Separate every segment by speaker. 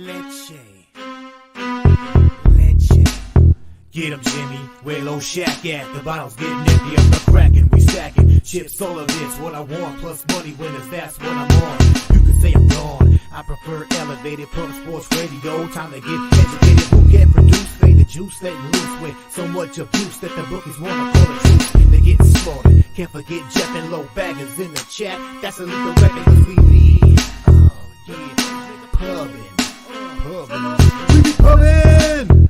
Speaker 1: Leche. Leche. Get 'em, Jimmy. Where low Shack at? The bottle's getting empty. I'm not cracking. We stacking. Chips, all of it's what I want. Plus money winners, that's what I'm on. You can say I'm gone. I prefer elevated pump sports radio. Time to get educated. Who get produced? Fade the juice, letting loose with so much abuse that the bookies wanna call it truth. They get slaughtered. Can't forget Jeff and Low Baggers in the chat. That's a legal record cause we be, oh yeah, pubbing. We be pubbing!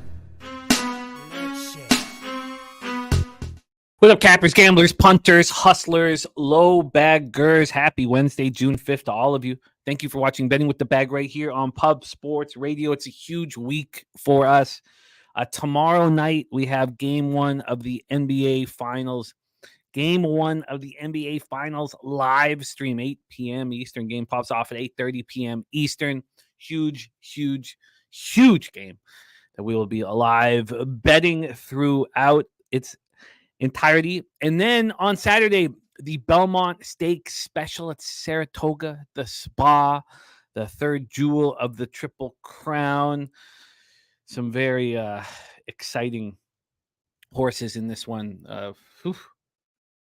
Speaker 2: What up, cappers, gamblers, punters, hustlers, low baggers? Happy Wednesday, June 5th to all of you. Thank you for watching Betting with the Bag right here on Pub Sports Radio. It's a huge week for us. Tomorrow night, we have Game 1 of the NBA Finals. Game 1 of the NBA Finals live stream, 8 p.m. Eastern. Game pops off at 8:30 p.m. Eastern. Huge game that we will be live betting throughout its entirety. And then on Saturday, the Belmont Stakes Special at Saratoga, the Spa, the third jewel of the Triple Crown. Some very exciting horses in this one.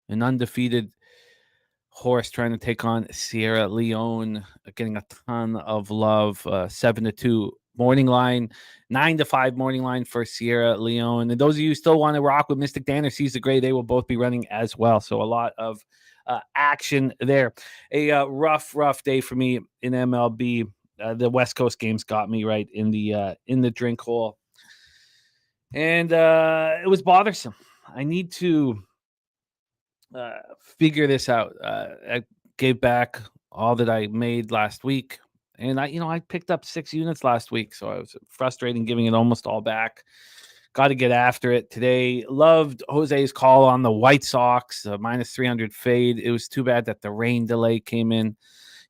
Speaker 2: An undefeated horse trying to take on Sierra Leone, getting a ton of love. 7-2 morning line, 9-5 morning line for Sierra Leone. And those of you who still want to rock with Mystic Dan or Seize the Gray, they will both be running as well. So a lot of action there. A rough day for me in MLB. The West Coast games got me right in the drink hole, and it was bothersome. I need to figure this out. I gave back all that I made last week, and I picked up 6 units last week, so I was frustrating giving it almost all back. Got to get after it today. Loved Jose's call on the White Sox, minus 300 fade. It was too bad that the rain delay came in.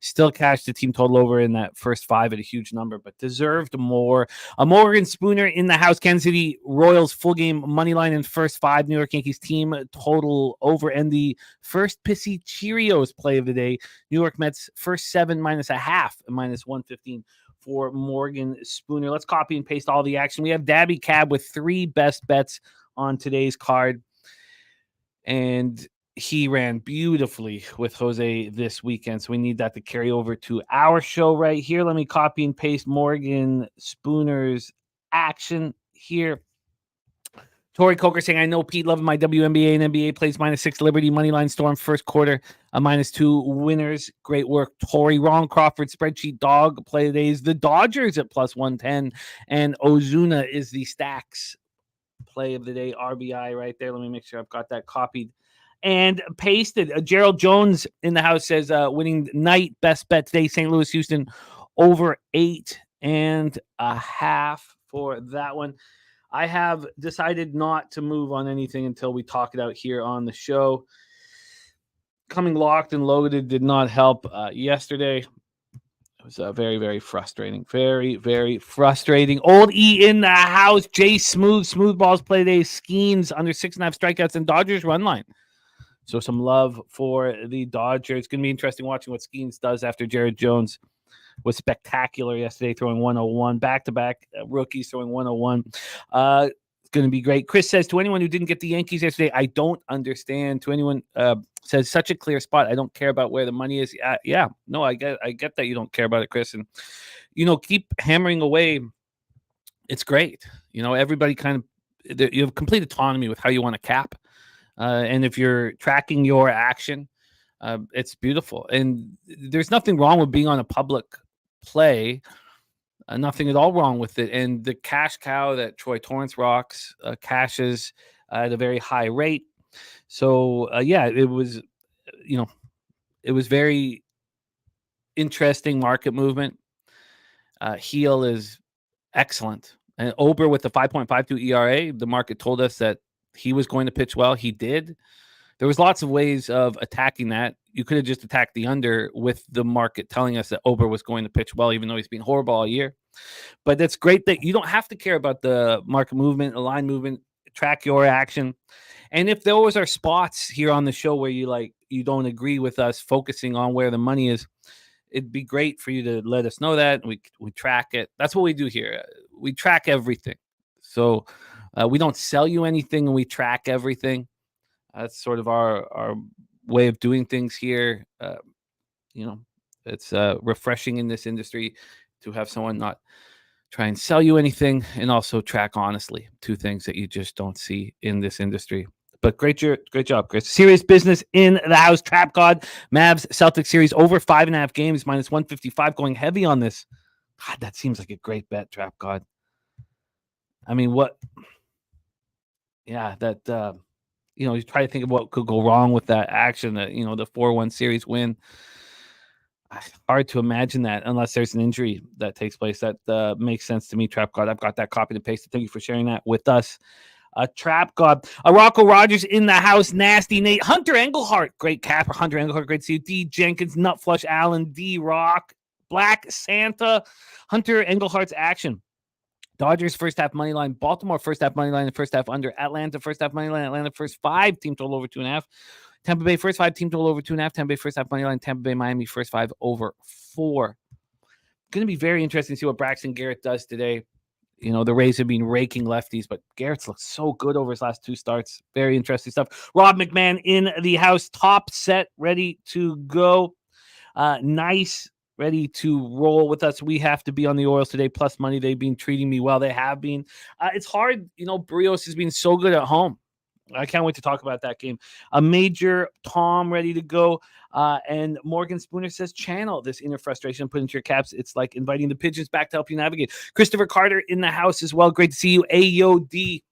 Speaker 2: Still cashed the team total over in that first 5 at a huge number, but deserved more. A Morgan Spooner in the house. Kansas City Royals full game money line in first 5. New York Yankees team total over, and the first Pissy Cheerios play of the day. New York Mets first 7 minus a half, minus 115 for Morgan Spooner. Let's copy and paste all the action. We have Daby Cab with 3 best bets on today's card, and he ran beautifully with Jose this weekend, so we need that to carry over to our show right here. Let me copy and paste Morgan Spooner's action here. Tori Coker saying, I know Pete loving my WNBA and NBA plays minus 6 Liberty Moneyline Storm first quarter, a minus 2 winners. Great work, Tori. Ron Crawford spreadsheet dog play today is the Dodgers at plus 110, and Ozuna is the stacks play of the day, RBI right there. Let me make sure I've got that copied and pasted. Gerald Jones in the house says winning night best bet today, St. Louis Houston over 8.5 for that one. I have decided not to move on anything until we talk it out here on the show. Coming locked and loaded did not help yesterday. It was very, very frustrating. Very, very frustrating. Old E in the house. Jay Smooth balls play today. Skeens under 6.5 strikeouts and Dodgers run line. So some love for the Dodgers. It's going to be interesting watching what Skeens does after Jared Jones was spectacular yesterday, throwing 101. Back-to-back rookies throwing 101. It's going to be great. Chris says, to anyone who didn't get the Yankees yesterday, I don't understand. To anyone says, such a clear spot. I don't care about where the money is. I get that you don't care about it, Chris. And, keep hammering away. It's great. Everybody you have complete autonomy with how you want to cap. And if you're tracking your action, it's beautiful. And there's nothing wrong with being on a public play. Nothing at all wrong with it. And the cash cow that Troy Torrance rocks cashes at a very high rate. So, it was, it was very interesting market movement. Heel is excellent. And Ober with the 5.52 ERA, the market told us that he was going to pitch well. He did. There was lots of ways of attacking that. You could have just attacked the under with the market telling us that Ober was going to pitch well, even though he's been horrible all year. But that's great that you don't have to care about the market movement, the line movement, track your action. And if those are spots here on the show where you don't agree with us focusing on where the money is, it'd be great for you to let us know that. We track it. That's what we do here. We track everything. So we don't sell you anything, and we track everything. That's sort of our way of doing things here. It's refreshing in this industry to have someone not try and sell you anything, and also track honestly, two things that you just don't see in this industry. But great job, Chris. Serious business in the house. Trap God, Mavs Celtics series over 5.5 games, minus 155, going heavy on this. God, that seems like a great bet, Trap God. I mean, what? Yeah, that you try to think of what could go wrong with that action. That the 4-1 series win. Hard to imagine that unless there's an injury that takes place. That makes sense to me, Trap God. I've got that copy and pasted. Thank you for sharing that with us. Trap God. Rocco Rogers in the house. Nasty Nate. Hunter Engelhart. Great capper. Hunter Engelhart. Great to see you. D. Jenkins. Nut Flush Allen. D. Rock. Black Santa. Hunter Engelhart's action. Dodgers first half money line. Baltimore first half money line. The first half under. Atlanta first half money line. Atlanta first 5. Team total over 2.5. Tampa Bay first 5. Team total over 2.5. Tampa Bay first half money line. Tampa Bay Miami first 5 over 4. Going to be very interesting to see what Braxton Garrett does today. The Rays have been raking lefties, but Garrett's looked so good over his last 2 starts. Very interesting stuff. Rob McMahon in the house. Top set, ready to go. Nice. Ready to roll with us. We have to be on the Orioles today, plus money. They've been treating me well. They have been. It's hard. Brios has been so good at home. I can't wait to talk about that game. A major Tom ready to go. And Morgan Spooner says, channel this inner frustration, put into your caps. It's like inviting the pigeons back to help you navigate. Christopher Carter in the house as well. Great to see you. AOD.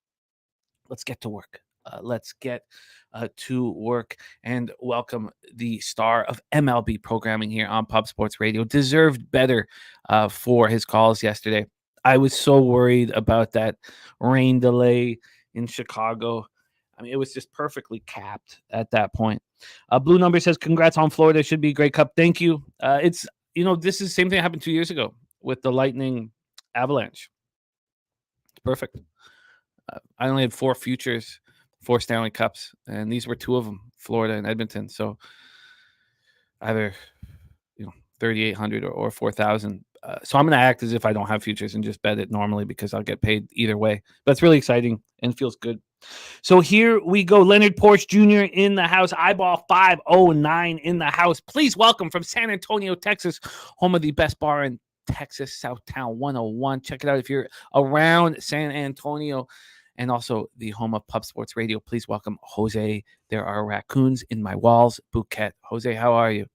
Speaker 2: Let's get to work. Let's get to work and welcome the star of MLB programming here on Pub Sports Radio. Deserved better for his calls yesterday. I was so worried about that rain delay in Chicago. I mean, it was just perfectly capped at that point. Blue Number says, congrats on Florida. Should be a great cup. Thank you. This is the same thing that happened 2 years ago with the Lightning Avalanche. It's perfect. I only had 4 futures, 4 Stanley Cups, and these were 2 of them, Florida and Edmonton. So either 3,800 or 4,000. So I'm going to act as if I don't have futures and just bet it normally because I'll get paid either way. But it's really exciting and feels good. So here we go. Leonard Porsche Jr. in the house. Eyeball 509 in the house. Please welcome from San Antonio, Texas, home of the best bar in Texas, Southtown 101. Check it out if you're around San Antonio. And also the home of Pub Sports Radio. Please welcome Jose. There are raccoons in my walls. Bouquet. Jose, how are you?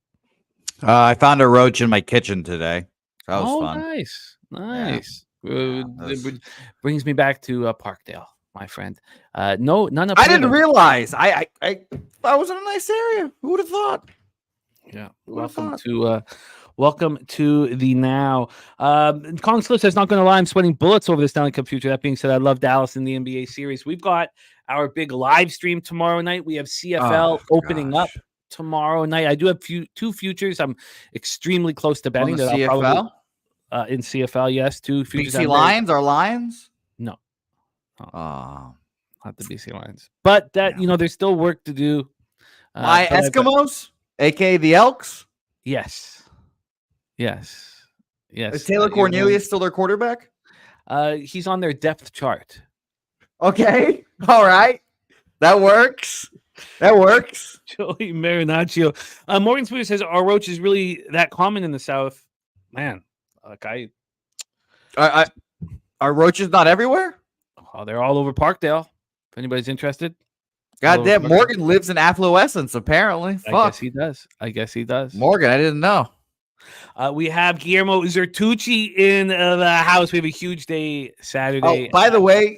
Speaker 3: I found a roach in my kitchen today. That was fun.
Speaker 2: Nice. It brings me back to Parkdale, my friend. None of
Speaker 3: I didn't realize. I was in a nice area. Who would have thought?
Speaker 2: Yeah. Welcome to the now. Kong Slip says, not going to lie, I'm sweating bullets over the Stanley Cup future. That being said, I love Dallas in the NBA series. We've got our big live stream tomorrow night. We have CFL opening up tomorrow night. I do have 2 futures. I'm extremely close to betting.
Speaker 3: On the CFL?
Speaker 2: In CFL, yes. 2 futures.
Speaker 3: BC Lions are Lions?
Speaker 2: No.
Speaker 3: Oh.
Speaker 2: Not the BC Lions. But that, there's still work to do.
Speaker 3: My Eskimos, a.k.a. the Elks?
Speaker 2: Yes.
Speaker 3: Is Taylor Cornelius still their quarterback?
Speaker 2: He's on their depth chart.
Speaker 3: Okay. All right. That works.
Speaker 2: Joey Marinaccio. Morgan Spooner says, are roaches really that common in the South? Man,
Speaker 3: are roaches not everywhere?
Speaker 2: Oh, they're all over Parkdale. If anybody's interested.
Speaker 3: Goddamn, Morgan lives in affluence, apparently.
Speaker 2: I guess he does.
Speaker 3: Morgan, I didn't know.
Speaker 2: We have Guillermo Zertucci in the house. We have a huge day Saturday.
Speaker 3: Oh, by the way,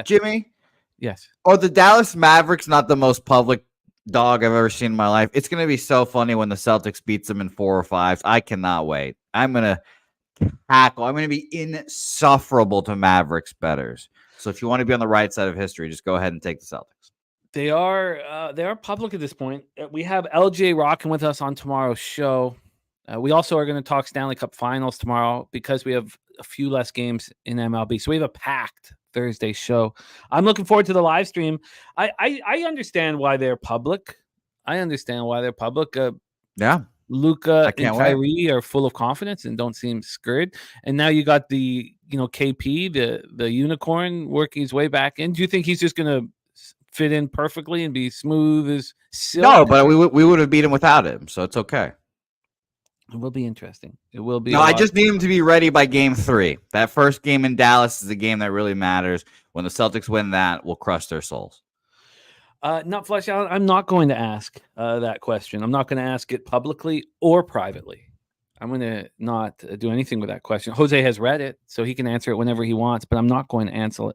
Speaker 3: Jimmy.
Speaker 2: Yes.
Speaker 3: Are the Dallas Mavericks not the most public dog I've ever seen in my life? It's going to be so funny when the Celtics beats them in 4 or 5s. I cannot wait. I'm going to tackle. I'm going to be insufferable to Mavericks bettors. So if you want to be on the right side of history, just go ahead and take the Celtics.
Speaker 2: They are public at this point. We have LJ rocking with us on tomorrow's show. We also are going to talk Stanley Cup Finals tomorrow because we have a few less games in MLB. So we have a packed Thursday show. I'm looking forward to the live stream. I understand why they're public.
Speaker 3: Yeah.
Speaker 2: Luca
Speaker 3: I
Speaker 2: and
Speaker 3: can't wait.
Speaker 2: Kyrie are full of confidence and don't seem scared. And now you got the KP, the unicorn, working his way back in. Do you think he's just gonna fit in perfectly and be smooth as silk?
Speaker 3: No, but we would have beat him without him, so it's okay.
Speaker 2: It will be interesting. It will be.
Speaker 3: No, I just need him to be ready by game 3. That first game in Dallas is the game that really matters. When the Celtics win that, we'll crush their souls.
Speaker 2: Not Flush Allen. I'm not going to ask that question. I'm not going to ask it publicly or privately. I'm going to not do anything with that question. Jose has read it, so he can answer it whenever he wants, but I'm not going to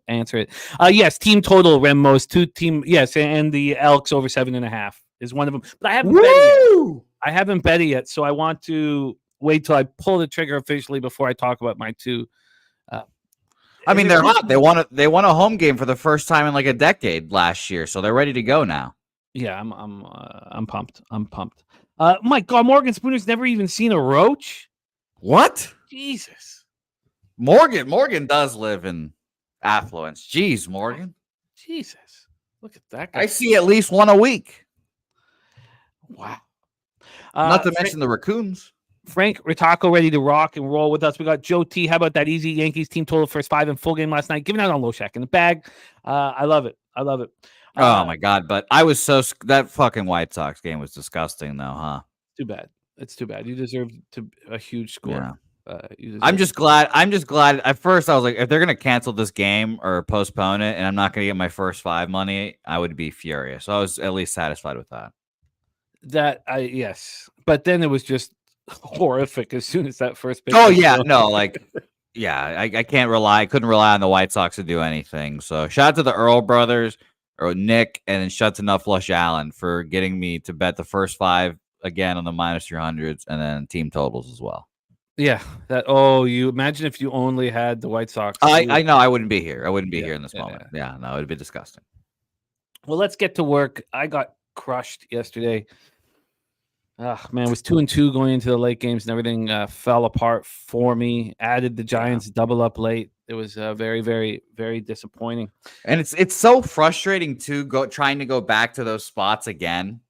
Speaker 2: answer it. Yes, team total, Remos, 2 team. Yes, and the Elks over 7.5 is one of them. But I haven't bet it yet. I haven't bet it yet, so I want to wait till I pull the trigger officially before I talk about my 2.
Speaker 3: I mean, they're hot. They won a home game for the first time in like a decade last year, so they're ready to go now.
Speaker 2: Yeah, I'm pumped. I'm pumped. My God, Morgan Spooner's never even seen a roach.
Speaker 3: What?
Speaker 2: Jesus.
Speaker 3: Morgan does live in affluence. Jeez, Morgan.
Speaker 2: Jesus. Look at that guy.
Speaker 3: I see at least one a week.
Speaker 2: Wow.
Speaker 3: Not to mention the raccoons.
Speaker 2: Frank Ritacco ready to rock and roll with us. We got Joe T. How about that easy Yankees team total first 5 in full game last night? Giving out on Low Shack in the bag. I love it. I love it.
Speaker 3: Oh my God! But I was that fucking White Sox game was disgusting, though, huh?
Speaker 2: Too bad. It's too bad. You deserve a huge score.
Speaker 3: Yeah. I'm just glad. At first, I was like, if they're gonna cancel this game or postpone it, and I'm not gonna get my first 5 money, I would be furious. So I was at least satisfied with that.
Speaker 2: Yes, but then it was just horrific as soon as that first pitch.
Speaker 3: Oh yeah, no, like yeah, I couldn't rely on the White Sox to do anything. So shout out to the Earl brothers or Nick, and then shout to Flush Allen for getting me to bet the first 5 again on the -300s and then team totals as well.
Speaker 2: Yeah, you imagine if you only had the White Sox.
Speaker 3: I know I wouldn't be here. I wouldn't be here in this moment. Yeah, no, it'd be disgusting.
Speaker 2: Well, let's get to work. I got crushed yesterday. Man, it was 2-2 going into the late games, and everything fell apart for me. Added the Giants double up late. It was very, very, very disappointing.
Speaker 3: And it's so frustrating too. Trying to go back to those spots again.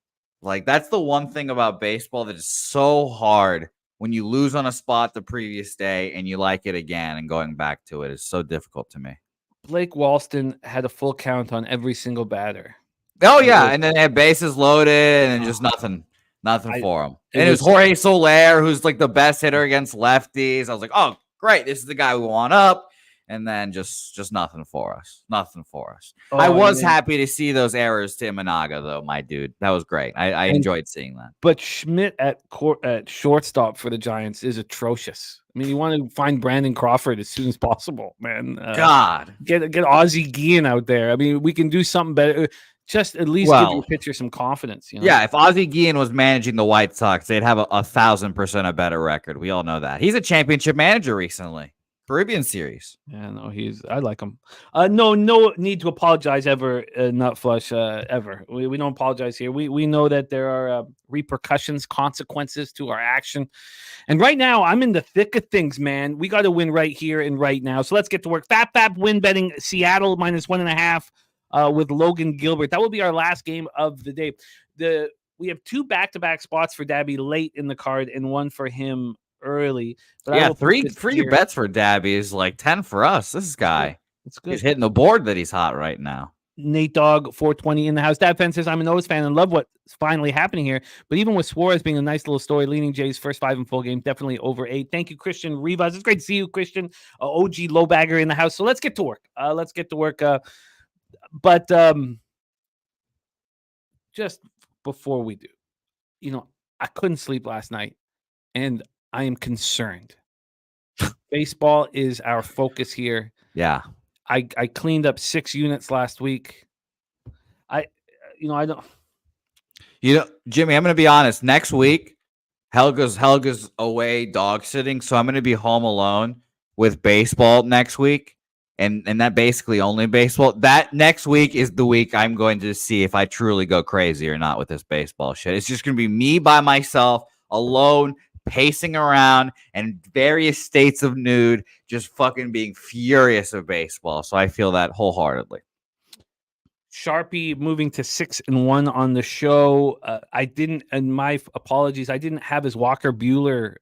Speaker 3: Like that's the one thing about baseball that is so hard when you lose on a spot the previous day and you like it again, and going back to it is so difficult to me.
Speaker 2: Blake Walston had a full count on every single batter.
Speaker 3: Oh yeah, and then they had bases loaded and just nothing. Nothing for him. And it was Jorge Soler, who's like the best hitter against lefties. I was like, oh, great. This is the guy we want up. And then just nothing for us. Nothing for us. I was happy to see those errors to Imanaga, though, my dude. That was great. I enjoyed seeing that.
Speaker 2: But Schmidt at shortstop for the Giants is atrocious. I mean, you want to find Brandon Crawford as soon as possible, man.
Speaker 3: God.
Speaker 2: Get Ozzie Guillen out there. I mean, we can do something better. Just at least give your pitcher some confidence.
Speaker 3: Yeah, if Ozzie Guillen was managing the White Sox, they'd have 1,000% a better record. We all know that. He's a championship manager recently. Caribbean Series.
Speaker 2: Yeah, no, I like him. No need to apologize ever, Nut Flush, ever. We don't apologize here. We know that there are repercussions, consequences to our action. And right now, I'm in the thick of things, man. We got to win right here and right now. So let's get to work. FAP win betting Seattle -1.5. With Logan Gilbert. That will be our last game of the day. We have 2 back-to-back spots for Daby late in the card and 1 for him early. But
Speaker 3: 3 bets for Daby is like 10 for us. This guy,
Speaker 2: it's good.
Speaker 3: He's hitting the board that he's hot right now.
Speaker 2: Nate Dogg 420 in the house. Dad Fan says, I'm an O's fan and love what's finally happening here. But even with Suarez being a nice little story, leading Jays first 5 in full game, definitely over 8. Thank you, Christian Rivas. It's great to see you, Christian. OG Lowbagger in the house. So let's get to work. But just before we do, I couldn't sleep last night, and I am concerned. Baseball is our focus here.
Speaker 3: Yeah.
Speaker 2: I cleaned up 6 units last week. I don't.
Speaker 3: Jimmy, I'm going to be honest. Next week, Helga's away dog sitting, so I'm going to be home alone with baseball next week. And that basically only baseball. That next week is the week I'm going to see if I truly go crazy or not with this baseball shit. It's just going to be me by myself, alone, pacing around, and various states of nude, just fucking being furious of baseball. So I feel that wholeheartedly.
Speaker 2: Sharpie moving to 6-1 on the show. I didn't, and my apologies, I didn't have his Walker Buehler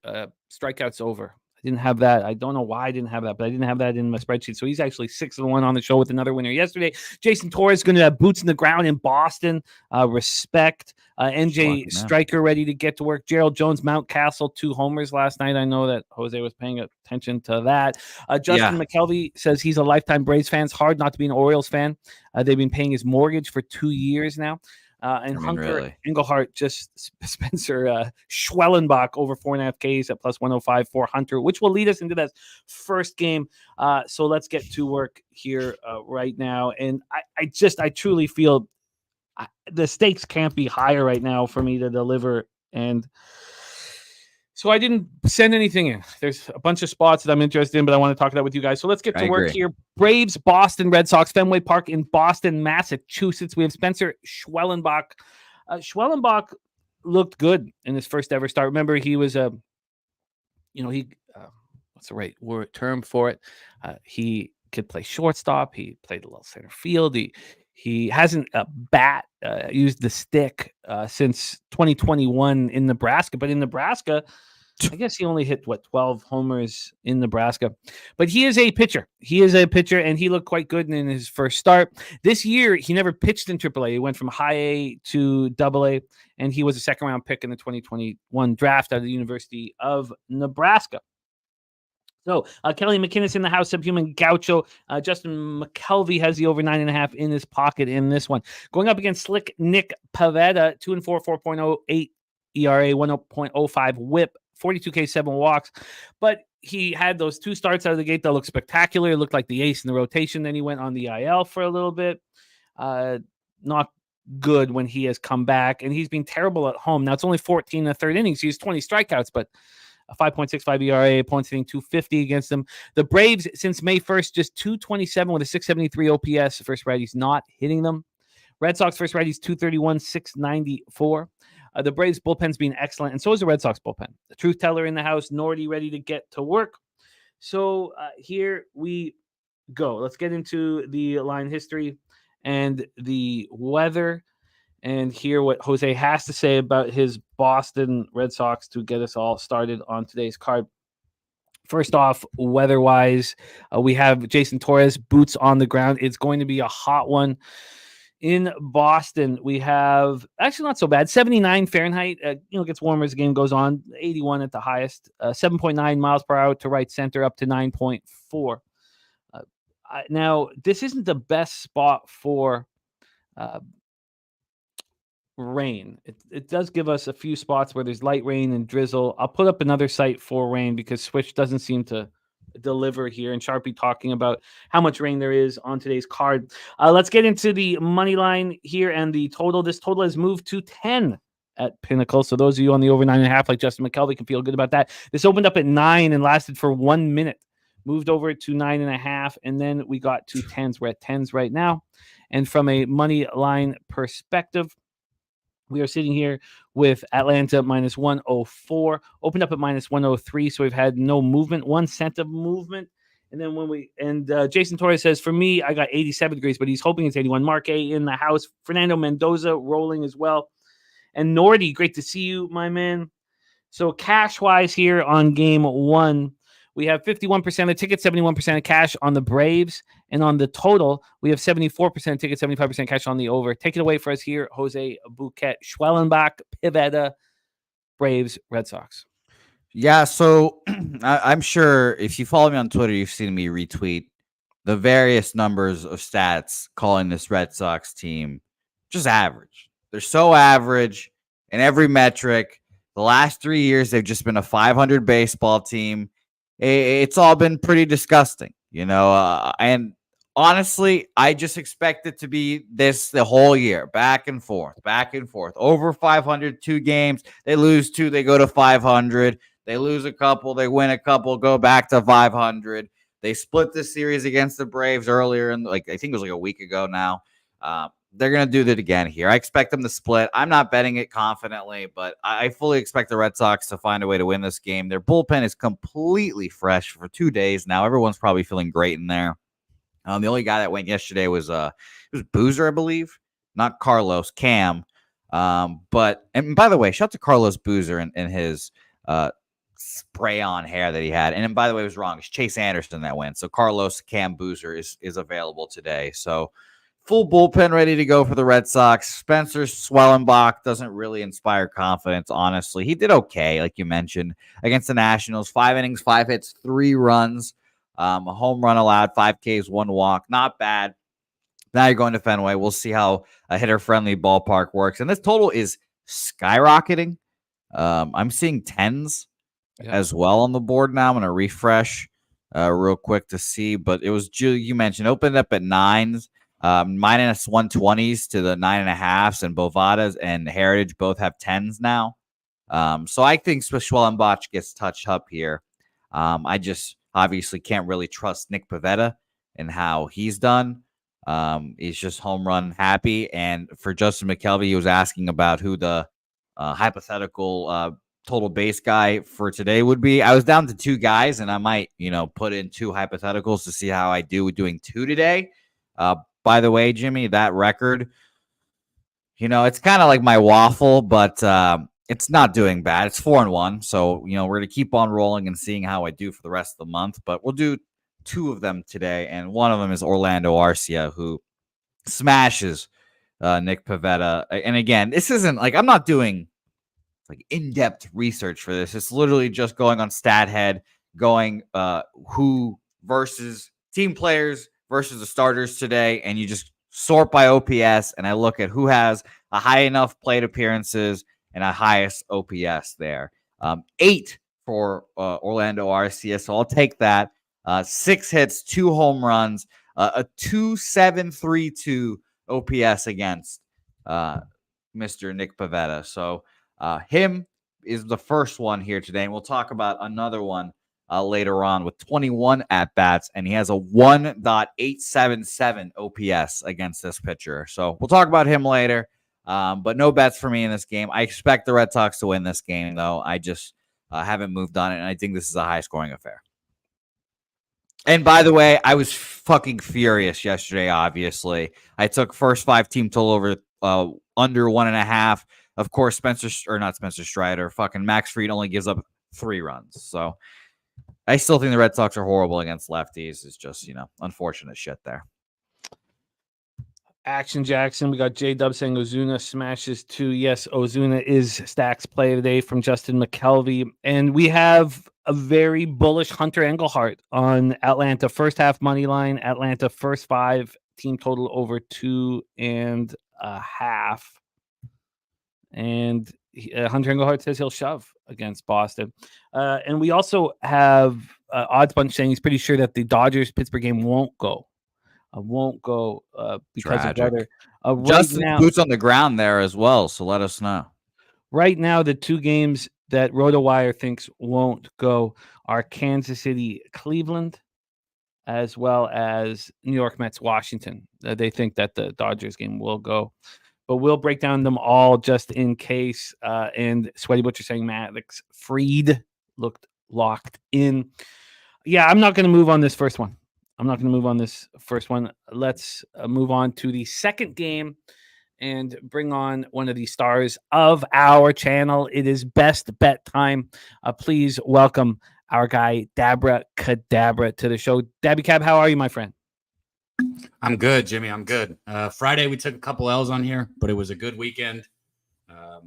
Speaker 2: strikeouts over. I didn't have that. I don't know why I didn't have that, but I didn't have that in my spreadsheet. So he's actually 6-1 on the show with another winner yesterday. Jason Torres going to have boots in the ground in Boston. Respect. NJ Striker ready to get to work. Gerald Jones, Mountcastle, 2 homers last night. I know that Jose was paying attention to that. Justin McKelvey says he's a lifetime Braves fan. It's hard not to be an Orioles fan. They've been paying his mortgage for 2 years now. Hunter Engelhart, just Spencer Schwellenbach over 4.5 Ks at plus 105 for Hunter, which will lead us into that first game. So let's get to work here right now. And I truly feel the stakes can't be higher right now for me to deliver. And so I didn't send anything in. There's a bunch of spots that I'm interested in, but I want to talk about with you guys. So let's get to work here. Braves, Boston Red Sox, Fenway Park in Boston, Massachusetts. We have Spencer Schwellenbach. Schwellenbach looked good in his first ever start. Remember, he was what's the right word term for it? He could play shortstop. He played a little center field. He hasn't used the stick since 2021 in Nebraska. But in Nebraska, I guess he only hit, 12 homers in Nebraska. But he is a pitcher. And he looked quite good in his first start. This year, he never pitched in AAA. He went from high A to AA, and he was a second-round pick in the 2021 draft out of the University of Nebraska. So Kelly McInnes in the house, Subhuman Gaucho. Justin McKelvey has the over 9.5 in his pocket in this one. Going up against Slick Nick Pavetta, 2-4, 4.08 ERA, 1.05 WHIP, 42K, 7 walks. But he had those 2 starts out of the gate that looked spectacular. It looked like the ace in the rotation. Then he went on the IL for a little bit. Not good when he has come back, and he's been terrible at home. Now it's only 14 in the third innings. He's 20 strikeouts, but a 5.65 ERA, points hitting 250 against them. The Braves, since May 1st, just 227 with a 673 OPS. First righties not hitting them. Red Sox first righties 231, 694. The Braves bullpen's been excellent, and so is the Red Sox bullpen. The truth teller in the house, Nordy ready to get to work. So here we go. Let's get into the line history and the weather, and hear what Jose has to say about his Boston Red Sox to get us all started on today's card. First off, weather-wise, we have Jason Torres, boots on the ground. It's going to be a hot one in Boston. We have, actually not so bad, 79 Fahrenheit. Gets warmer as the game goes on, 81 at the highest, 7.9 miles per hour to right center, up to 9.4. Now, this isn't the best spot for rain. It does give us a few spots where there's light rain and drizzle. I'll put up another site for rain because Switch doesn't seem to deliver here, and Sharpie talking about how much rain there is on today's card. Let's get into the money line here and the total. This total has moved to 10 at Pinnacle. So those of you on the over 9.5, like Justin McKelvey, can feel good about that. This opened up at 9 and lasted for 1 minute. Moved over to 9.5, and then we got to 10s. We're at 10s right now. And from a money line perspective, we are sitting here with Atlanta minus 104, opened up at minus 103. So we've had no movement, 1 cent of movement. And then Jason Torres says, for me, I got 87 degrees, but he's hoping it's 81. Mark A in the house. Fernando Mendoza rolling as well. And Nordy, great to see you, my man. So cash wise here on game 1, we have 51% of the tickets, 71% of cash on the Braves. And on the total, we have 74% of tickets, 75% cash on the over. Take it away for us here, Jose Bouquet, Schwellenbach, Pivetta, Braves, Red Sox.
Speaker 3: Yeah, so I'm sure if you follow me on Twitter, you've seen me retweet the various numbers of stats calling this Red Sox team just average. They're so average in every metric. The last 3 years, they've just been a 500 baseball team. It's all been pretty disgusting, and honestly, I just expect it to be this the whole year, back and forth, over 500, 2 games. They lose 2, they go to 500. They lose a couple, they win a couple, go back to 500. They split this series against the Braves earlier, and I think it was a week ago now. They're going to do that again here. I expect them to split. I'm not betting it confidently, but I fully expect the Red Sox to find a way to win this game. Their bullpen is completely fresh for 2 days now. Everyone's probably feeling great in there. The only guy that went yesterday was it was Boozer, I believe, not Carlos, Cam. But and by the way, shout out to Carlos Boozer and his spray on hair that he had. And by the way, it was wrong. It's Chase Anderson that went. So Carlos Cam Boozer is available today. So full bullpen ready to go for the Red Sox. Spencer Swellenbach doesn't really inspire confidence, honestly. He did okay, like you mentioned, against the Nationals. 5 innings, 5 hits, 3 runs, a home run allowed, 5 Ks, 1 walk. Not bad. Now you're going to Fenway. We'll see how a hitter-friendly ballpark works. And this total is skyrocketing. I'm seeing 10s as well on the board now. I'm going to refresh real quick to see. But it was, you mentioned, opened up at 9s. Minus 120s to the 9.5s, and Bovadas and Heritage both have 10s now. So I think Schwellenbach gets touched up here. I just obviously can't really trust Nick Pivetta and how he's done. He's just home run happy. And for Justin McKelvey, he was asking about who the hypothetical total base guy for today would be. I was down to 2 guys, and I might, put in 2 hypotheticals to see how I do with doing 2 today. By the way, Jimmy, that record, it's kind of like my waffle, but it's not doing bad. It's 4-1. So, we're going to keep on rolling and seeing how I do for the rest of the month. But we'll do 2 of them today. And one of them is Orlando Arcia, who smashes Nick Pivetta. And again, this isn't like I'm not doing like in-depth research for this. It's literally just going on StatHead, going who versus team players versus the starters today, and you just sort by OPS, and I look at who has a high enough plate appearances and a highest OPS there. 8 for Orlando Arcia, so I'll take that. 6 hits, 2 home runs, a 2.732 OPS against Mr. Nick Pivetta. So him is the first one here today, and we'll talk about another one later on with 21 at-bats, and he has a 1.877 OPS against this pitcher. So we'll talk about him later, but no bets for me in this game. I expect the Red Sox to win this game, though. I just haven't moved on it, and I think this is a high-scoring affair. And by the way, I was fucking furious yesterday, obviously. I took first 5-team total over under 1.5. Of course, not Spencer Strider, fucking Max Fried only gives up 3 runs. So I still think the Red Sox are horrible against lefties. It's just, unfortunate shit there.
Speaker 2: Action Jackson. We got J-Dub saying Ozuna smashes 2. Yes, Ozuna is Stack's play today from Justin McKelvey. And we have a very bullish Hunter Engelhart on Atlanta. First half money line. Atlanta first 5. Team total over 2.5. And Hunter Engelhart says he'll shove against Boston. And we also have Odds Bunch saying he's pretty sure that the Dodgers-Pittsburgh game won't go. Because
Speaker 3: Tragic.
Speaker 2: of weather.
Speaker 3: Justin boots on the ground there as well, so let us know.
Speaker 2: Right now, the 2 games that RotoWire thinks won't go are Kansas City, Cleveland, as well as New York Mets, Washington. They think that the Dodgers game will go. But we'll break down them all just in case. And Sweaty Butcher saying Max Fried looked locked in. Yeah, I'm not going to move on this first one. Let's move on to the second game and bring on one of the stars of our channel. It is best bet time. Please welcome our guy, Dabra Cadabra, to the show. Daby Cab, how are you, my friend?
Speaker 4: I'm good, Jimmy. I'm good. Friday, we took a couple L's on here, but it was a good weekend. I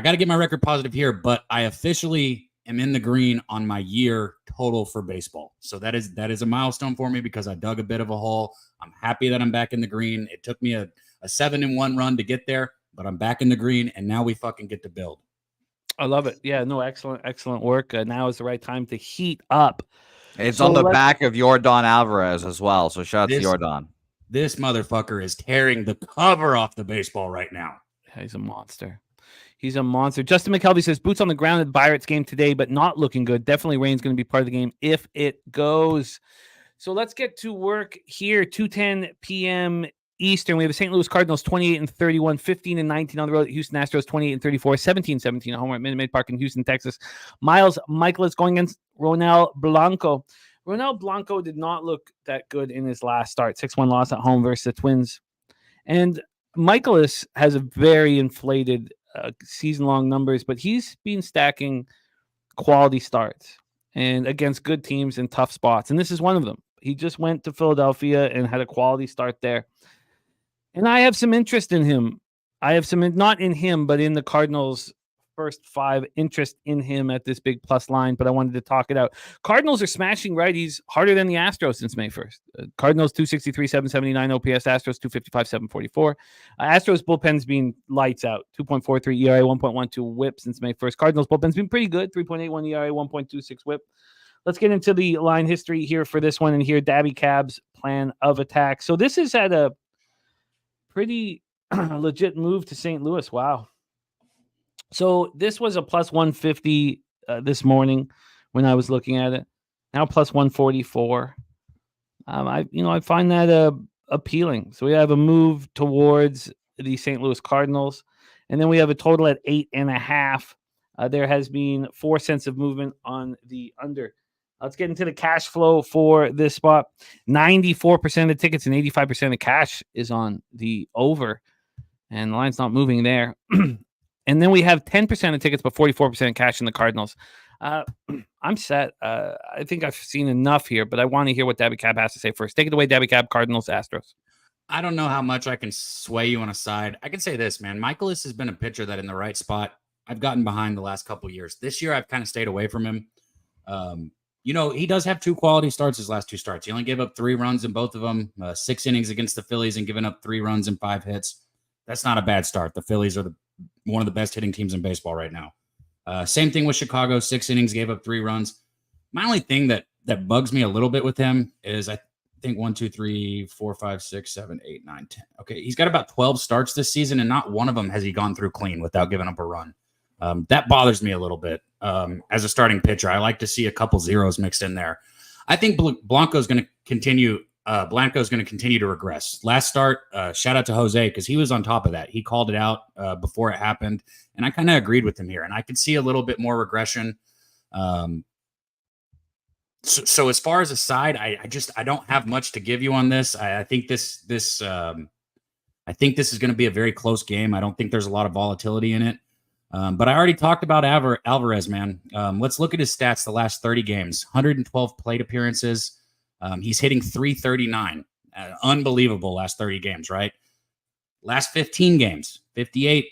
Speaker 4: got to get my record positive here, but I officially am in the green on my year total for baseball. So that is a milestone for me because I dug a bit of a hole. I'm happy that I'm back in the green. It took me a 7-1 run to get there, but I'm back in the green, and now we fucking get to build.
Speaker 2: I love it. Yeah, no, excellent work. Now is the right time to heat up.
Speaker 3: It's on the back of Yordan Alvarez as well, so shout out to Yordan.
Speaker 4: This motherfucker is tearing the cover off the baseball right now.
Speaker 2: He's a monster. Justin McKelvey says, boots on the ground at the Pirates game today, but not looking good. Definitely rain's going to be part of the game if it goes. So let's get to work here. 2:10 p.m. Eastern. We have the St. Louis Cardinals 28-31, 15-19 on the road. Houston Astros 28-34, 17-17 at home at Minute Maid Park in Houston, Texas. Miles Michaelis going against Ronel Blanco. Ronel Blanco did not look that good in his last start. 6-1 loss at home versus the Twins. And Michaelis has a very inflated season-long numbers, but he's been stacking quality starts and against good teams in tough spots. And this is one of them. He just went to Philadelphia and had a quality start there. And I have some interest in him. I have some, not in him, but in the Cardinals' first 5 interest in him at this big plus line, but I wanted to talk it out. Cardinals are smashing righties harder than the Astros since May 1st. Cardinals 263, 779 OPS, Astros 255, 744. Astros bullpen's been lights out, 2.43 ERA, 1.12 whip since May 1st. Cardinals bullpen's been pretty good, 3.81 ERA, 1.26 whip. Let's get into the line history here for this one and hear Daby Cab's plan of attack. So this is at a pretty legit move to St. Louis. Wow. So this was a plus 150 this morning when I was looking at it. Now plus 144. I find that appealing. So we have a move towards the St. Louis Cardinals, and then we have a total at 8.5. There has been 4 cents of movement on the under. Let's get into the cash flow for this spot. 94% of tickets and 85% of cash is on the over, and the line's not moving there. And then we have 10% of tickets, but 44% cash in the Cardinals. I'm set. I think I've seen enough here, but I want to hear what Daby Cab has to say first. Take it away, Daby Cab, Cardinals, Astros.
Speaker 4: I don't know how much I can sway you on a side. I can say this, man. Michaelis has been a pitcher that in the right spot, I've gotten behind the last couple of years. This year, I've kind of stayed away from him. He does have 2 quality starts his last 2 starts. He only gave up 3 runs in both of them, 6 innings against the Phillies and giving up 3 runs and 5 hits. That's not a bad start. The Phillies are one of the best hitting teams in baseball right now. Same thing with Chicago. 6 innings, gave up 3 runs. My only thing that bugs me a little bit with him is I think 1, 2, 3, 4, 5, 6, 7, 8, 9, 10. Okay, he's got about 12 starts this season, and not one of them has he gone through clean without giving up a run. That bothers me a little bit. As a starting pitcher, I like to see a couple zeros mixed in there. I think Blanco's going to continue. Blanco's going to continue to regress. Last start, shout out to Jose because he was on top of that. He called it out before it happened, and I kind of agreed with him here. And I could see a little bit more regression. So as far as a side, I don't have much to give you on this. I think this is going to be a very close game. I don't think there's a lot of volatility in it. But I already talked about Alvarez, man. Let's look at his stats the last 30 games. 112 plate appearances. He's hitting 339. Unbelievable last 30 games, right? Last 15 games, 58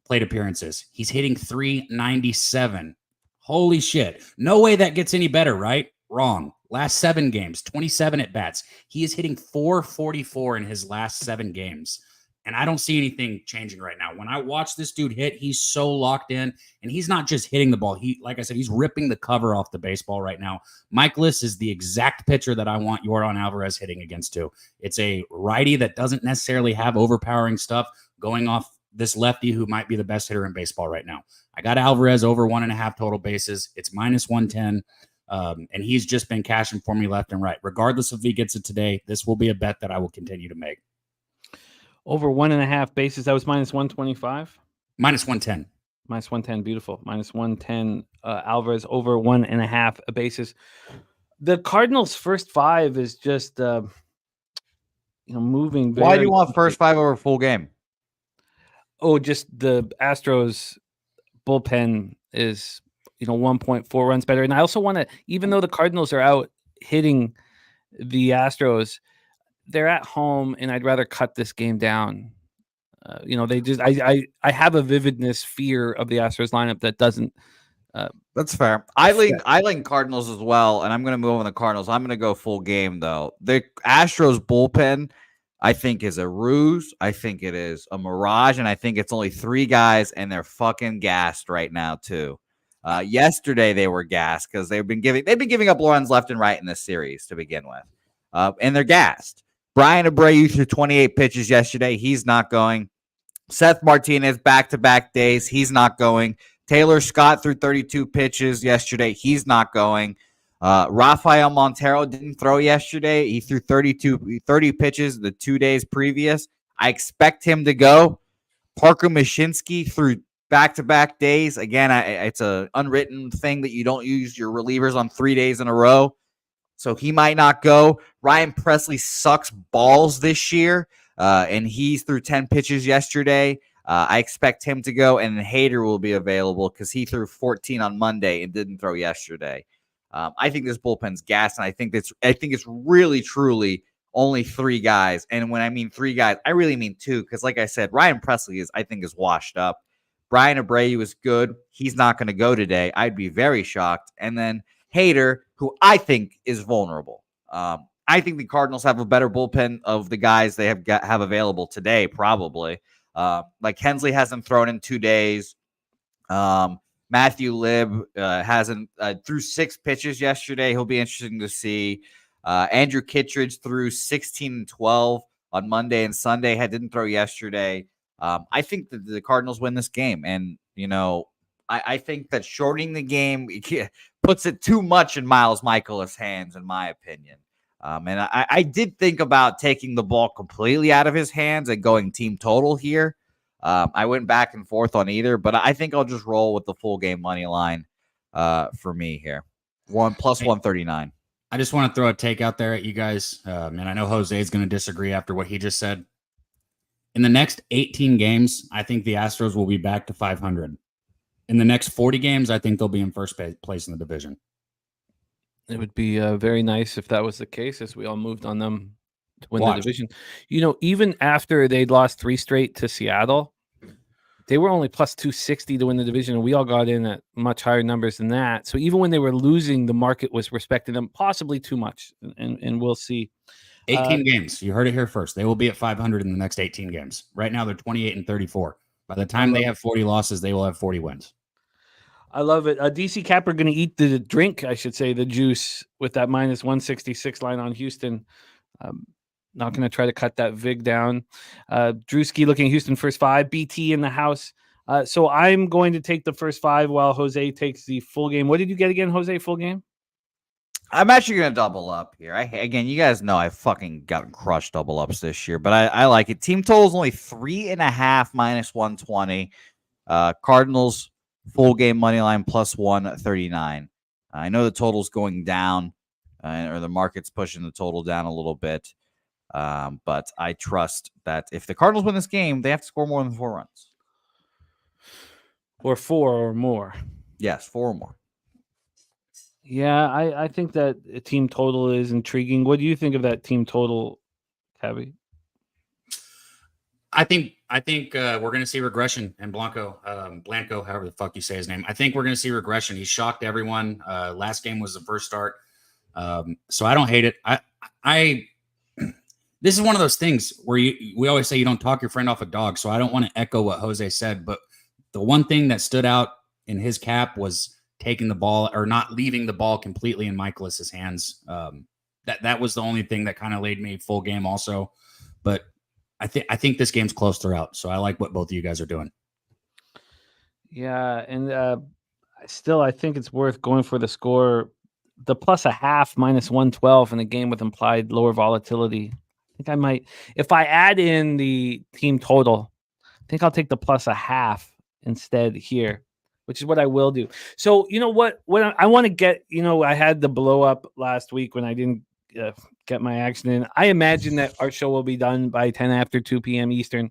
Speaker 4: plate appearances. He's hitting 397. Holy shit. No way that gets any better, right? Wrong. Last 7 games, 27 at bats. He is hitting 444 in his last 7 games. And I don't see anything changing right now. When I watch this dude hit, he's so locked in, and he's not just hitting the ball. Like I said, he's ripping the cover off the baseball right now. Michaelis is the exact pitcher that I want Yordan Alvarez hitting against too. It's a righty that doesn't necessarily have overpowering stuff going off this lefty who might be the best hitter in baseball right now. I got Alvarez over 1.5 total bases. It's minus 110. And he's just been cashing for me left and right. Regardless if he gets it today, this will be a bet that I will continue to make.
Speaker 2: Over 1.5 bases. That was minus 125.
Speaker 4: Minus 110.
Speaker 2: Minus 110. Beautiful. Minus 110. Alvarez over 1.5 bases. The Cardinals' first 5 is just, moving.
Speaker 3: Why do you want first 5 over full game?
Speaker 2: Oh, just the Astros bullpen is, 1.4 runs better. And I also want to, even though the Cardinals are out hitting the Astros, they're at home, and I'd rather cut this game down. They just I have a vividness fear of the Astros lineup that doesn't.
Speaker 3: That's fair. I lean Cardinals as well, and I'm going to move on the Cardinals. I'm going to go full game though. The Astros bullpen, I think, is a ruse. I think it is a mirage, and I think it's only 3 guys, and they're fucking gassed right now too. Yesterday they were gassed because they've been giving up runs left and right in this series to begin with, and they're gassed. Brian Abreu threw 28 pitches yesterday. He's not going. Seth Martinez, back-to-back days. He's not going. Taylor Scott threw 32 pitches yesterday. He's not going. Rafael Montero didn't throw yesterday. He threw 30 pitches the 2 days previous. I expect him to go. Parker Mashinsky threw back-to-back days. Again, it's an unwritten thing that you don't use your relievers on 3 days in a row. so he might not go. Ryan Presley sucks balls this year, and he threw 10 pitches yesterday. I expect him to go, and Hader will be available because he threw 14 on Monday and didn't throw yesterday. I think this bullpen's gas, and I think it's really, truly only 3 guys. And when I mean 3 guys, I really mean 2, because like I said, Ryan Presley I think is washed up. Brian Abreu is good. He's not going to go today. I'd be very shocked. And then Hader, who I think is vulnerable. I think the Cardinals have a better bullpen of the guys they have available today, probably. Like Hensley hasn't thrown in 2 days. Matthew Libb hasn't threw 6 pitches yesterday. He'll be interesting to see. Andrew Kittredge threw 16 and 12 on Monday and Sunday. Didn't throw yesterday. I think that the Cardinals win this game, and I think that shortening the game puts it too much in Miles Michaelis' hands, in my opinion. And I did think about taking the ball completely out of his hands and going team total here. I went back and forth on either, but I think I'll just roll with the full game money line for me here. 1+139.
Speaker 4: I just want to throw a take out there at you guys. And I know Jose is going to disagree after what he just said. In the next 18 games, I think the Astros will be back to 500. In the next 40 games, I think they'll be in first place in the division.
Speaker 2: It would be very nice if that was the case, as we all moved on them to win the division. Even after they'd lost 3 straight to Seattle, they were only plus 260 to win the division, and we all got in at much higher numbers than that. So even when they were losing, the market was respecting them possibly too much, and we'll see.
Speaker 4: 18 games. You heard it here first. They will be at 500 in the next 18 games. Right now, they're 28 and 34. By the time they have 40 losses, they will have 40 wins.
Speaker 2: I love it. DC Cap are going to eat the drink, I should say, the juice with that minus 166 line on Houston. Not going to try to cut that VIG down. Drewski looking at Houston first 5. BT in the house. So I'm going to take the first 5 while Jose takes the full game. What did you get again, Jose? Full game?
Speaker 3: I'm actually going to double up here. Again, you guys know I fucking got crushed double ups this year, but I like it. Team total is only 3.5 minus 120. Cardinals full game money line plus 139. I know the total's going down, or the market's pushing the total down a little bit. But I trust that if the Cardinals win this game, they have to score more than 4 runs.
Speaker 2: Or 4 or more.
Speaker 3: Yes, 4 or more.
Speaker 2: Yeah, I think that a team total is intriguing. What do you think of that team total, Cabby?
Speaker 4: I think we're going to see regression in Blanco, however the fuck you say his name. I think we're going to see regression. He shocked everyone. Last game was the first start. So I don't hate it. This is one of those things where we always say you don't talk your friend off a dog. So I don't want to echo what Jose said, but the one thing that stood out in his cap was taking the ball or not leaving the ball completely in Michaelis's hands. That was the only thing that kind of laid me full game also. But I think this game's close throughout. So I like what both of you guys are doing.
Speaker 2: Yeah, and still I think it's worth going for the score. The plus a half minus 112 in a game with implied lower volatility. I think I might, if I add in the team total, I think I'll take the plus a half instead here, which is what I will do. So, you know what I want to get, I had the blow up last week when I didn't get my action in. I imagine that our show will be done by 10 after 2 p.m. Eastern,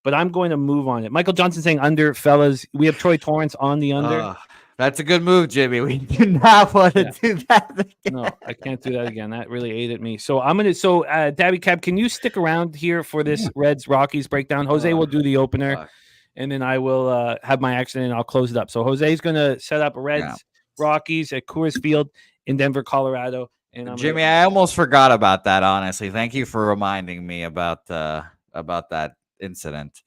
Speaker 2: but I'm going to move on it. Michael Johnson saying under, fellas. We have Troy Torrance on the under.
Speaker 3: That's a good move, Jimmy. We do not want to do that again.
Speaker 2: No, I can't do that again. That really ate at me. So I'm going to, Daby Cab, can you stick around here for this Reds Rockies breakdown? Jose will do the opener, and then I will have my action and I'll close it up. So Jose's going to set up Reds Rockies at Coors Field in Denver, Colorado. And
Speaker 3: Jimmy, I almost forgot about that, honestly. Thank you for reminding me about that incident.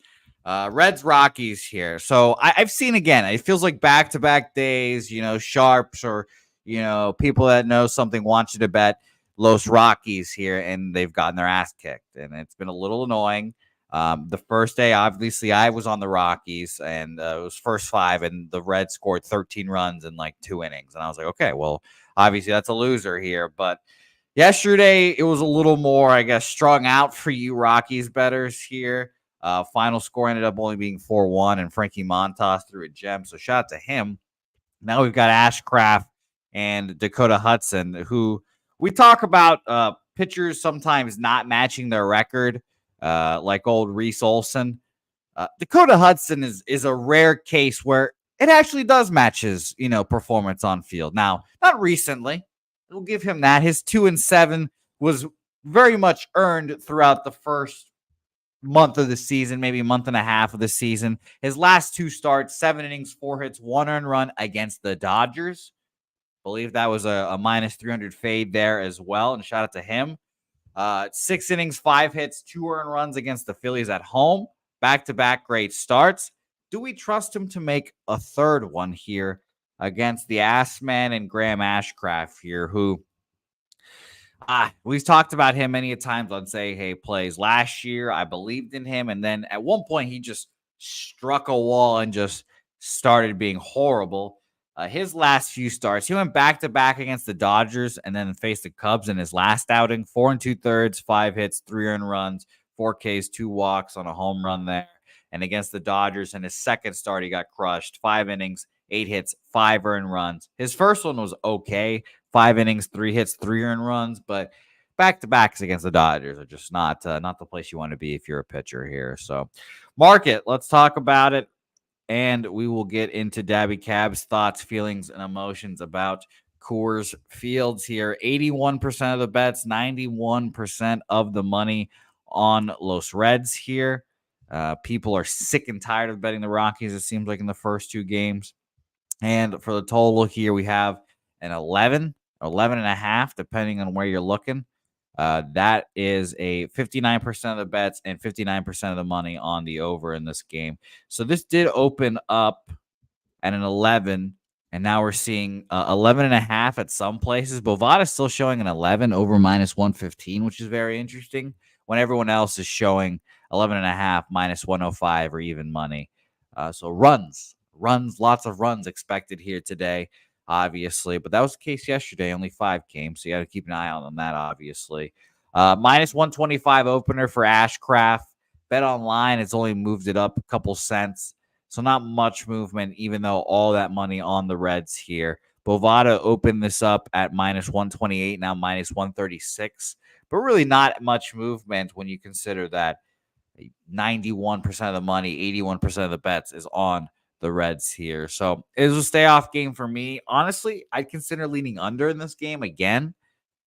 Speaker 3: Reds Rockies here. So I've seen again, it feels like back-to-back days, sharps or, people that know something want you to bet Los Rockies here, and they've gotten their ass kicked. And it's been a little annoying. The first day, obviously, I was on the Rockies, and it was first 5, and the Reds scored 13 runs in like 2 innings. And I was like, okay, well, obviously that's a loser here. But yesterday, it was a little more, I guess, strung out for you Rockies bettors here. Final score ended up only being 4-1, and Frankie Montas threw a gem. So shout out to him. Now we've got Ashcraft and Dakota Hudson, who we talk about pitchers sometimes not matching their record, like old Reese Olson. Dakota Hudson is a rare case where it actually does match his, performance on field. Now, not recently. We'll give him that. His 2-7 was very much earned throughout the first month of the season, maybe a month and a half of the season. His last 2 starts, 7 innings, 4 hits, 1 earned run against the Dodgers. Believe that was a minus 300 fade there as well. And shout out to him. 6 innings, 5 hits, 2 earned runs against the Phillies at home. Back-to-back great starts. Do we trust him to make a third one here against the Assman and Graham Ashcraft here, who we've talked about him many a times on Say Hey Plays. Last year, I believed in him, and then at one point, he just struck a wall and just started being horrible. His last few starts, he went back-to-back against the Dodgers and then faced the Cubs in his last outing. 4 2/3, 5 hits, 3 earned runs, 4 Ks, 2 walks on a home run there. And against the Dodgers in his second start, he got crushed. 5 innings, 8 hits, 5 earned runs. His first one was okay. 5 innings, 3 hits, 3 earned runs. But back-to-backs against the Dodgers are just not the place you want to be if you're a pitcher here. So, market, let's talk about it. And we will get into Daby Cab's thoughts, feelings, and emotions about Coors Fields here. 81% of the bets, 91% of the money on Los Reds here. People are sick and tired of betting the Rockies, it seems like, in the first 2 games. And for the total here, we have an 11 and a half, depending on where you're looking. That is a 59% of the bets and 59% of the money on the over in this game. So this did open up at an 11, and now we're seeing 11 and a half at some places. Bovada is still showing an 11 over minus 115, which is very interesting, when everyone else is showing 11 and a half minus 105 or even money. So runs, lots of runs expected here today, obviously, but that was the case yesterday, only 5 came, so you got to keep an eye out on that, obviously. Minus 125 opener for Ashcraft. Bet online, it's only moved it up a couple cents, so not much movement, even though all that money on the Reds here. Bovada opened this up at minus 128, now minus 136, but really not much movement when you consider that 91% of the money, 81% of the bets is on the Reds here. So it was a stay off game for me. Honestly, I'd consider leaning under in this game again.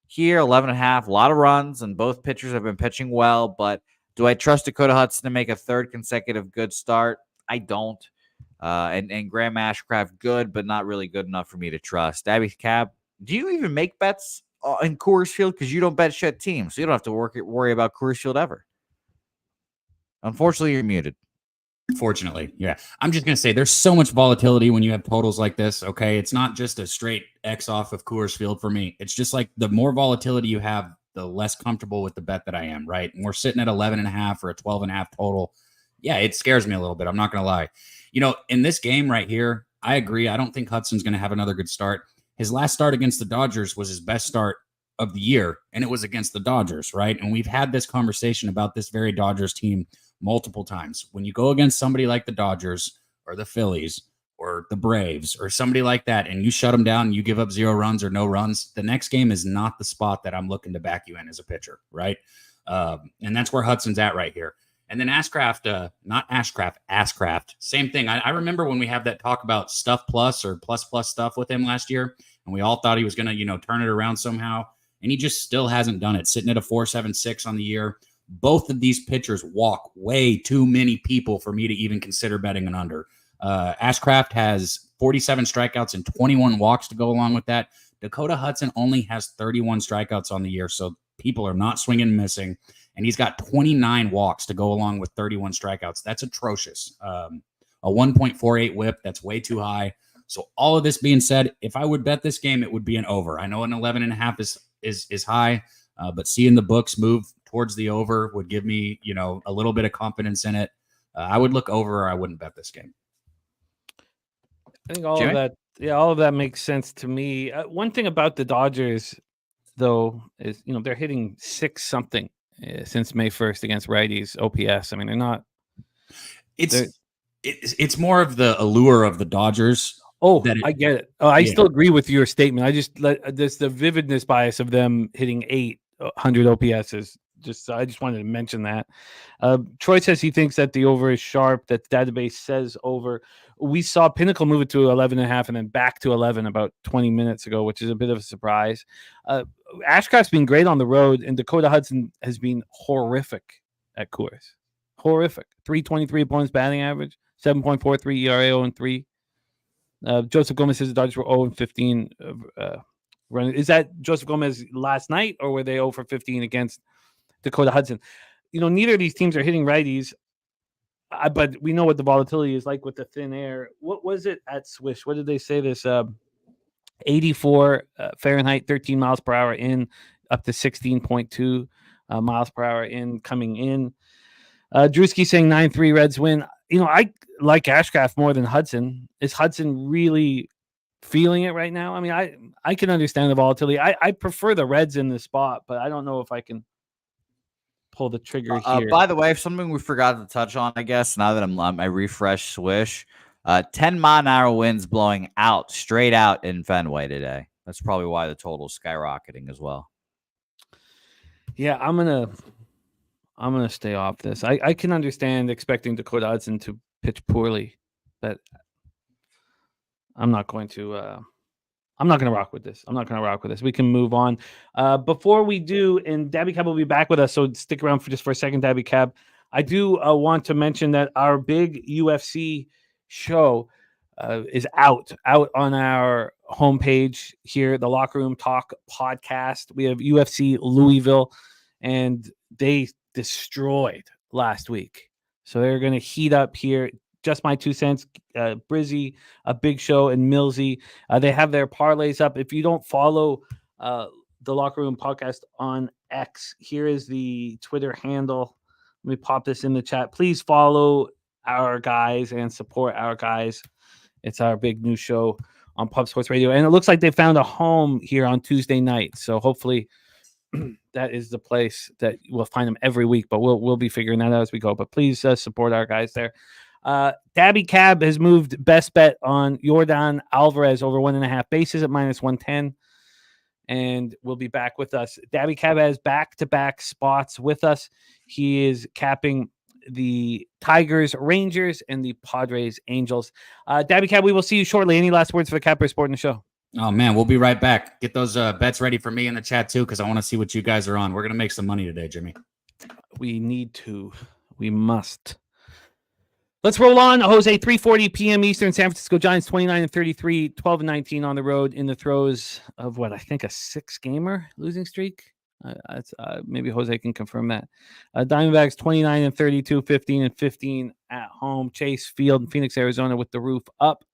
Speaker 3: Here, 11 and a half, a lot of runs, and both pitchers have been pitching well. But do I trust Dakota Hudson to make a third consecutive good start? I don't. And Graham Ashcraft, good, but not really good enough for me to trust. Daby Cab, do you even make bets in Coors Field? Because you don't bet shit teams, so you don't have to worry about Coors Field ever. Unfortunately, you're muted.
Speaker 4: Fortunately, yeah. I'm just going to say there's so much volatility when you have totals like this, okay? It's not just a straight X off of Coors Field for me. It's just like the more volatility you have, the less comfortable with the bet that I am, right? And we're sitting at 11 and a half or a 12 and a half total. Yeah, it scares me a little bit. I'm not going to lie. In this game right here, I agree. I don't think Hudson's going to have another good start. His last start against the Dodgers was his best start of the year, and it was against the Dodgers, right? And we've had this conversation about this very Dodgers team multiple times. When you go against somebody like the Dodgers or the Phillies or the Braves or somebody like that, and you shut them down and you give up 0 runs or no runs, the next game is not the spot that I'm looking to back you in as a pitcher, right? And that's where Hudson's at right here. And then Ashcraft, same thing. I remember when we had that talk about stuff plus or plus stuff with him last year, and we all thought he was going to, turn it around somehow, and he just still hasn't done it, sitting at a 4.76 on the year. Both of these pitchers walk way too many people for me to even consider betting an under. Ashcraft has 47 strikeouts and 21 walks to go along with that. Dakota Hudson only has 31 strikeouts on the year, so people are not swinging and missing. And he's got 29 walks to go along with 31 strikeouts. That's atrocious. A 1.48 whip, that's way too high. So all of this being said, if I would bet this game, it would be an over. I know an 11.5 is high, but seeing the books move towards the over would give me, a little bit of confidence in it. I would look over, or I wouldn't bet this game.
Speaker 2: I think all of that makes sense to me. One thing about the Dodgers, though, is they're hitting 6-something since May 1st against righties. OPS. I mean, they're not.
Speaker 4: It's more of the allure of the Dodgers
Speaker 2: Oh,
Speaker 4: that
Speaker 2: I get it. Oh, I
Speaker 4: Yeah.
Speaker 2: still agree with your statement. I just there's the vividness bias of them hitting 800 OPS is just. I just wanted to mention that. Troy says he thinks that the over is sharp. That the database says over. We saw Pinnacle move it to 11.5 and then back to 11 about 20 minutes ago, which is a bit of a surprise. Ashcraft's been great on the road, and Dakota Hudson has been horrific at Coors. Horrific. 323 opponents batting average, 7.43 ERA, 0-3. Joseph Gomez says the Dodgers were 0-15 running. Is that Joseph Gomez last night, or were they 0-15 against Dakota Hudson? Neither of these teams are hitting righties, but we know what the volatility is like with the thin air. What was it at Swish? What did they say this? 84 Fahrenheit, 13 miles per hour in, up to 16.2 miles per hour in, coming in. Drewski saying 9-3 Reds win. I like Ashcraft more than Hudson. Is Hudson really feeling it right now? I mean, I can understand the volatility. I prefer the Reds in this spot, but I don't know if I can pull the trigger here.
Speaker 3: By the way, something we forgot to touch on, I guess, now that I refresh Swish, 10-mile-an-hour winds blowing out straight out in Fenway today. That's probably why the total's skyrocketing as well.
Speaker 2: Yeah, I'm gonna stay off this. I can understand expecting Dakota Hudson to pitch poorly, but I'm not going to rock with this. We can move on. Before we do, and Daby Cab will be back with us, so stick around for a second, Daby Cab. I do want to mention that our big UFC show is out on our homepage here, the Locker Room Talk podcast. We have UFC Louisville, and they destroyed last week. So they're going to heat up here. Just my 2 cents. Brizzy, a Big Show, and Millsy. They have their parlays up. If you don't follow the Locker Room Podcast on X, here is the Twitter handle. Let me pop this in the chat. Please follow our guys and support our guys. It's our big new show on Pub Sports Radio. And it looks like they found a home here on Tuesday night. So hopefully that is the place that we'll find them every week. But we'll be figuring that out as we go. But please support our guys there. Daby Cab has moved best bet on Yordan Alvarez over 1.5 bases at -110. And will be back with us. Daby Cab has back-to-back spots with us. He is capping the Tigers, Rangers, and the Padres, Angels. Daby Cab, we will see you shortly. Any last words for the Capper Sport in the show?
Speaker 4: Oh, man, we'll be right back. Get those bets ready for me in the chat, too, because I want to see what you guys are on. We're going to make some money today, Jimmy.
Speaker 2: We need to. We must. Let's roll on. Jose, 3:40 p.m. Eastern. San Francisco Giants 29-33, 12-19 on the road in the throes of what I think a 6-gamer losing streak. Maybe Jose can confirm that. Diamondbacks 29-32, 15-15 at home. Chase Field in Phoenix, Arizona, with the roof up.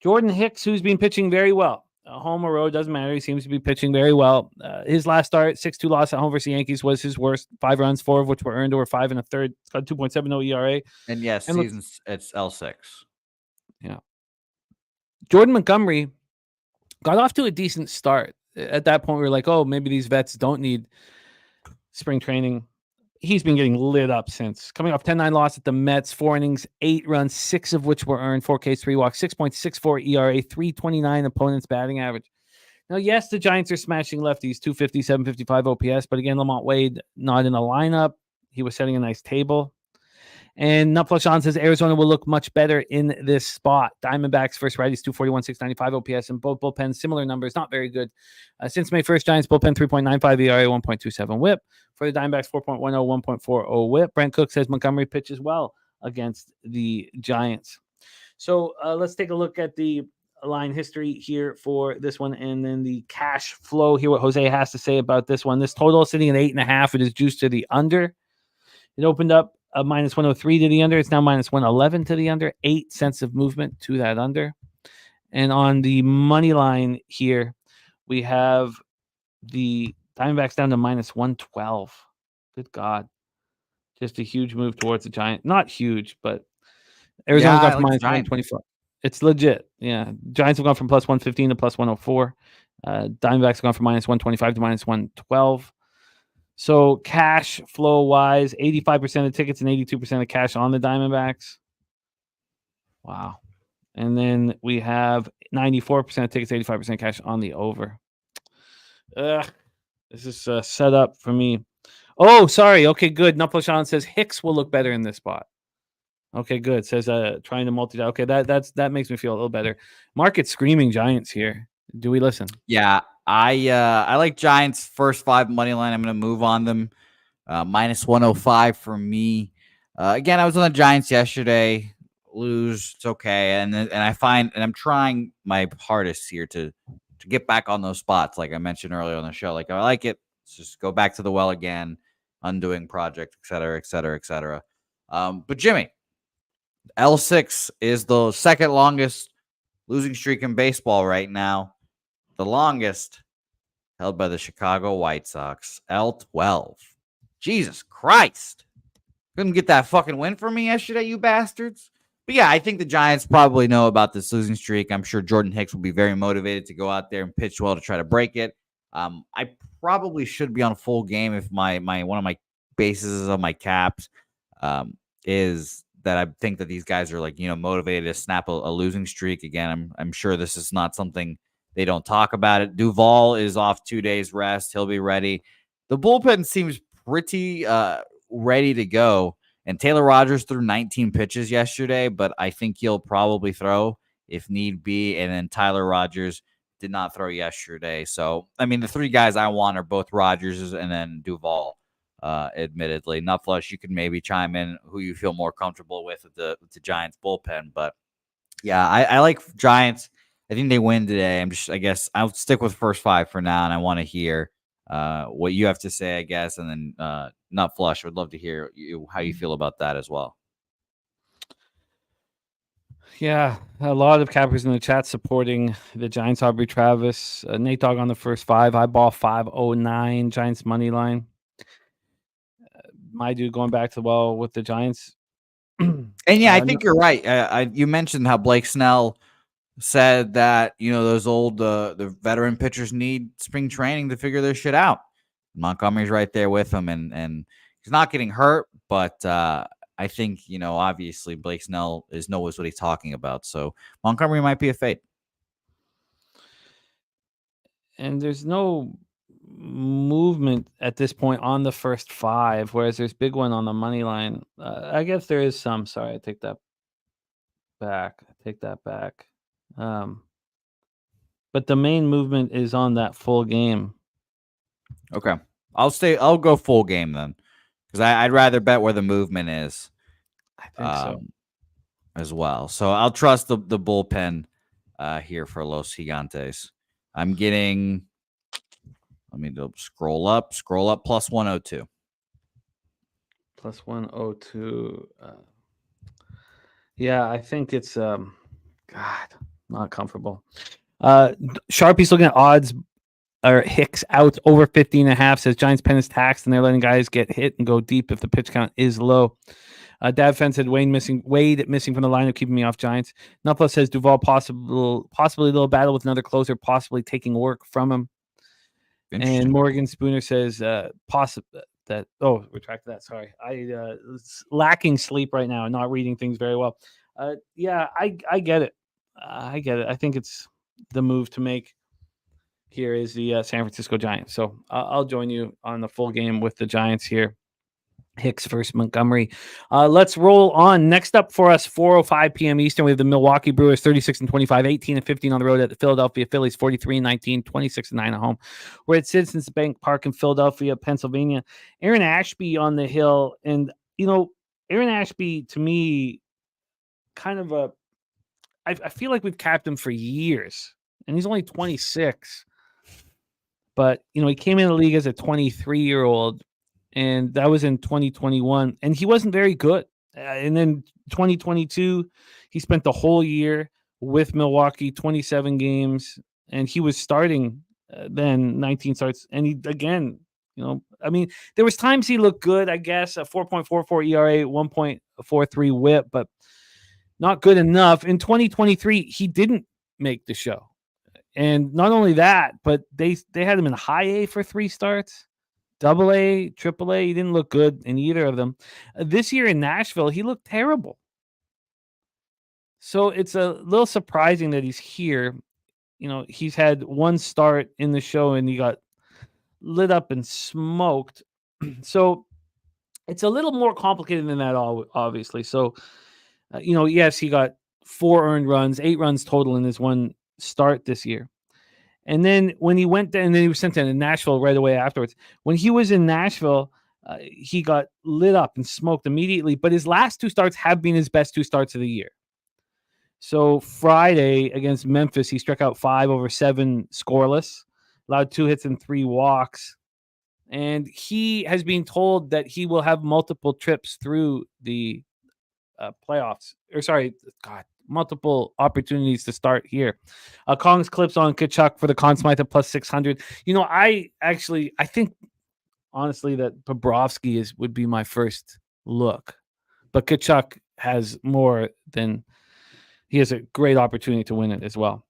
Speaker 2: Jordan Hicks, who's been pitching very well. Home or road, doesn't matter. He seems to be pitching very well. His last start, 6-2 loss at home versus the Yankees, was his worst. 5 runs, 4 of which were earned over 5 1/3. It's got 2.70 ERA.
Speaker 3: And yes, seasons it's L6.
Speaker 2: Yeah. Jordan Montgomery got off to a decent start. At that point, we were like, oh, maybe these vets don't need spring training. He's been getting lit up since. Coming off 10-9 loss at the Mets, 4 innings, 8 runs, 6 of which were earned, 4 Ks, 3 walks, 6.64 ERA, 329 opponents batting average. Now, yes, the Giants are smashing lefties, 250, 755 OPS, but again, Lamont Wade not in the lineup. He was setting a nice table. And Nutflush says Arizona will look much better in this spot. Diamondbacks first righties 241, 695 OPS, and both bullpens similar numbers, not very good. Since May 1st, Giants bullpen 3.95 ERA, 1.27 WHIP. For the Diamondbacks, 4.10, 1.40 WHIP. Brent Cook says Montgomery pitches well against the Giants. So let's take a look at the line history here for this one, and then the cash flow here. What Jose has to say about this one. This total is sitting at 8.5. It is juiced to the under. It opened up -103 to the under. It's now -111 to the under. 8 cents of movement to that under. And on the money line here, we have the Diamondbacks down to -112. Good God. Just a huge move towards the Giant. Not huge, but Arizona's gone from -124. It's legit. Yeah. Giants have gone from +115 to +104. Diamondbacks have gone from -125 to -112. So cash flow wise, 85% of tickets and 82% of cash on the Diamondbacks. Wow. And then we have 94% tickets, 85% cash on the over. This is set up for me. Oh, sorry. Okay, good. Nupplashan says Hicks will look better in this spot. Okay, good. Says trying to multi. Okay, that makes me feel a little better. Market screaming Giants here. Do we listen?
Speaker 3: Yeah, I like Giants first 5 money line. I'm going to move on them. Minus 105 for me. Again, I was on the Giants yesterday. Lose, it's okay. And I'm trying my hardest here to get back on those spots, like I mentioned earlier on the show. Like I like it. Let's just go back to the well again, undoing project, et cetera, et cetera, et cetera. But Jimmy, L6 is the second longest losing streak in baseball right now. The longest held by the Chicago White Sox, L12. Jesus Christ. Couldn't get that fucking win for me yesterday, you bastards. But yeah, I think the Giants probably know about this losing streak. I'm sure Jordan Hicks will be very motivated to go out there and pitch well to try to break it. I probably should be on a full game if my one of my bases of my caps is that I think that these guys are motivated to snap a losing streak. Again, I'm sure this is not something they don't talk about it. Duvall is off 2 days rest. He'll be ready. The bullpen seems pretty ready to go. And Taylor Rogers threw 19 pitches yesterday, but I think he'll probably throw if need be. And then Tyler Rogers did not throw yesterday. So, I mean, the three guys I want are both Rogers and then Duvall, admittedly. Nutflush, you could maybe chime in who you feel more comfortable with the Giants bullpen. But, yeah, I like Giants. I think they win today. I guess I'll stick with first 5 for now, and I want to hear what you have to say, I guess, and then Nut Flush. Would love to hear how you feel about that as well.
Speaker 2: Yeah, a lot of cappers in the chat supporting the Giants. Aubrey Travis, Nate Dogg on the first 5. Eyeball 509. Giants money line. My dude going back to with the Giants.
Speaker 3: And yeah, I think you're right. You mentioned how Blake Snell said that those old the veteran pitchers need spring training to figure their shit out. Montgomery's right there with him, and he's not getting hurt, but I think obviously Blake Snell knows what he's talking about. So Montgomery might be a fade.
Speaker 2: And there's no movement at this point on the first 5, whereas there's big one on the money line. I guess there is some. Sorry, I take that back. But the main movement is on that full game.
Speaker 3: Okay. I'll go full game then, because I'd rather bet where the movement is.
Speaker 2: I think so
Speaker 3: as well. So I'll trust the bullpen here for Los Gigantes. I'm getting, let me scroll up plus 102.
Speaker 2: Plus 102. Yeah, I think it's not comfortable. Sharpie's looking at odds. Or Hicks out over 50.5, says Giants pen is taxed and they're letting guys get hit and go deep if the pitch count is low. Dad Fence said Wade missing from the lineup, keeping me off Giants. Nuppla says Duvall possibly a little battle with another closer, possibly taking work from him. And Morgan Spooner says retract that. Sorry, I lacking sleep right now and not reading things very well. Yeah, I get it. I get it. I think it's the move to make. Here is the San Francisco Giants. So I'll join you on the full game with the Giants here. Hicks versus Montgomery. Let's roll on. Next up for us, 4:05 p.m. Eastern, we have the Milwaukee Brewers 36-25, 18-15 on the road at the Philadelphia Phillies, 43-19, 26-9 at home. We're at Citizens Bank Park in Philadelphia, Pennsylvania. Aaron Ashby on the hill. And, Aaron Ashby, to me, kind of I feel like we've capped him for years. And he's only 26. But, he came in the league as a 23-year-old, and that was in 2021, and he wasn't very good. And then 2022, he spent the whole year with Milwaukee, 27 games, and he was starting then 19 starts. And he, again, there was times he looked good, I guess, a 4.44 ERA, 1.43 whip, but not good enough. In 2023, he didn't make the show. And not only that, but they had him in high A for 3 starts, double A, triple A. He didn't look good in either of them. This year in Nashville, he looked terrible. So it's a little surprising that he's here. He's had one start in the show and he got lit up and smoked. So it's a little more complicated than that, obviously. So, yes, he got 4 earned runs, 8 runs total in his one start this year. And then when he went there, and then he was sent to Nashville right away afterwards. When he was in Nashville, he got lit up and smoked immediately. But his last 2 starts have been his best 2 starts of the year. So Friday against Memphis, he struck out 5 over 7 scoreless, allowed 2 hits and 3 walks. And he has been told that he will have multiple trips through the playoffs. Multiple opportunities to start here. Kong's clips on Kachuk for the Conn Smythe at plus 600. I think honestly that Bobrovsky would be my first look, but Kachuk has more than he has a great opportunity to win it as well.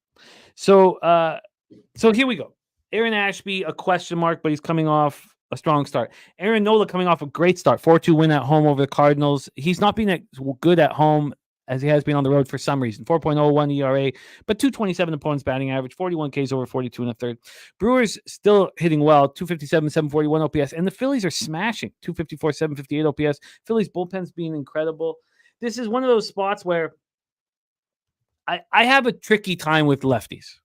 Speaker 2: So here we go. Aaron Ashby, a question mark, but he's coming off a strong start. Aaron Nola coming off a great start, 4-2 win at home over the Cardinals. He's not been good at home as he has been on the road for some reason. 4.01 ERA, but 227 opponents batting average, 41 Ks over 42 and a third. Brewers still hitting well, 257, 741 OPS, and the Phillies are smashing, 254, 758 OPS. Phillies bullpen's being incredible. This is one of those spots where I have a tricky time with lefties.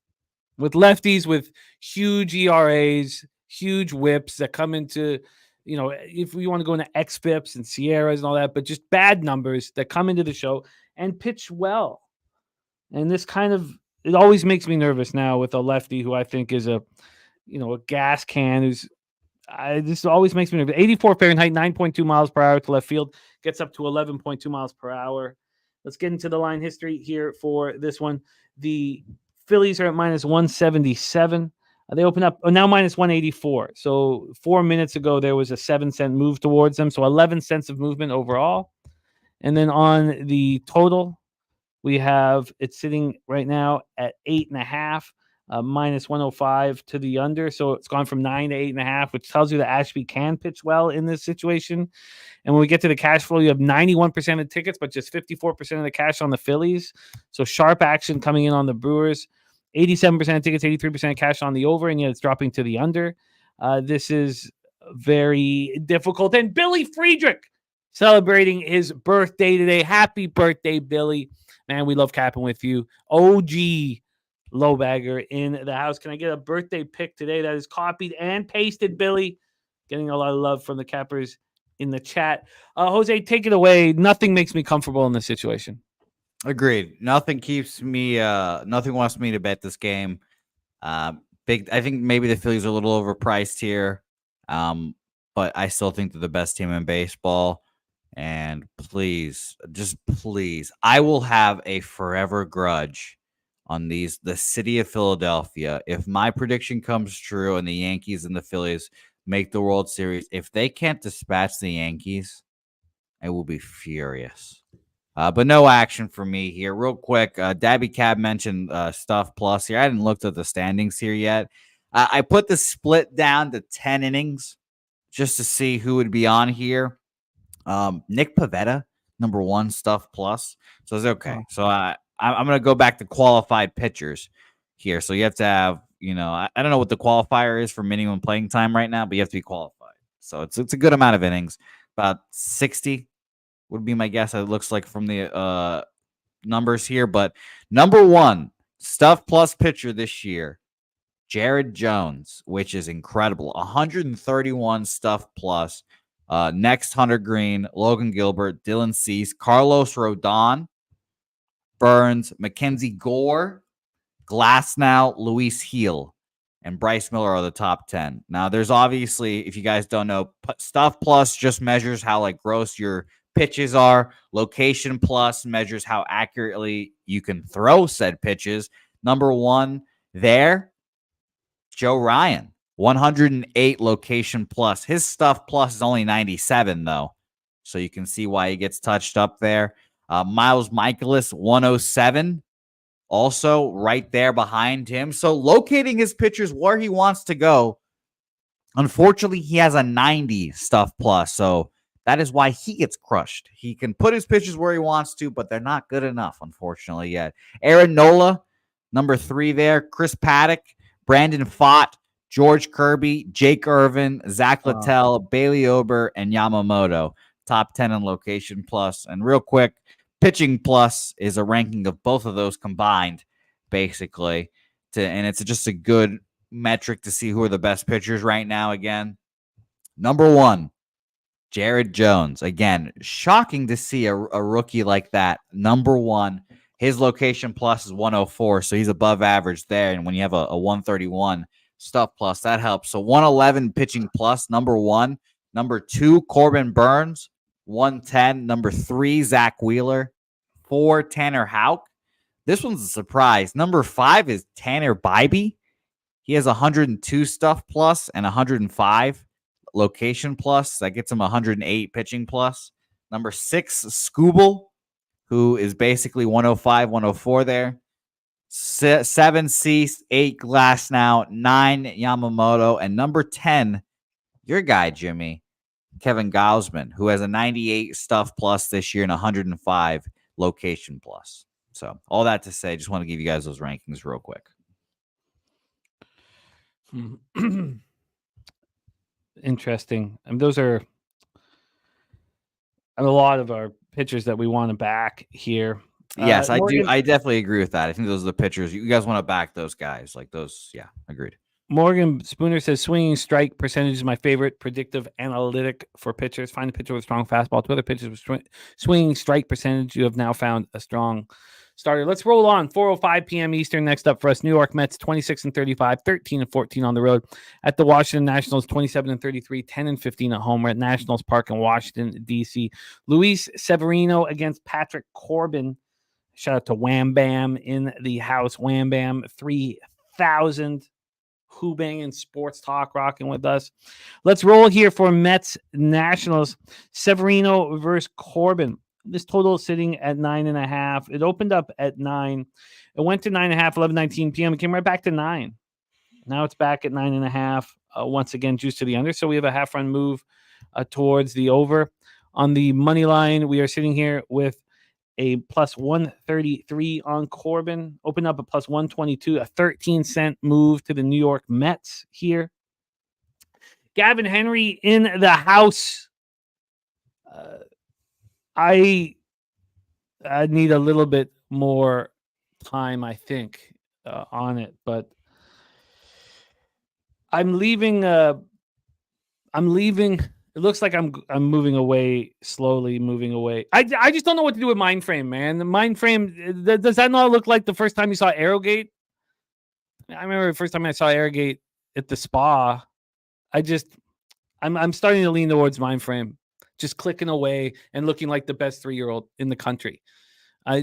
Speaker 2: With huge ERAs, huge whips that come into, if we want to go into XFIPs and Sierras and all that, but just bad numbers that come into the show and pitch well. And this it always makes me nervous now with a lefty who I think is a gas can this always makes me nervous. 84 Fahrenheit, 9.2 miles per hour to left field, gets up to 11.2 miles per hour. Let's get into the line history here for this one. The Phillies are at minus 177. They open up now minus 184. So 4 minutes ago, there was a 7-cent move towards them. So 11 cents of movement overall. And then on the total, we have it sitting right now at 8.5, minus 105 to the under. So it's gone from 9 to 8.5, which tells you that Ashby can pitch well in this situation. And when we get to the cash flow, you have 91% of tickets, but just 54% of the cash on the Phillies. So sharp action coming in on the Brewers. 87% of tickets, 83% of cash on the over, and yet it's dropping to the under. This is very difficult. And Billy Friedrich celebrating his birthday today. Happy birthday, Billy. Man, we love capping with you. OG Lowbagger in the house. Can I get a birthday pic today that is copied and pasted, Billy? Getting a lot of love from the cappers in the chat. Jose, take it away. Nothing makes me comfortable in this situation.
Speaker 3: Agreed. Nothing wants me to bet this game. I think maybe the Phillies are a little overpriced here. But I still think they're the best team in baseball. And please, I will have a forever grudge on the city of Philadelphia. If my prediction comes true and the Yankees and the Phillies make the World Series, if they can't dispatch the Yankees, I will be furious. But no action for me here. Real quick, Daby Cab mentioned Stuff Plus here. I hadn't looked at the standings here yet. I put the split down to 10 innings just to see who would be on here. Nick Pivetta, number 1, Stuff Plus. So it's okay. So I'm going to go back to qualified pitchers here. So you have to have, I don't know what the qualifier is for minimum playing time right now, but you have to be qualified. So it's a good amount of innings, about 60. Would be my guess. It looks like from the numbers here, but number 1 Stuff Plus pitcher this year, Jared Jones, which is incredible. 131 Stuff Plus. Next, Hunter Green, Logan Gilbert, Dylan Cease, Carlos Rodon, Burns, Mackenzie Gore, Glasnow, Luis Heel, and Bryce Miller are the top 10. Now, there's obviously, if you guys don't know, Stuff Plus just measures how gross your pitches are. Location Plus measures how accurately you can throw said pitches. Number 1 there, Joe Ryan, 108 Location Plus. His Stuff Plus is only 97 though, so you can see why he gets touched up there. Miles Michaelis, 107, also right there behind him. So locating his pitchers where he wants to go. Unfortunately, he has a 90 Stuff Plus, so That is why he gets crushed. He can put his pitches where he wants to, but they're not good enough, unfortunately, yet. Aaron Nola, number 3 there. Chris Paddock, Brandon Pfaadt, George Kirby, Jake Irvin, Zach Littell, Bailey Ober, and Yamamoto. Top 10 in location plus. And real quick, pitching plus is a ranking of both of those combined, basically. And it's just a good metric to see who are the best pitchers right now again. Number 1, Jared Jones. Again, shocking to see a rookie like that. Number 1, his location plus is 104, so he's above average there. And when you have a 131 stuff plus, that helps. So 111 pitching plus, number 1. Number 2, Corbin Burns, 110. Number 3, Zach Wheeler. 4, Tanner Houck. This one's a surprise. Number 5 is Tanner Bybee. He has 102 stuff plus and 105 location plus. That gets him 108 pitching plus. Number 6, Scooble, who is basically 105, 104 there. 7, Cease. 8, Glasnow. 9, Yamamoto. And number 10, your guy, Jimmy, Kevin Gausman, who has a 98 stuff plus this year and 105 location plus. So all that to say, just want to give you guys those rankings real quick.
Speaker 2: Interesting. And those are a lot of our pitchers that we want to back here.
Speaker 3: Yes, I do. I definitely agree with that. I think those are the pitchers. You guys want to back those guys. Like those. Yeah, agreed.
Speaker 2: Morgan Spooner says swinging strike percentage is my favorite predictive analytic for pitchers. Find a pitcher with strong fastball. 2 other pitchers with swinging strike percentage. You have now found a strong starter. Let's roll on. 4:05 p.m. Eastern. Next up for us, New York Mets 26-35, 13-14 on the road. At the Washington Nationals 27-33, 10-15 at home. We're at Nationals Park in Washington, D.C. Luis Severino against Patrick Corbin. Shout out to Wham Bam in the house. Wham Bam 3000. Who Banging Sports Talk rocking with us. Let's roll here for Mets Nationals. Severino versus Corbin. This total is sitting at 9.5. It opened up at 9. It went to 9.5, 11:19 p.m. It came right back to 9. Now it's back at 9.5. Once again, juice to the under. So we have a half run move towards the over. On the money line, we are sitting here with a plus 133 on Corbin. Open up a plus 122, a 13-cent move to the New York Mets here. Gavin Henry in the house. I need a little bit more time, I think, on it, but I'm leaving. It looks like I'm moving away, slowly moving away. I just don't know what to do with Mindframe, man. The Mindframe, does that not look like the first time you saw Arrowgate? I remember the first time I saw Arrowgate at the spa. I'm starting to lean towards Mindframe, just clicking away and looking like the best 3-year-old in the country.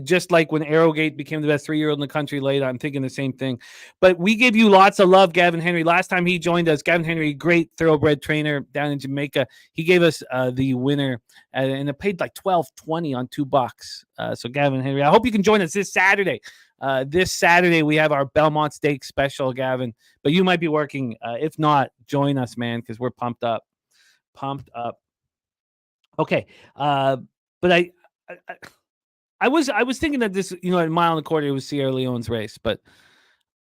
Speaker 2: Just like when Arrowgate became the best 3-year-old in the country later, I'm thinking the same thing. But we give you lots of love, Gavin Henry. Last time he joined us, Gavin Henry, great thoroughbred trainer down in Jamaica. He gave us the winner, and it paid like $12.20 on $2. So Gavin Henry, I hope you can join us this Saturday. This Saturday, we have our Belmont Steak special, Gavin. But you might be working. If not, join us, man, because we're pumped up. Okay. But I was thinking that this, a mile and a quarter was Sierra Leone's race, but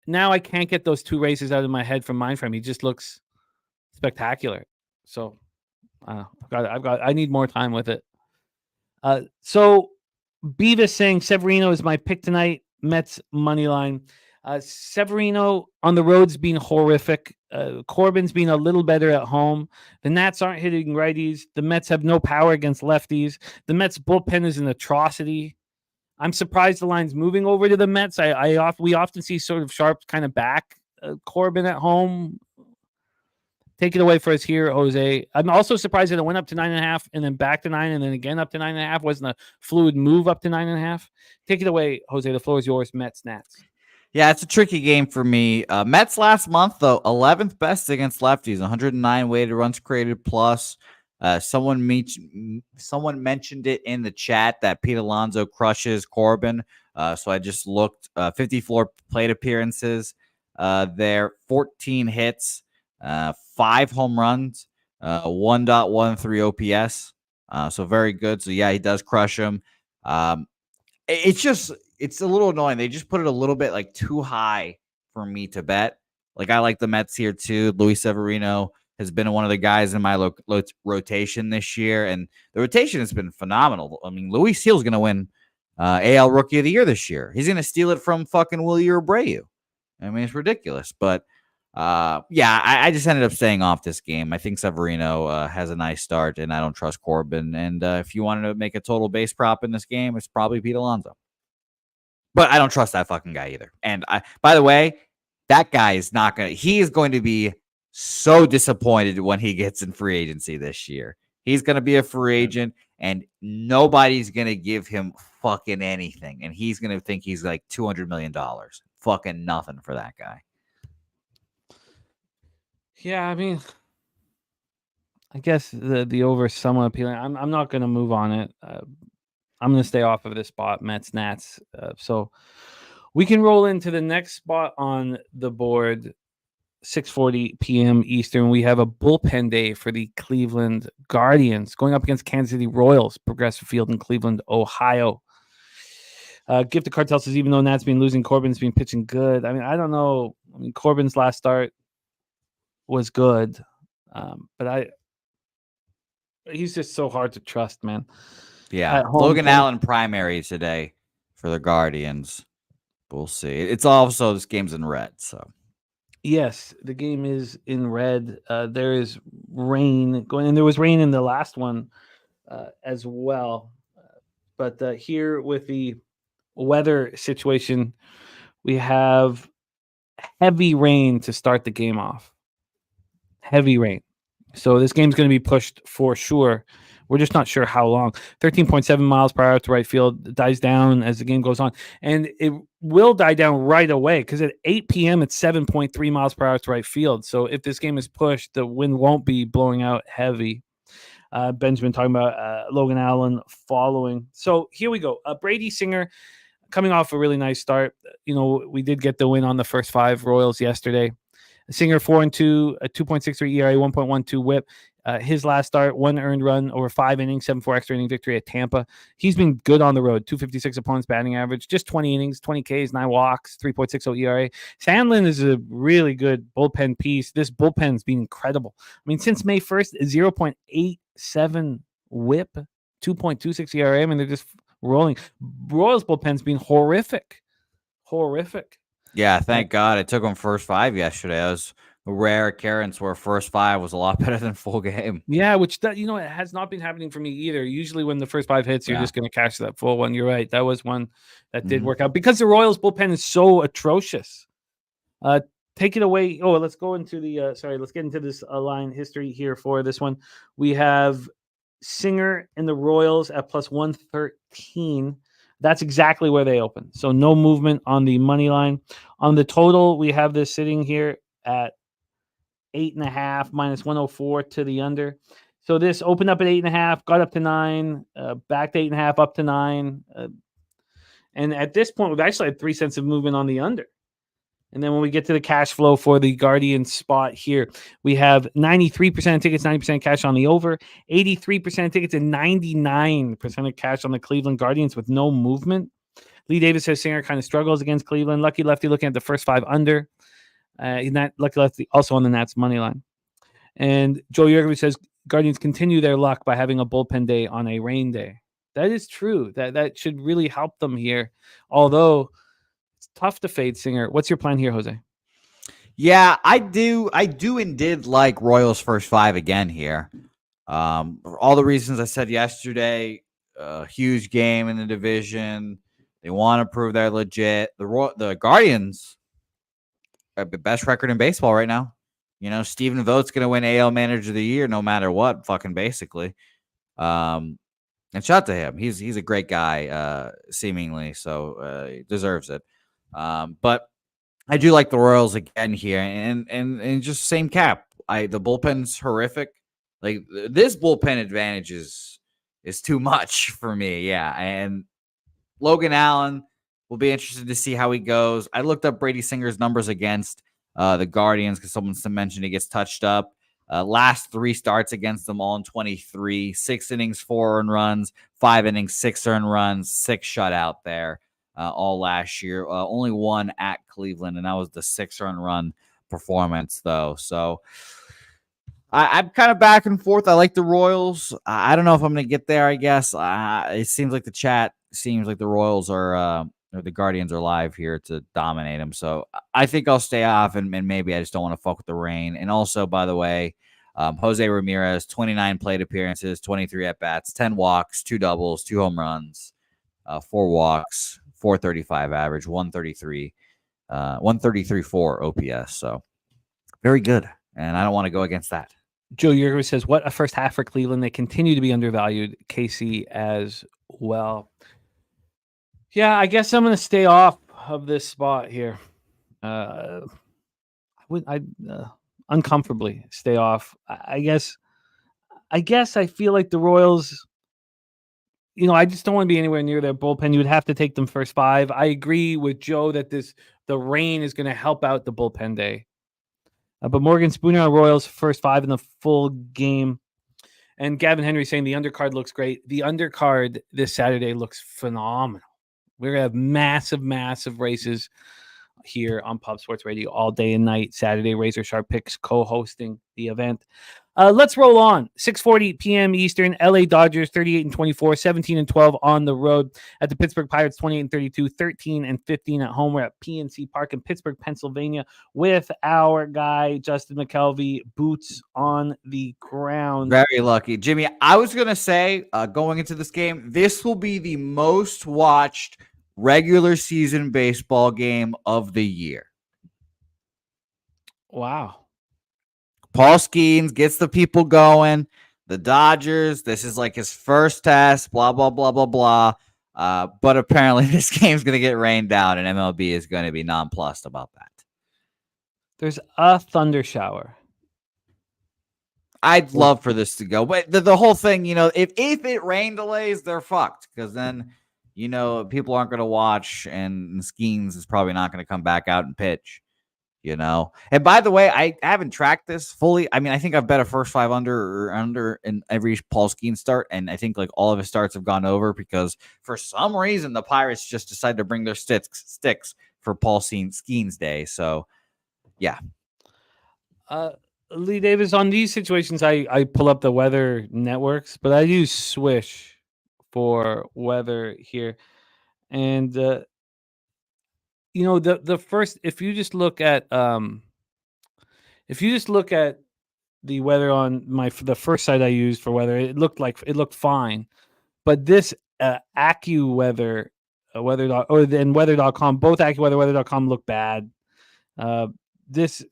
Speaker 2: now I can't get those 2 races out of my head from Mindframe. He just looks spectacular. So I need more time with it. So Beavis saying Severino is my pick tonight. Mets money line. Severino on the road's been horrific. Corbin's been a little better at home. The Nats aren't hitting righties. The Mets have no power against lefties. The Mets bullpen is an atrocity. I'm surprised the line's moving over to the Mets. We often see sort of sharp kind of back Corbin at home. Take it away for us here, Jose. I'm also surprised that it went up to 9.5 and then back to 9 and then again up to 9.5. Wasn't a fluid move up to 9.5. Take it away, Jose. The floor is yours. Mets, Nats.
Speaker 3: Yeah, it's a tricky game for me. Mets last month, though, 11th best against lefties, 109 weighted runs created plus. Someone mentioned it in the chat that Pete Alonso crushes Corbin. So I just looked. 54 plate appearances. There 14 hits, 5 home runs, 1.13 OPS. So very good. So yeah, he does crush him. It's a little annoying. They just put it a little bit like too high for me to bet. Like I like the Mets here too. Luis Severino has been one of the guys in my rotation this year, and the rotation has been phenomenal. I mean, Luis Seal's going to win AL Rookie of the Year this year. He's going to steal it from fucking Willie Abreu. I mean, it's ridiculous. But yeah, I just ended up staying off this game. I think Severino has a nice start, and I don't trust Corbin. And if you wanted to make a total base prop in this game, it's probably Pete Alonso. But I don't trust that fucking guy either. And by the way, that guy is not going to, he is going to be so disappointed when he gets in free agency this year. He's going to be a free agent and nobody's going to give him fucking anything. And he's going to think he's like $200 million. Fucking nothing for that guy.
Speaker 2: Yeah, I mean, I guess the over is somewhat appealing. I'm not going to move on it. I'm going to stay off of this spot, Mets, Nats. So we can roll into the next spot on the board, 6:40 p.m. Eastern. We have a bullpen day for the Cleveland Guardians going up against Kansas City Royals, Progressive Field in Cleveland, Ohio. Gift the Cartel says, even though Nat's been losing, Corbin's been pitching good. I mean, I don't know. I mean, Corbin's last start was good, but he's just so hard to trust, man.
Speaker 3: Yeah, Logan Allen primary today for the Guardians. We'll see. It's also, this game's in red, so.
Speaker 2: Yes, the game is in red. There is rain going, and there was rain in the last one as well. But here with the weather situation, we have heavy rain to start the game off. Heavy rain. So this game's going to be pushed for sure. We're just not sure how long. 13.7 miles per hour to right field. It dies down as the game goes on. And it will die down right away because at 8 p.m. it's 7.3 miles per hour to right field. So if this game is pushed, the wind won't be blowing out heavy. Benjamin talking about Logan Allen following. So here we go. Brady Singer coming off a really nice start. You know, we did get the win on the first 5 Royals yesterday. Singer 4-2, a 2.63 ERA, 1.12 WHIP. His last start, 1 earned run over 5 innings, 7-4 extra inning victory at Tampa. He's been good on the road. 256 opponents batting average, just 20 innings, 20 Ks, 9 walks, 3.60 ERA. Sandlin is a really good bullpen piece. This bullpen's been incredible. I mean, since May 1st, 0.87 WHIP, 2.26 ERA. I mean, they're just rolling. Royals bullpen's been horrific. Horrific.
Speaker 3: Yeah, thank God. It took them first 5 yesterday. That was a rare occurrence where first 5 was a lot better than full game.
Speaker 2: Yeah, which, it has not been happening for me either. Usually when the first 5 hits, you're just going to catch that full one. You're right. That was one that did work out because the Royals bullpen is so atrocious. Take it away. Oh, let's go into let's get into this line history here for this one. We have Singer and the Royals at plus 113. That's exactly where they open. So no movement on the money line. On the total, we have this sitting here at 8.5 minus 104 to the under. So this opened up at 8.5, got up to 9, back to 8.5, up to 9. And at this point, we've actually had 3 cents of movement on the under. And then when we get to the cash flow for the Guardians spot here, we have 93% of tickets, 90% cash on the over, 83% of tickets, and 99% of cash on the Cleveland Guardians with no movement. Lee Davis says Singer kind of struggles against Cleveland. Lucky Lefty looking at the first 5 under. Lucky Lefty also on the Nats money line. And Joe Yergeby says Guardians continue their luck by having a bullpen day on a rain day. That is true. That should really help them here. Although it's tough to fade Singer. What's your plan here, Jose?
Speaker 3: Yeah, I do and did like Royals first 5 again here. For all the reasons I said yesterday, huge game in the division. They want to prove they're legit. The Guardians have the best record in baseball right now. You know, Stephen Vogt's going to win AL Manager of the Year no matter what, fucking basically. And shout out to him. He's a great guy, seemingly, so he deserves it. But I do like the Royals again here, and just same cap. The bullpen's horrific. Like this bullpen advantage is too much for me. Yeah, and Logan Allen will be interested to see how he goes. I looked up Brady Singer's numbers against the Guardians because someone mentioned he gets touched up. Last 3 starts against them all in 23, 6 innings, 4 earned runs, 5 innings, 6 earned runs, 6 shutout there all last year. Only 1 at Cleveland, and that was the 6 earned run performance, though. So I'm kind of back and forth. I like the Royals. I don't know if I'm going to get there, I guess. It seems like the chat seems like the Royals are or the Guardians are live here to dominate them. So I think I'll stay off, and maybe I just don't want to fuck with the rain. And also, by the way, Jose Ramirez, 29 plate appearances, 23 at-bats, 10 walks, 2 doubles, 2 home runs, 4 walks, 435 average, 133.4 OPS. So very good, and I don't want to go against that.
Speaker 2: Joe Yerger says, what a first half for Cleveland. They continue to be undervalued. KC as well. Yeah, I guess I'm going to stay off of this spot here. I uncomfortably stay off. I guess I feel like the Royals, I just don't want to be anywhere near their bullpen. You would have to take them first 5. I agree with Joe that the rain is going to help out the bullpen day. But Morgan Spooner on Royals first 5 in the full game. And Gavin Henry saying the undercard looks great. The undercard this Saturday looks phenomenal. We're going to have massive, massive races here on Pub Sports Radio all day and night. Saturday, Razor Sharp Picks co-hosting the event. Let's roll on. 6:40 p.m. Eastern. LA Dodgers 38-24, 17-12 on the road at the Pittsburgh Pirates 28-32, 13-15 at home. We're at PNC Park in Pittsburgh, Pennsylvania, with our guy Justin McKelvey, boots on the ground.
Speaker 3: Very lucky, Jimmy. I was gonna say going into this game, this will be the most watched regular season baseball game of the year.
Speaker 2: Wow.
Speaker 3: Paul Skeens gets the people going. The Dodgers, this is like his first test, blah, blah, blah, blah, blah. But apparently this game's going to get rained down, and MLB is going to be nonplussed about that.
Speaker 2: There's a thunder shower.
Speaker 3: I'd love for this to go. But the whole thing, if it rain delays, they're fucked. Because then, people aren't going to watch, and Skeens is probably not going to come back out and pitch. And by the way, I haven't tracked this fully. I mean, I think I've bet a first 5 under in every Paul Skeens start, and I think like all of his starts have gone over because for some reason the Pirates just decided to bring their sticks for Paul Skeens Day. So, yeah.
Speaker 2: Lee Davis, on these situations, I pull up the weather networks, but I use Swish for weather here, and the first, if you just look at the weather on the first site I used for weather, it looked fine. But this AccuWeather, weather.com, both AccuWeather, weather.com look bad.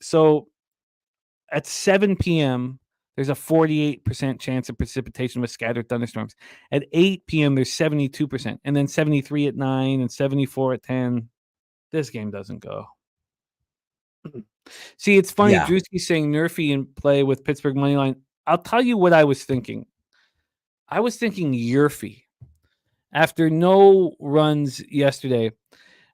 Speaker 2: So at 7 p.m. there's a 48% chance of precipitation with scattered thunderstorms. At 8 p.m. there's 72%, and then 73 at 9 and 74 at 10. This game doesn't go. See, it's funny. Yeah. Drewski's saying Nerfy in play with Pittsburgh money line. I'll tell you what I was thinking. I was thinking Yerfy. After no runs yesterday,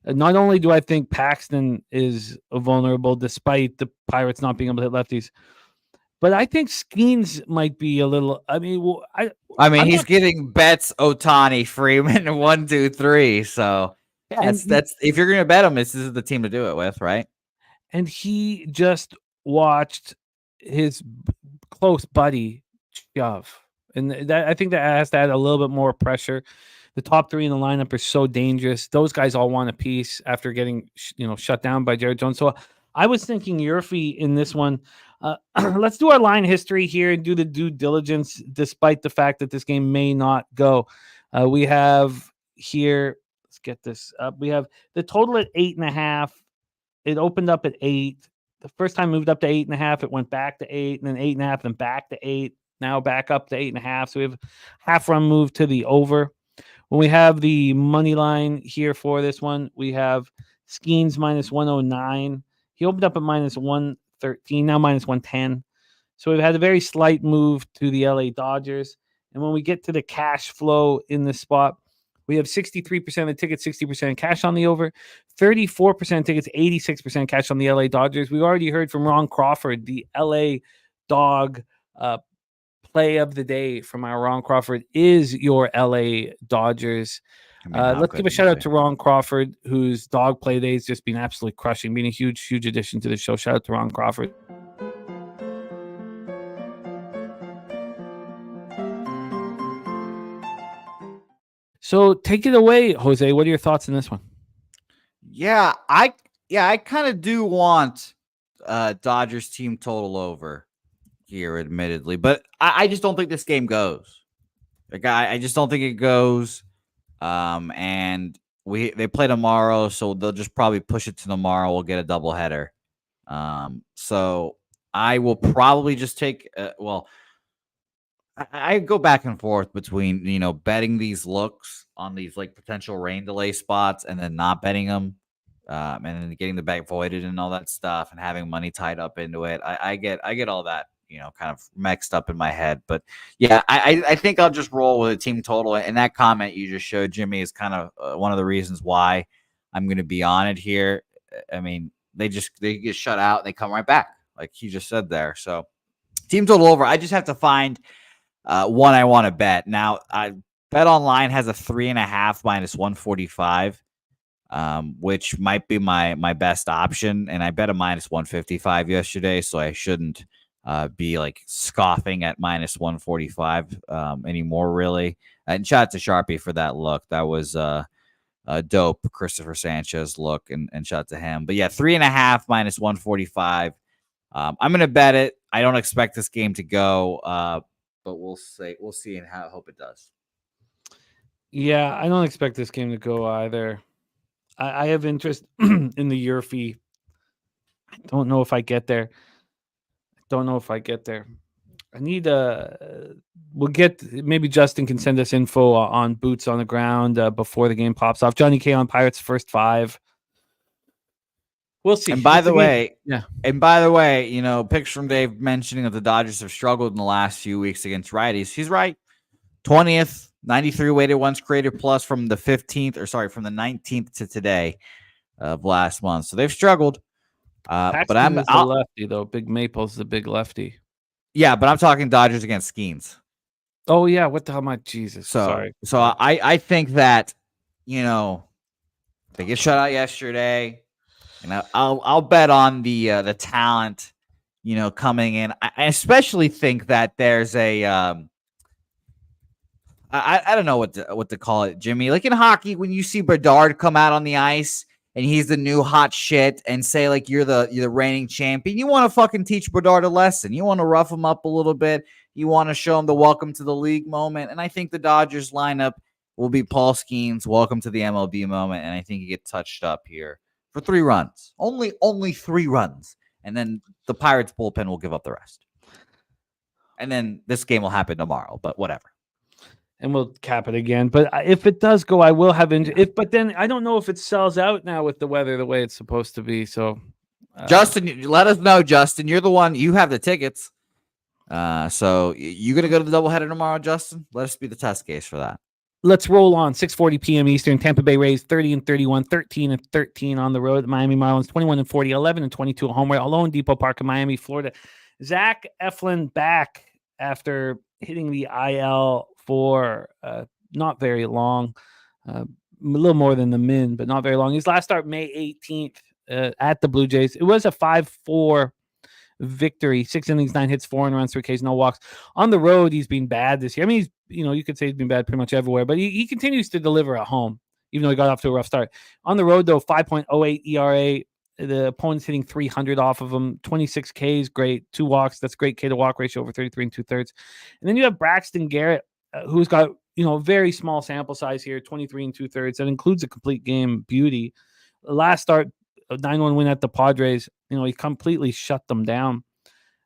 Speaker 2: not only do I think Paxton is vulnerable despite the Pirates not being able to hit lefties, but I think Skeens might be a little. I mean,
Speaker 3: he's getting Betts, Ohtani, Freeman, 1, 2, 3. So. Yeah, that's if you're going to bet him, this is the team to do it with, right?
Speaker 2: And he just watched his close buddy shove, and that I think that has to add a little bit more pressure. The top 3 in the lineup are so dangerous; those guys all want a piece after getting shut down by Jared Jones. So I was thinking Yerfy in this one. Let's do our line history here and do the due diligence, despite the fact that this game may not go. We have here. Let's get this up. We have the total at 8.5. It opened up at 8. The first time moved up to 8.5. It went back to 8, and then 8.5, then back to 8. Now back up to 8.5. So we have half run move to the over. When we have the money line here for this one, we have Skeens minus 109. He opened up at minus 113, now minus 110. So we've had a very slight move to the LA Dodgers. And when we get to the cash flow in this spot, we have 63% of the tickets, 60% cash on the over, 34% tickets, 86% cash on the LA Dodgers. We've already heard from Ron Crawford, the LA dog play of the day from our Ron Crawford is your LA Dodgers.
Speaker 3: I mean, how
Speaker 2: Let's
Speaker 3: good
Speaker 2: give a
Speaker 3: would
Speaker 2: shout
Speaker 3: it
Speaker 2: out
Speaker 3: be?
Speaker 2: to Ron Crawford, whose dog play day has just been absolutely crushing, being a huge addition to the show. Shout out to Ron Crawford. So take it away, Jose. What are your thoughts on this one?
Speaker 3: Yeah, I kind of do want Dodgers team total over here, admittedly, but I just don't think this game goes. Like I just don't think it goes. And they play tomorrow, so they'll just probably push it to tomorrow. We'll get a doubleheader. So I will probably just take. I go back and forth between betting these looks on these like potential rain delay spots and then not betting them, and then getting the bet voided and all that stuff and having money tied up into it. I get all that kind of mixed up in my head. But yeah, I think I'll just roll with a team total. And that comment you just showed, Jimmy, is kind of one of the reasons why I'm going to be on it here. I mean, they get shut out and they come right back, like he just said there. So team total over. I just have to find one I want to bet. Now, Bet Online has a 3.5 minus 145, which might be my best option. And I bet a minus 155 yesterday, so I shouldn't be like scoffing at minus 145 anymore, really. And shout out to Sharpie for that look. That was a dope Christopher Sanchez look, and shout out to him. But yeah, 3.5 minus 145. I'm gonna bet it. I don't expect this game to go, but we'll see, and I hope it does.
Speaker 2: Yeah, I don't expect this game to go either. I have interest in the Yurfie. I don't know if I get there. I need we'll get, maybe Justin can send us info on boots on the ground before the game pops off. Johnny K on Pirates first 5. We'll see.
Speaker 3: And by the way, picture from Dave mentioning that the Dodgers have struggled in the last few weeks against righties. He's right. 20th, 93 weighted ones created plus from the 19th to today of last month. So they've struggled. But I'm
Speaker 2: a lefty though. Big Maple's the big lefty.
Speaker 3: Yeah, but I'm talking Dodgers against Skeens.
Speaker 2: Oh yeah, what the hell, my Jesus. Sorry.
Speaker 3: So I think that they get shut out yesterday, and I'll bet on the talent coming in. I especially think that there's a I don't know what to call it, Jimmy. Like in hockey, when you see Bedard come out on the ice and he's the new hot shit and say like you're the reigning champion, you want to fucking teach Bedard a lesson. You want to rough him up a little bit. You want to show him the welcome to the league moment. And I think the Dodgers lineup will be Paul Skeens, welcome to the MLB moment. And I think he gets touched up here for 3 runs. Only 3 runs. And then the Pirates bullpen will give up the rest. And then this game will happen tomorrow, but whatever.
Speaker 2: And we'll cap it again. But if it does go, I will have but then I don't know if it sells out now with the weather the way it's supposed to be. So
Speaker 3: Justin, let us know, Justin. You're the one, you have the tickets. So you gonna go to the doubleheader tomorrow, Justin? Let us be the test case for that.
Speaker 2: Let's roll on. 6:40 p.m. Eastern. Tampa Bay Rays 30-31, 13-13 on the road. The Miami Marlins 21-40, 11-22 at home. We're alone, Depot Park in Miami, Florida. Zach Eflin back after hitting the IL for not very long, a little more than the min, but not very long. His last start May 18th at the Blue Jays. It was a 5-4 victory. 6 innings, 9 hits, 4 runs, 3 Ks, no walks. On the road, he's been bad this year. I mean, he's you could say he's been bad pretty much everywhere, but he continues to deliver at home, even though he got off to a rough start. On the road, though, 5.08 ERA. The opponent's hitting 300 off of him. 26 Ks, great. 2 walks. That's great K to walk ratio over 33 2/3. And then you have Braxton Garrett, who's got very small sample size here, 23 2/3. That includes a complete game beauty. Last start, a 9-1 win at the Padres. He completely shut them down.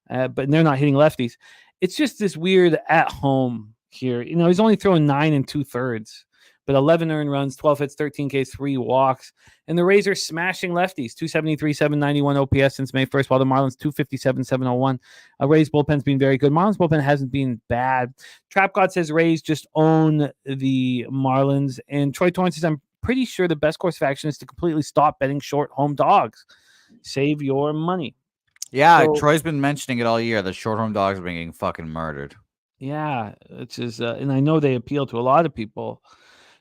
Speaker 2: But they're not hitting lefties. It's just this weird at home here. He's only throwing 9 2/3, but 11 earned runs, 12 hits, 13 Ks, 3 walks. And the Rays are smashing lefties, 273, 791 OPS since May 1st, while the Marlins 257, 701. Rays bullpen's been very good. Marlins bullpen hasn't been bad. Trap God says Rays just own the Marlins. And Troy Torrance says, I'm pretty sure the best course of action is to completely stop betting short home dogs. Save your money.
Speaker 3: Yeah,
Speaker 2: So,
Speaker 3: Troy's been mentioning it all year. The short home dogs have been getting fucking murdered.
Speaker 2: yeah, which is, and I know they appeal to a lot of people.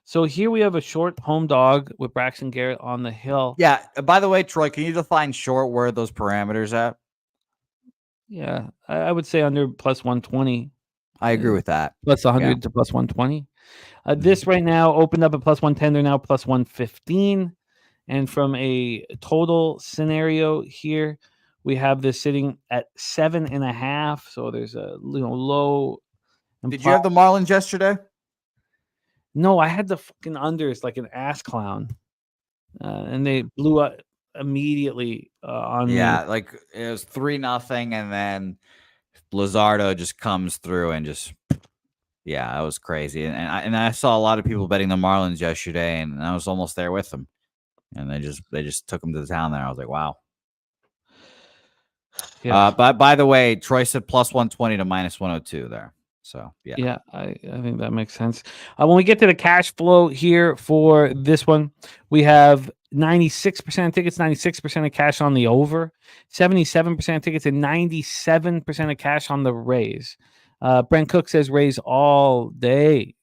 Speaker 2: So here we have a short home dog with Braxton Garrett on the hill.
Speaker 3: Yeah. By the way, Troy, can you define short? Where are those parameters at?
Speaker 2: Yeah, I would say under plus 120,
Speaker 3: I agree with that.
Speaker 2: plus
Speaker 3: Yeah.
Speaker 2: 100 to plus 120. This right now opened up at plus 110. They're now plus 115. And from a total scenario here, we have this sitting at 7.5. So there's a low.
Speaker 3: Did you have the Marlins yesterday?
Speaker 2: No, I had the fucking unders like an ass clown, and they blew up immediately on me.
Speaker 3: Yeah, like it was 3-0, and then Luzardo just comes through and just, yeah, that was crazy. And I saw a lot of people betting the Marlins yesterday, and I was almost there with them. And they just took them to the town there. I was like, wow.
Speaker 2: Yeah.
Speaker 3: But by the way, Troy said plus 120 to minus 102 there. So yeah.
Speaker 2: Yeah, I think that makes sense. When we get to the cash flow here for this one, we have 96% of tickets, 96% of cash on the over, 77% of tickets, and 97% of cash on the Rays. Brent Cook says Rays all day.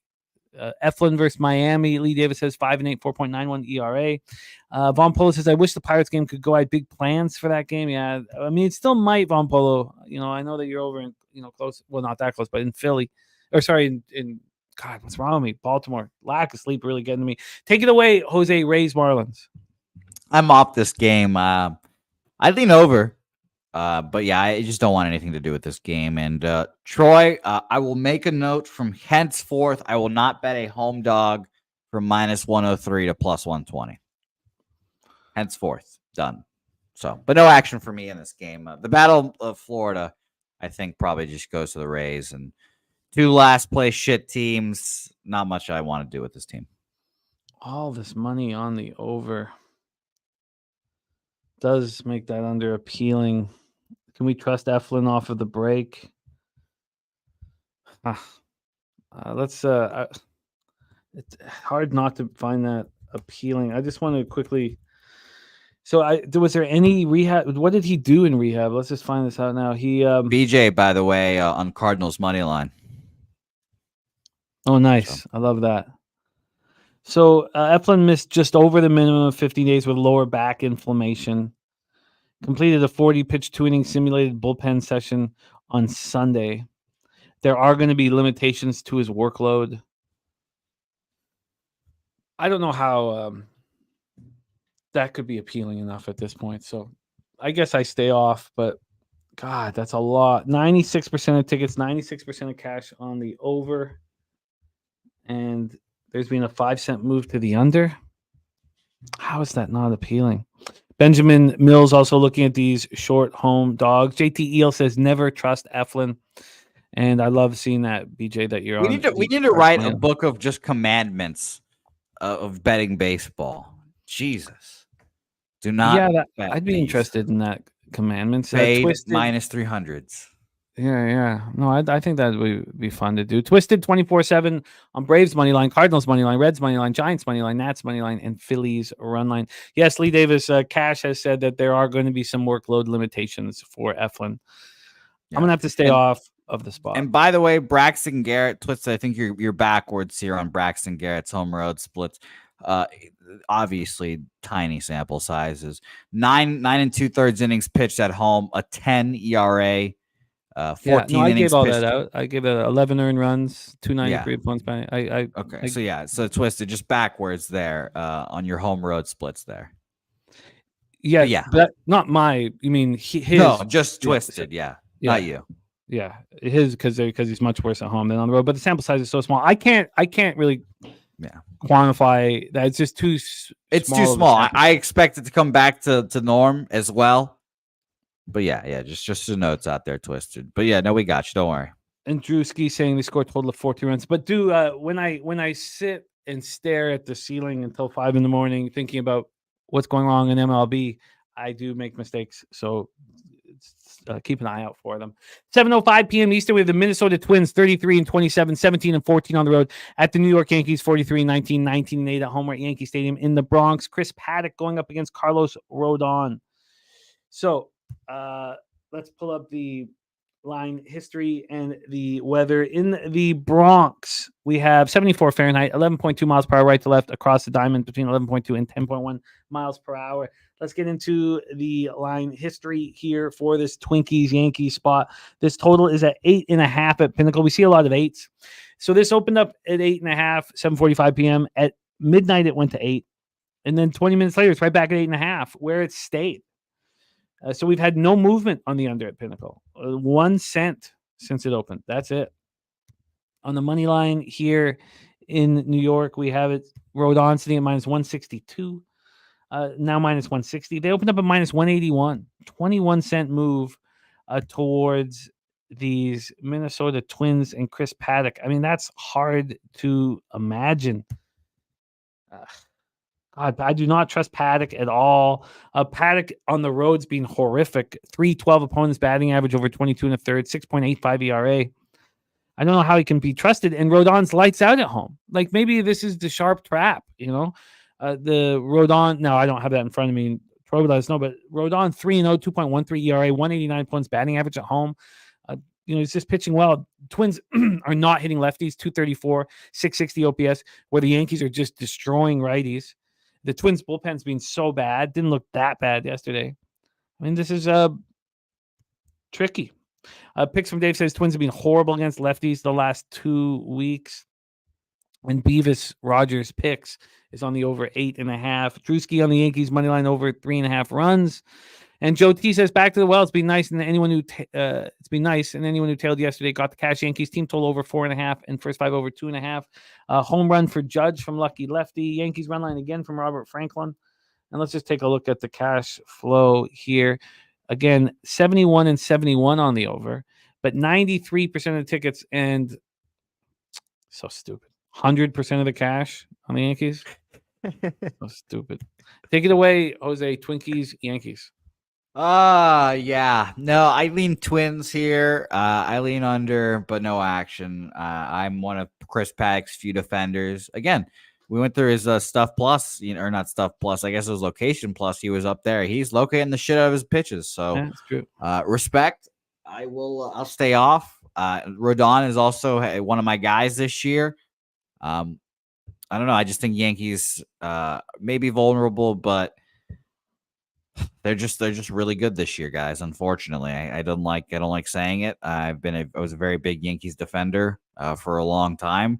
Speaker 2: Eflin versus Miami. Lee Davis says 5-8, 4.91 ERA. Von Polo says, I wish the Pirates game could go. I had big plans for that game. Yeah, I mean, it still might, Von Polo. I know that you're over in, close. Well, not that close, but in Philly. Or sorry, in God, what's wrong with me? Baltimore. Lack of sleep really getting to me. Take it away, Jose. Rays Marlins.
Speaker 3: I'm off this game. I lean over. But yeah, I just don't want anything to do with this game. And Troy, I will make a note from henceforth. I will not bet a home dog from minus 103 to plus 120. Henceforth, done. So, but no action for me in this game. The Battle of Florida, I think, probably just goes to the Rays. And 2 last place shit teams. Not much I want to do with this team.
Speaker 2: All this money on the over does make that under appealing. Can we trust Eflin off of the break? Let's. It's hard not to find that appealing. I just want to quickly. So, was there any rehab? What did he do in rehab? Let's just find this out now. He
Speaker 3: BJ, by the way, on Cardinals money line.
Speaker 2: Oh, nice! So. I love that. So Eflin missed just over the minimum of 50 days with lower back inflammation. Completed a 40-pitch 2-inning simulated bullpen session on Sunday. There are going to be limitations to his workload. I don't know how that could be appealing enough at this point. So I guess I stay off, but God, that's a lot. 96% of tickets, 96% of cash on the over. And there's been a 5-cent move to the under. How is that not appealing? Benjamin Mills also looking at these short home dogs. JT Eel says never trust Eflin, and I love seeing that, BJ. That you're on.
Speaker 3: We need to write a book of just commandments of betting baseball. Jesus, do not.
Speaker 2: Yeah, I'd be interested in that commandments.
Speaker 3: Fade minus 300s.
Speaker 2: Yeah. No, I think that would be fun to do. Twisted 24/7 on Braves money line, Cardinals money line, Reds money line, Giants money line, Nats money line, and Phillies run line. Yes, Lee Davis, Cash has said that there are going to be some workload limitations for Eflin. Yeah. I'm gonna have to stay off of the spot.
Speaker 3: And by the way, Braxton Garrett, Twisted, I think you're backwards here on Braxton Garrett's home road splits. Obviously tiny sample sizes. 9 2/3 innings pitched at home, a 10 ERA. 14
Speaker 2: I
Speaker 3: innings
Speaker 2: gave all
Speaker 3: pitched.
Speaker 2: that out. I gave it 11 earned runs, 293 points by.
Speaker 3: So Twisted just backwards there on your home road splits there.
Speaker 2: Yeah, but not my. You mean his?
Speaker 3: No, just Twisted. Yeah, not you.
Speaker 2: Yeah, his because he's much worse at home than on the road. But the sample size is so small. I can't really.
Speaker 3: Yeah.
Speaker 2: Quantify that. It's just too.
Speaker 3: It's too small. I expect it to come back to norm as well. But yeah, just the notes out there, Twisted. But yeah, no, we got you. Don't worry.
Speaker 2: And Drewski saying they scored a total of 14 runs. But when I sit and stare at the ceiling until 5 a.m, thinking about what's going wrong in MLB, I do make mistakes. So keep an eye out for them. 7:05 p.m. Eastern. We have the Minnesota Twins 33-27, 17-14 on the road at the New York Yankees 43-19, 19-8 at home at Yankee Stadium in the Bronx. Chris Paddock going up against Carlos Rodon. So let's pull up the line history and the weather in the Bronx. We have 74 Fahrenheit, 11.2 miles per hour right to left across the diamond between 11.2 and 10.1 miles per hour. Let's get into the line history here for this Twinkies Yankees spot. This total is at 8.5 at Pinnacle. We see a lot of 8s. So this opened up at 8.5, 7:45 p.m. At midnight, it went to 8. And then 20 minutes later, it's right back at 8.5, where it stayed. So we've had no movement on the under at Pinnacle. 1 cent since it opened. That's it. On the money line here in New York, we have it Rodon sitting at minus 162. Now minus 160. They opened up at minus 181. 21 cent move towards these Minnesota Twins and Chris Paddock. I mean, that's hard to imagine. God, I do not trust Paddock at all. Paddock on the road's been horrific. 312 opponents batting average over 22 and a third, 6.85 ERA. I don't know how he can be trusted. And Rodon's lights out at home. Like maybe this is the sharp trap, the Rodon. No, I don't have that in front of me. Troy would let us know, but Rodon 3-0, 2.13 ERA, 189 points batting average at home. He's just pitching well. Twins are not hitting lefties, 234, 660 OPS, where the Yankees are just destroying righties. The Twins bullpen's been so bad. Didn't look that bad yesterday. I mean, this is tricky. Picks from Dave says Twins have been horrible against lefties the last 2 weeks. And Beavis Rogers picks is on the over 8.5. Drewski on the Yankees money line over 3.5 runs. And Joe T says back to the well. It's been nice, and anyone who tailed yesterday got the cash. Yankees team total over 4.5 and first 5 over 2.5. Home run for Judge from Lucky Lefty. Yankees run line again from Robert Franklin. And let's just take a look at the cash flow here. Again, 71 and 71 on the over, but 93% of the tickets and so stupid. 100% of the cash on the Yankees. So stupid. Take it away, Jose. Twinkies, Yankees.
Speaker 3: Yeah. No, I lean Twins here. I lean under, but no action. I'm one of Chris Paddock's few defenders. Again, we went through his Stuff Plus, or not Stuff Plus. I guess it was Location Plus. He was up there. He's locating the shit out of his pitches. So,
Speaker 2: yeah, that's true.
Speaker 3: Respect. I'll stay off. Rodon is also one of my guys this year. I don't know. I just think Yankees may be vulnerable, but they're just really good this year, guys. Unfortunately, I don't like saying it. I was a very big Yankees defender for a long time,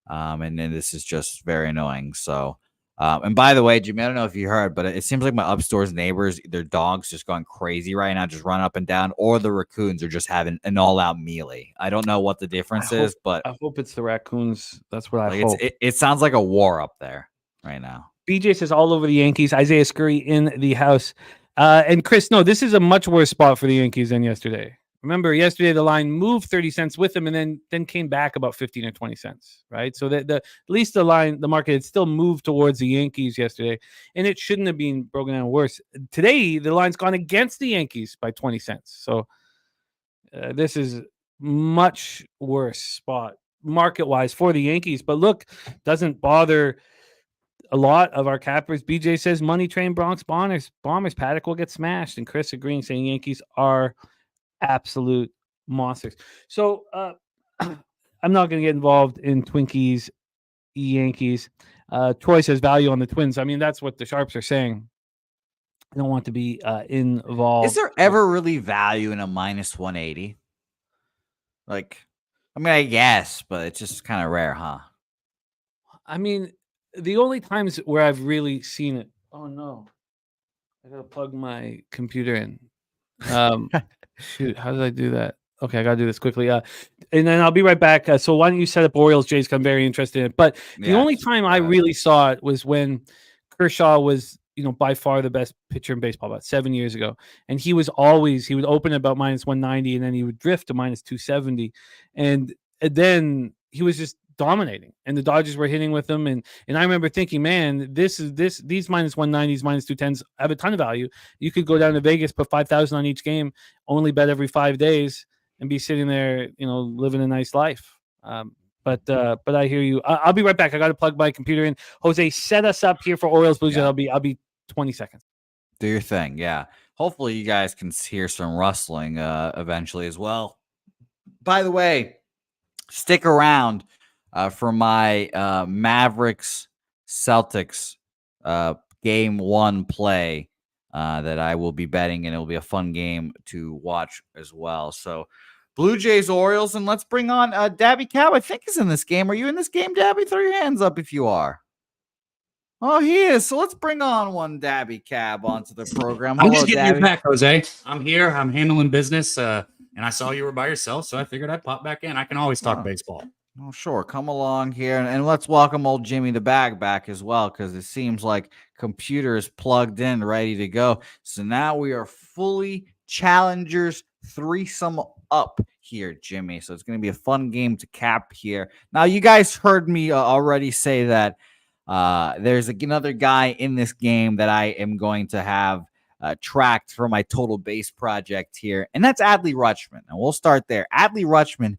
Speaker 3: and then this is just very annoying. So, and by the way, Jimmy, I don't know if you heard, but it seems like my upstairs neighbors, their dogs just going crazy right now, just running up and down, or the raccoons are just having an all-out melee. I don't know what the difference is, but
Speaker 2: I hope it's the raccoons. That's what I hope.
Speaker 3: It sounds like a war up there right now.
Speaker 2: BJ says all over the Yankees. Isaiah Scurry in the house. And Chris, no, this is a much worse spot for the Yankees than yesterday. Remember, yesterday the line moved 30 cents with them and then came back about 15 or 20 cents, right? So at least the market had still moved towards the Yankees yesterday, and it shouldn't have been broken down worse. Today, the line's gone against the Yankees by 20 cents. So this is much worse spot market-wise for the Yankees. But look, doesn't bother a lot of our cappers. BJ says money train Bronx Bombers. Paddock will get smashed. And Chris agreeing, saying Yankees are absolute monsters. So I'm not going to get involved in Twinkies, Yankees. Troy says value on the Twins. I mean, that's what the Sharps are saying. I don't want to be involved.
Speaker 3: Is there ever really value in a minus 180? Like, I mean, I guess, but it's just kind of rare, huh?
Speaker 2: I mean, the only times where I've really seen it. Oh no, I gotta plug my computer in. Shoot, how did I do that? Okay, I gotta do this quickly. And then I'll be right back. So why don't you set up Orioles, Jays? I'm very interested in it. But the only time I really saw it was when Kershaw was, by far the best pitcher in baseball about 7 years ago. And he would open about minus 190 and then he would drift to minus 270. And then he was just dominating, and the Dodgers were hitting with them. And I remember thinking, man, these minus 190s, minus 210s have a ton of value. You could go down to Vegas, put 5,000 on each game, only bet every 5 days, and be sitting there, living a nice life. But I hear you. I'll be right back. I got to plug my computer in. Jose, set us up here for Orioles Blues. Yeah. I'll be 20 seconds.
Speaker 3: Do your thing. Yeah. Hopefully you guys can hear some rustling eventually as well. By the way, stick around for my Mavericks Celtics game 1 play that I will be betting, and it'll be a fun game to watch as well. So Blue Jays, Orioles, and let's bring on Daby Cab. I think is in this game. Are you in this game, Daby? Throw your hands up if you are. Oh, he is. So let's bring on one Daby Cab onto the program.
Speaker 4: I'm
Speaker 3: Hello,
Speaker 4: just getting
Speaker 3: Daby.
Speaker 4: you back, Jose. I'm here. I'm handling business, and I saw you were by yourself, so I figured I'd pop back in. I can always talk baseball.
Speaker 3: Oh, sure. Come along here, and let's welcome old Jimmy the Bag back as well, because it seems like computer is plugged in, ready to go. So now we are fully challengers threesome up here, Jimmy. So it's going to be a fun game to cap here. Now, you guys heard me already say that there's another guy in this game that I am going to have tracked for my total base project here, and that's Adley Rutschman. And we'll start there. Adley Rutschman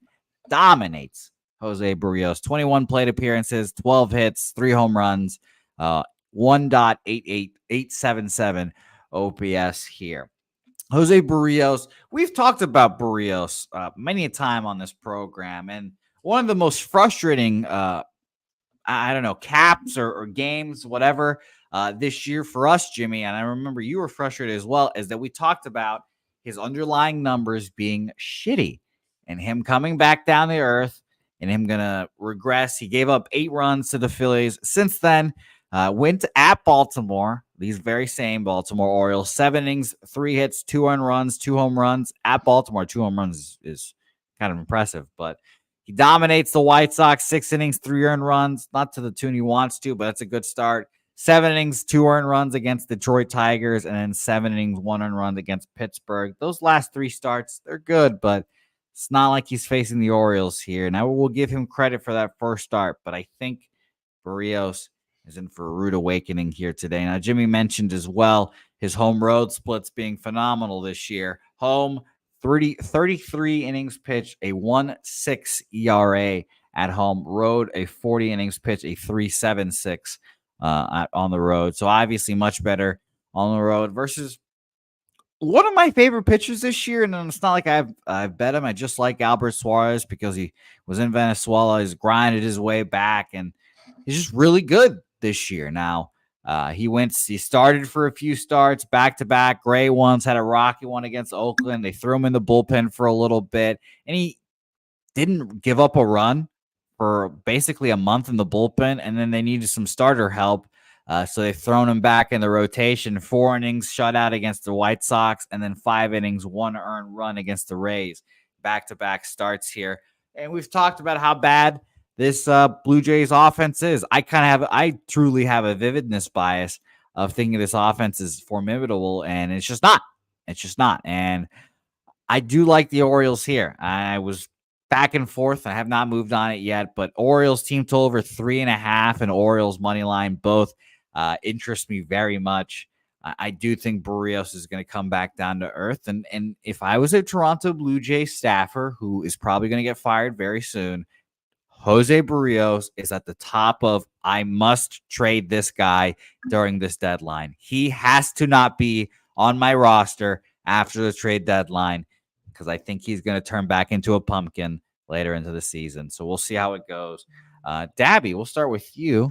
Speaker 3: dominates Jose Barrios. 21 plate appearances, 12 hits, 3 home runs, 1.88877 OPS here. Jose Barrios, we've talked about Barrios many a time on this program, and one of the most frustrating caps or games, whatever, this year for us, Jimmy, and I remember you were frustrated as well, is that we talked about his underlying numbers being shitty and him coming back down to earth and him going to regress. He gave up 8 runs to the Phillies. Since then, went at Baltimore, these very same Baltimore Orioles, 7 innings, 3 hits, 2 earned runs, 2 home runs. At Baltimore, 2 home runs is kind of impressive, but he dominates the White Sox, 6 innings, 3 earned runs, not to the tune he wants to, but that's a good start. 7 innings, 2 earned runs against Detroit Tigers, and then 7 innings, 1 earned run against Pittsburgh. Those last 3 starts, they're good, but it's not like he's facing the Orioles here. Now we'll give him credit for that first start, but I think Barrios is in for a rude awakening here today. Now, Jimmy mentioned as well his home road splits being phenomenal this year. Home, 33 innings pitched, a 1.6 ERA at home. Road, a 40 innings pitched, a 3.76 on the road. So obviously much better on the road versus one of my favorite pitchers this year. And it's not like I've bet him. I just like Albert Suarez because he was in Venezuela. He's grinded his way back, and he's just really good this year. Now, he started for a few starts back-to-back. Gray ones, had a rocky one against Oakland. They threw him in the bullpen for a little bit, and he didn't give up a run for basically a month in the bullpen, and then they needed some starter help. So they've thrown him back in the rotation. 4 innings shutout against the White Sox, and then 5 innings, 1 earned run against the Rays. Back-to-back starts here. And we've talked about how bad this Blue Jays offense is. I truly have a vividness bias of thinking this offense is formidable, and it's just not. It's just not. And I do like the Orioles here. I was back and forth. I have not moved on it yet, but Orioles team total over 3.5 and Orioles money line both interest me very much. I do think Barrios is going to come back down to earth. And if I was a Toronto Blue Jays staffer who is probably going to get fired very soon, Jose Barrios is at the top of, I must trade this guy during this deadline. He has to not be on my roster after the trade deadline because I think he's going to turn back into a pumpkin later into the season. So we'll see how it goes. Daby, we'll start with you.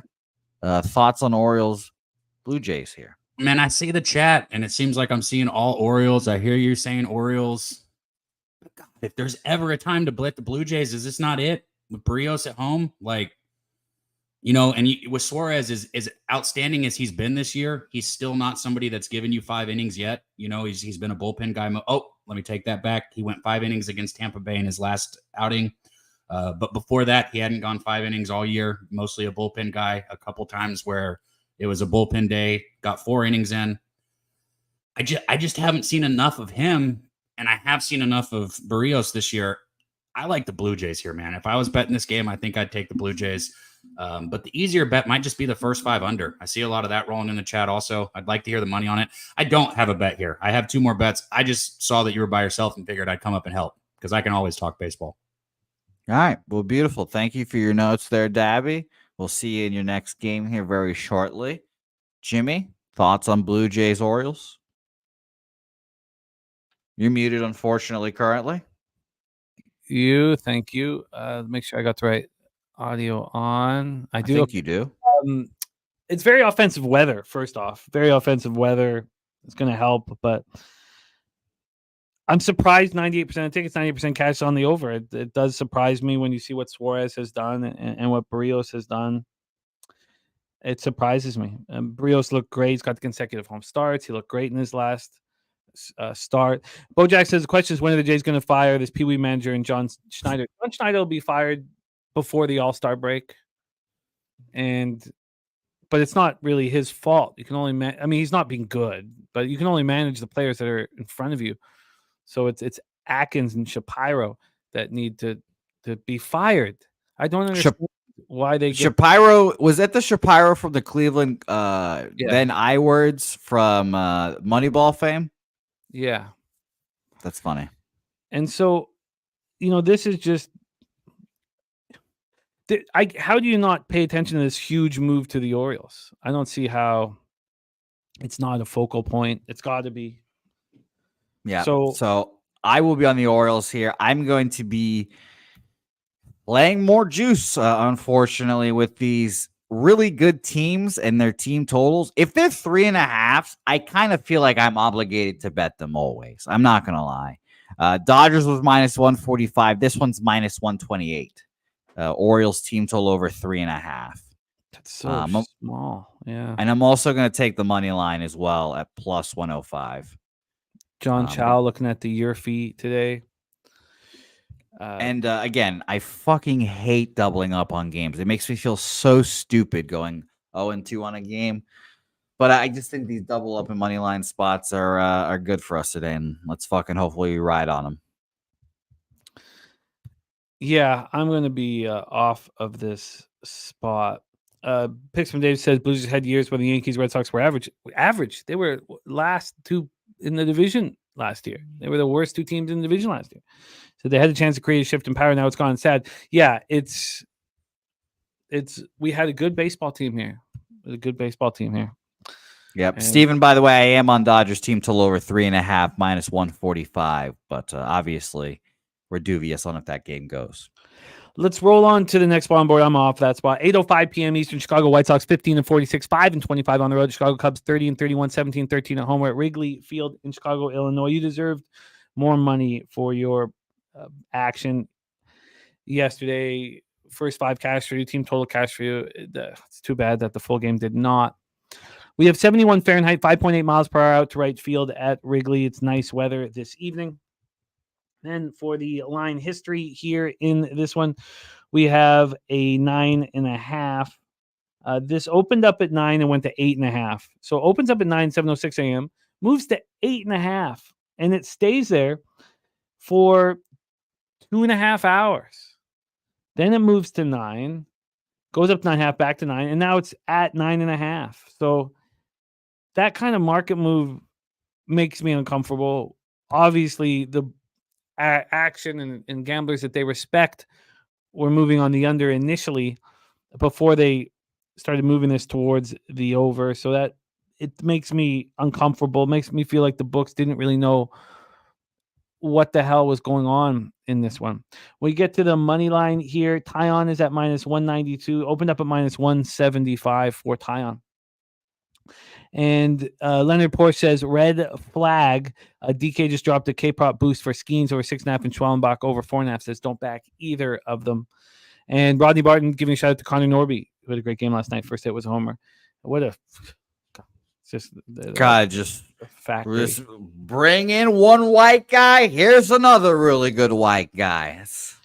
Speaker 3: Thoughts on Orioles, Blue Jays here?
Speaker 4: Man, I see the chat, and it seems like I'm seeing all Orioles. I hear you saying Orioles. But God, if there's ever a time to blitz the Blue Jays, is this not it? With Barrios at home, with Suarez is outstanding as he's been this year, he's still not somebody that's given you 5 innings yet. He's been a bullpen guy. Let me take that back. He went 5 innings against Tampa Bay in his last outing. But before that, he hadn't gone 5 innings all year, mostly a bullpen guy. A couple times where it was a bullpen day, got 4 innings in. I just haven't seen enough of him, and I have seen enough of Barrios this year. I like the Blue Jays here, man. If I was betting this game, I think I'd take the Blue Jays. But the easier bet might just be the first 5 under. I see a lot of that rolling in the chat also. I'd like to hear the money on it. I don't have a bet here. I have 2 more bets. I just saw that you were by yourself and figured I'd come up and help because I can always talk baseball.
Speaker 3: All right. Well, beautiful. Thank you for your notes there, Daby. We'll see you in your next game here very shortly. Jimmy, thoughts on Blue Jays Orioles? You're muted, unfortunately, currently.
Speaker 2: Thank you. Make sure I got the right audio on. I do.
Speaker 3: think you do.
Speaker 2: It's very offensive weather. First off, very offensive weather. It's going to help, but I'm surprised 98% of tickets, 90% cash on the over. It does surprise me when you see what Suarez has done and what Barrios has done. It surprises me. Barrios looked great. He's got the consecutive home starts. He looked great in his last start. Bojack says the question is, when are the Jays going to fire this Pee Wee manager and John Schneider? John Schneider will be fired before the All-Star break, but it's not really his fault. You can only he's not being good, but you can only manage the players that are in front of you. So it's Atkins and Shapiro that need to be fired. I don't understand why they
Speaker 3: Shapiro. Was that the Shapiro from the Cleveland then I-words from Moneyball fame?
Speaker 2: Yeah.
Speaker 3: That's funny.
Speaker 2: And so, this is just how do you not pay attention to this huge move to the Orioles? I don't see how it's not a focal point. It's got to be.
Speaker 3: Yeah. So I will be on the Orioles here. I'm going to be laying more juice, unfortunately, with these really good teams and their team totals. If they're 3.5, I kind of feel like I'm obligated to bet them always. I'm not going to lie. Dodgers was minus 145. This one's minus 128. Orioles team total over 3.5.
Speaker 2: That's so small. Yeah.
Speaker 3: And I'm also going to take the money line as well at plus 105.
Speaker 2: John Chow looking at the year fee today.
Speaker 3: And again, I fucking hate doubling up on games. It makes me feel so stupid going 0-2 on a game. But I just think these double up and money line spots are good for us today, and let's fucking hopefully ride on them.
Speaker 2: Yeah, I'm going to be off of this spot. Picks from Dave says Blues had years when the Yankees, Red Sox were average. Average. They were last two in the division last year. They were the worst two teams in the division last year. So they had a chance to create a shift in power. Now it's gone sad. Yeah, we had a good baseball team here.
Speaker 3: Yep. And Steven, by the way, I am on Dodgers team total over 3.5 minus 145, but obviously we're dubious on if that game goes.
Speaker 2: Let's roll on to the next spot on board. I'm off that spot. 8:05 p.m. Eastern. Chicago White Sox 15-46, 5-25 on the road. Chicago Cubs 30-31, 17-13 at home. We're at Wrigley Field in Chicago, Illinois. You deserved more money for your action yesterday. First 5 cash for you, team total cash for you. It's too bad that the full game did not. We have 71 Fahrenheit, 5.8 miles per hour out to right field at Wrigley. It's nice weather this evening. Then for the line history here in this one, we have a 9.5. This opened up at 9 and went to 8.5. So it opens up at 9, 7:06 a.m., moves to 8.5, and it stays there for 2.5 hours. Then it moves to 9, goes up 9.5, back to 9, and now it's at 9.5. So that kind of market move makes me uncomfortable. Obviously, the action and gamblers that they respect were moving on the under initially before they started moving this towards the over. So that it makes me uncomfortable. It makes me feel like the books didn't really know what the hell was going on in this one. We get to the money line here. Tyon is at minus 192, opened up at minus 175 for Tyon. And Leonard Porsche says, red flag. DK just dropped a K-prop boost for Skeens over 6.5 and Schwellenbach over 4.5. Says, don't back either of them. And Rodney Barton giving a shout out to Connor Norby, who had a great game last night. First hit was a homer. What a... Just
Speaker 3: bring in one white guy. Here's another really good white guy. It's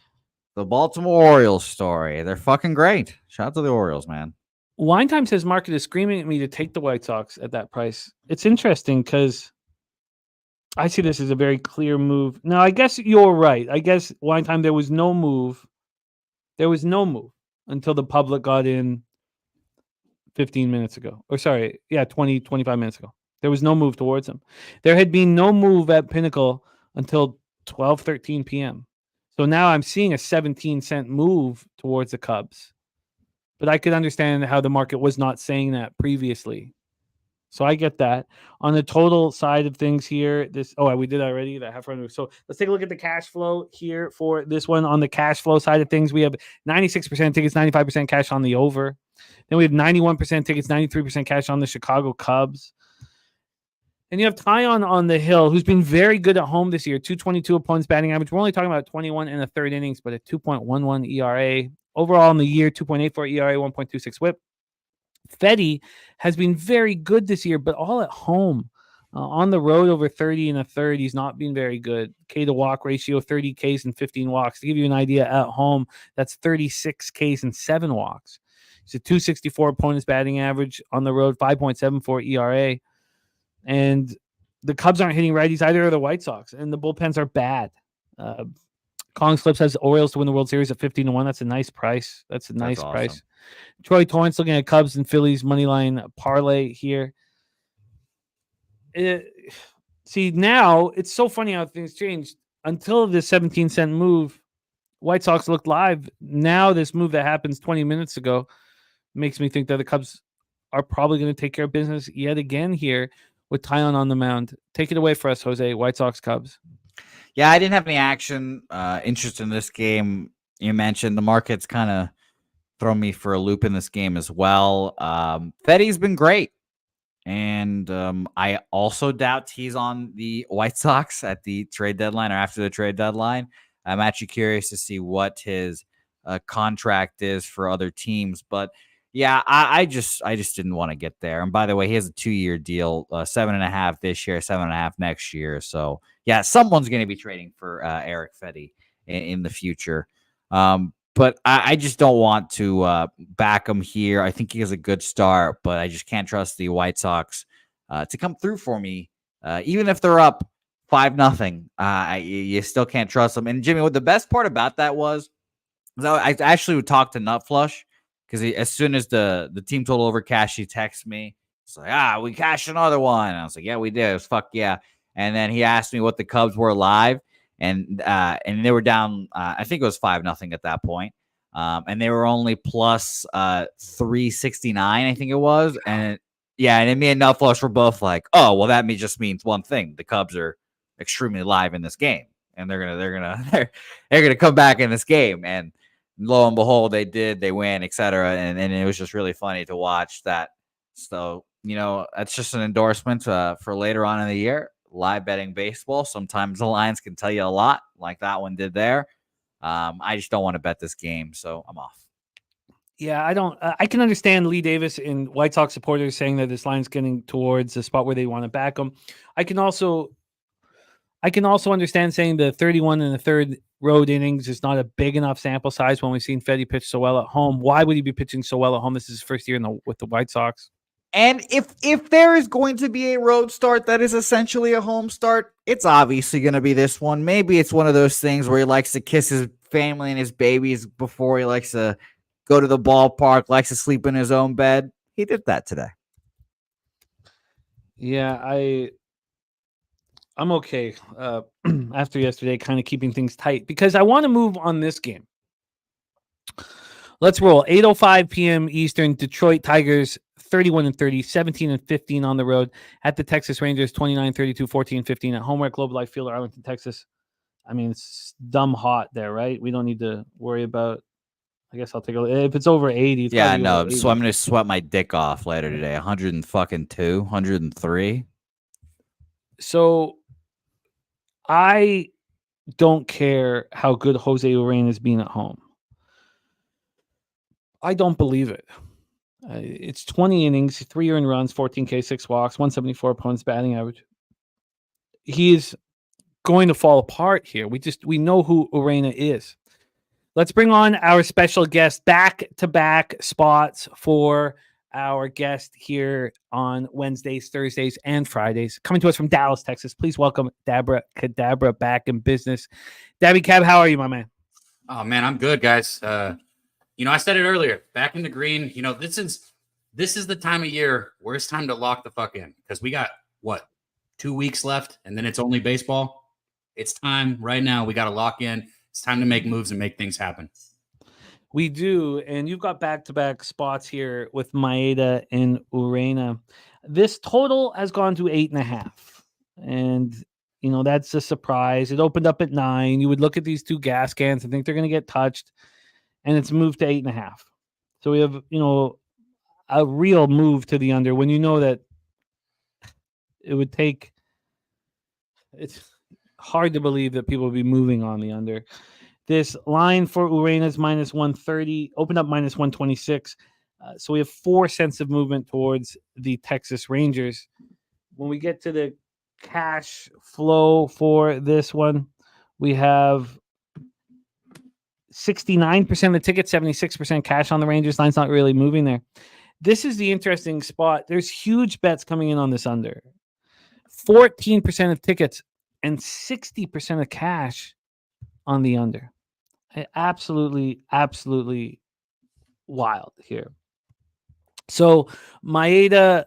Speaker 3: the Baltimore Orioles story. They're fucking great. Shout out to the Orioles, man.
Speaker 2: Wine Time says market is screaming at me to take the White Sox at that price. It's interesting because I see this as a very clear move. Now, I guess you're right. I guess Wine Time, there was no move. There was no move until the public got in 15 minutes ago. Or sorry, 20, 25 minutes ago. There was no move towards them. There had been no move at Pinnacle until 12:13 p.m. So now I'm seeing a 17-cent move towards the Cubs. But I could understand how the market was not saying that previously. So I get that. On the total side of things here, we did already, the half run. So let's take a look at the cash flow here for this one. On the cash flow side of things, we have 96% tickets, 95% cash on the over. Then we have 91% tickets, 93% cash on the Chicago Cubs. And you have Tyon on the hill, who's been very good at home this year. 222 opponents batting average. We're only talking about 21 and a third innings, but a 2.11 ERA. Overall in the year, 2.84 ERA, 1.26 whip. Fetty has been very good this year, but all at home. On the road, over 30 and a third, he's not been very good. K to walk ratio, 30 Ks and 15 walks. To give you an idea, at home, that's 36 Ks and 7 walks. He's a 264 opponents batting average. On the road, 5.74 ERA. And the Cubs aren't hitting righties, either are the White Sox, and the bullpens are bad. Kong Slips has Orioles to win the World Series at 15-1. That's a nice price. That's awesome price. Troy Torrance looking at Cubs and Phillies moneyline parlay here. See, now it's so funny how things changed. Until the 17-cent move, White Sox looked live. Now this move that happens 20 minutes ago makes me think that the Cubs are probably going to take care of business yet again here with Tyon on the mound. Take it away for us, Jose. White Sox Cubs.
Speaker 3: Yeah, I didn't have any action interest in this game. You mentioned the market's kind of thrown me for a loop in this game as well. Fetty's been great. And I also doubt he's on the White Sox at the trade deadline or after the trade deadline. I'm actually curious to see what his contract is for other teams. But yeah, I just didn't want to get there. And by the way, he has a 2-year deal, 7.5 this year, 7.5 next year. So yeah, someone's going to be trading for Eric Fetty in the future. But I just don't want to back him here. I think he has a good start, but I just can't trust the White Sox to come through for me. Even if they're up 5-0, you still can't trust them. And Jimmy, what the best part about that was I actually would talk to Nutflush because as soon as the team total over cash, he texts me. It's like, we cashed another one. And I was like, yeah, we did. It was fuck yeah. And then he asked me what the Cubs were live. And they were down, I think it was 5-0 at that point. And they were only plus 369, I think it was. And and me and Nutflush were both like, oh, well, that just means one thing. The Cubs are extremely live in this game. And they're gonna come back in this game. And lo and behold, they did, they win, etc. And it was just really funny to watch that. So, that's just an endorsement for later on in the year. Live betting baseball. Sometimes the lines can tell you a lot, like that one did there. I just don't want to bet this game, so I'm off.
Speaker 2: Yeah, I don't. I can understand Lee Davis and White Sox supporters saying that this line's getting towards the spot where they want to back them. I can also understand saying the 31 and the third road innings is not a big enough sample size when we've seen Fetty pitch so well at home. Why would he be pitching so well at home? This is his first year with the White Sox.
Speaker 3: And if there is going to be a road start that is essentially a home start, it's obviously going to be this one. Maybe it's one of those things where he likes to kiss his family and his babies before he likes to go to the ballpark, likes to sleep in his own bed. He did that today.
Speaker 2: Yeah, I'm okay after yesterday, kind of keeping things tight because I want to move on this game. Let's roll. 8:05 p.m. Eastern. Detroit Tigers 31-30, 17-15 on the road at the Texas Rangers. 29-32, 14-15 at home at Globe Life Field, Arlington, Texas. I mean, it's dumb hot there, right? We don't need to worry about. I guess I'll take a look. If it's over 80. It's
Speaker 3: yeah, no. 80. So I'm going to sweat my dick off later today. 102, 103.
Speaker 2: So I don't care how good Jose Urena has been at home. I don't believe it. It's 20 innings, 3 earned runs, 14K, 6 walks, 174 opponents batting average. He's going to fall apart here. We know who Urena is. Let's bring on our special guest, back-to-back spots for our guest here on Wednesdays, Thursdays, and Fridays. Coming to us from Dallas, Texas. Please welcome Daby Cab back in business. Daby Cab, how are you, my man?
Speaker 4: Oh, man, I'm good, guys. I said it earlier, back in the green, this is the time of year where it's time to lock the fuck in because we got 2 weeks left and then it's only baseball. It's time right now. We got to lock in. It's time to make moves and make things happen.
Speaker 2: We do. And you've got back-to-back spots here with Maeda and Urena. This total has gone to 8.5. And, that's a surprise. It opened up at 9. You would look at these two gas cans and think they're going to get touched. And it's moved to 8.5. So we have, a real move to the under when you know that it would take. It's hard to believe that people would be moving on the under. This line for Urena's minus 130, opened up minus 126. So we have 4 cents of movement towards the Texas Rangers. When we get to the cash flow for this one, we have 69% of the tickets, 76% cash on the Rangers. Line's not really moving there. This is the interesting spot. There's huge bets coming in on this under. 14% of tickets and 60% of cash on the under. Absolutely, absolutely wild here. So Maeda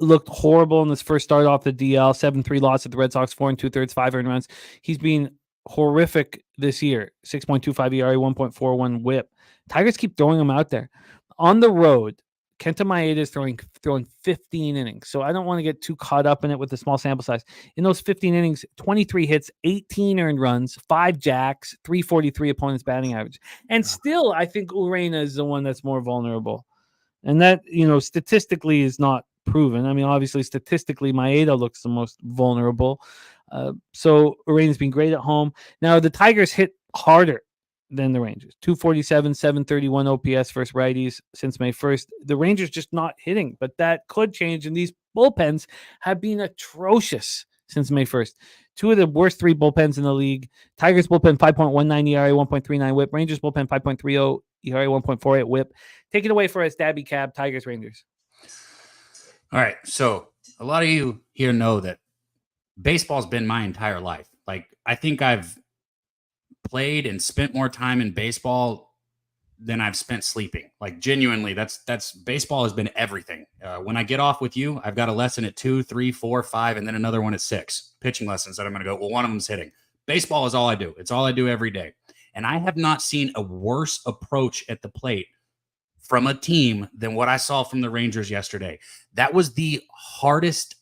Speaker 2: looked horrible in this first start off the DL. 7-3 loss at the Red Sox, 4 2/3, 5 earned runs. He's been horrific this year. 6.25 ERA, 1.41 WHIP. Tigers keep throwing him out there. On the road, Kenta Maeda is throwing 15 innings. So I don't want to get too caught up in it with the small sample size. In those 15 innings, 23 hits, 18 earned runs, 5 jacks, 343 opponent's batting average. And still, I think Urena is the one that's more vulnerable. And that, statistically is not proven. I mean, obviously, statistically, Maeda looks the most vulnerable. So Urena's been great at home. Now, the Tigers hit harder than the Rangers. 247, 731 OPS versus righties since May 1st. The Rangers just not hitting, but that could change. And these bullpens have been atrocious since May 1st. 2 of the worst 3 bullpens in the league. Tigers bullpen 5.19 ERA, 1.39 WHIP. Rangers bullpen 5.30 ERA, 1.48 WHIP. Take it away for us, Daby Cab, Tigers, Rangers.
Speaker 4: All right. So a lot of you here know that baseball's been my entire life. Like, I think I've played and spent more time in baseball than I've spent sleeping. Like, genuinely, that's baseball has been everything. When I get off with you, I've got a lesson at 2, 3, 4, 5, and then another one at 6 pitching lessons that I'm going to go. Well, one of them's hitting. Baseball is all I do. It's all I do every day. And I have not seen a worse approach at the plate from a team than what I saw from the Rangers yesterday. That was the hardest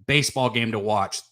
Speaker 4: baseball game to watch.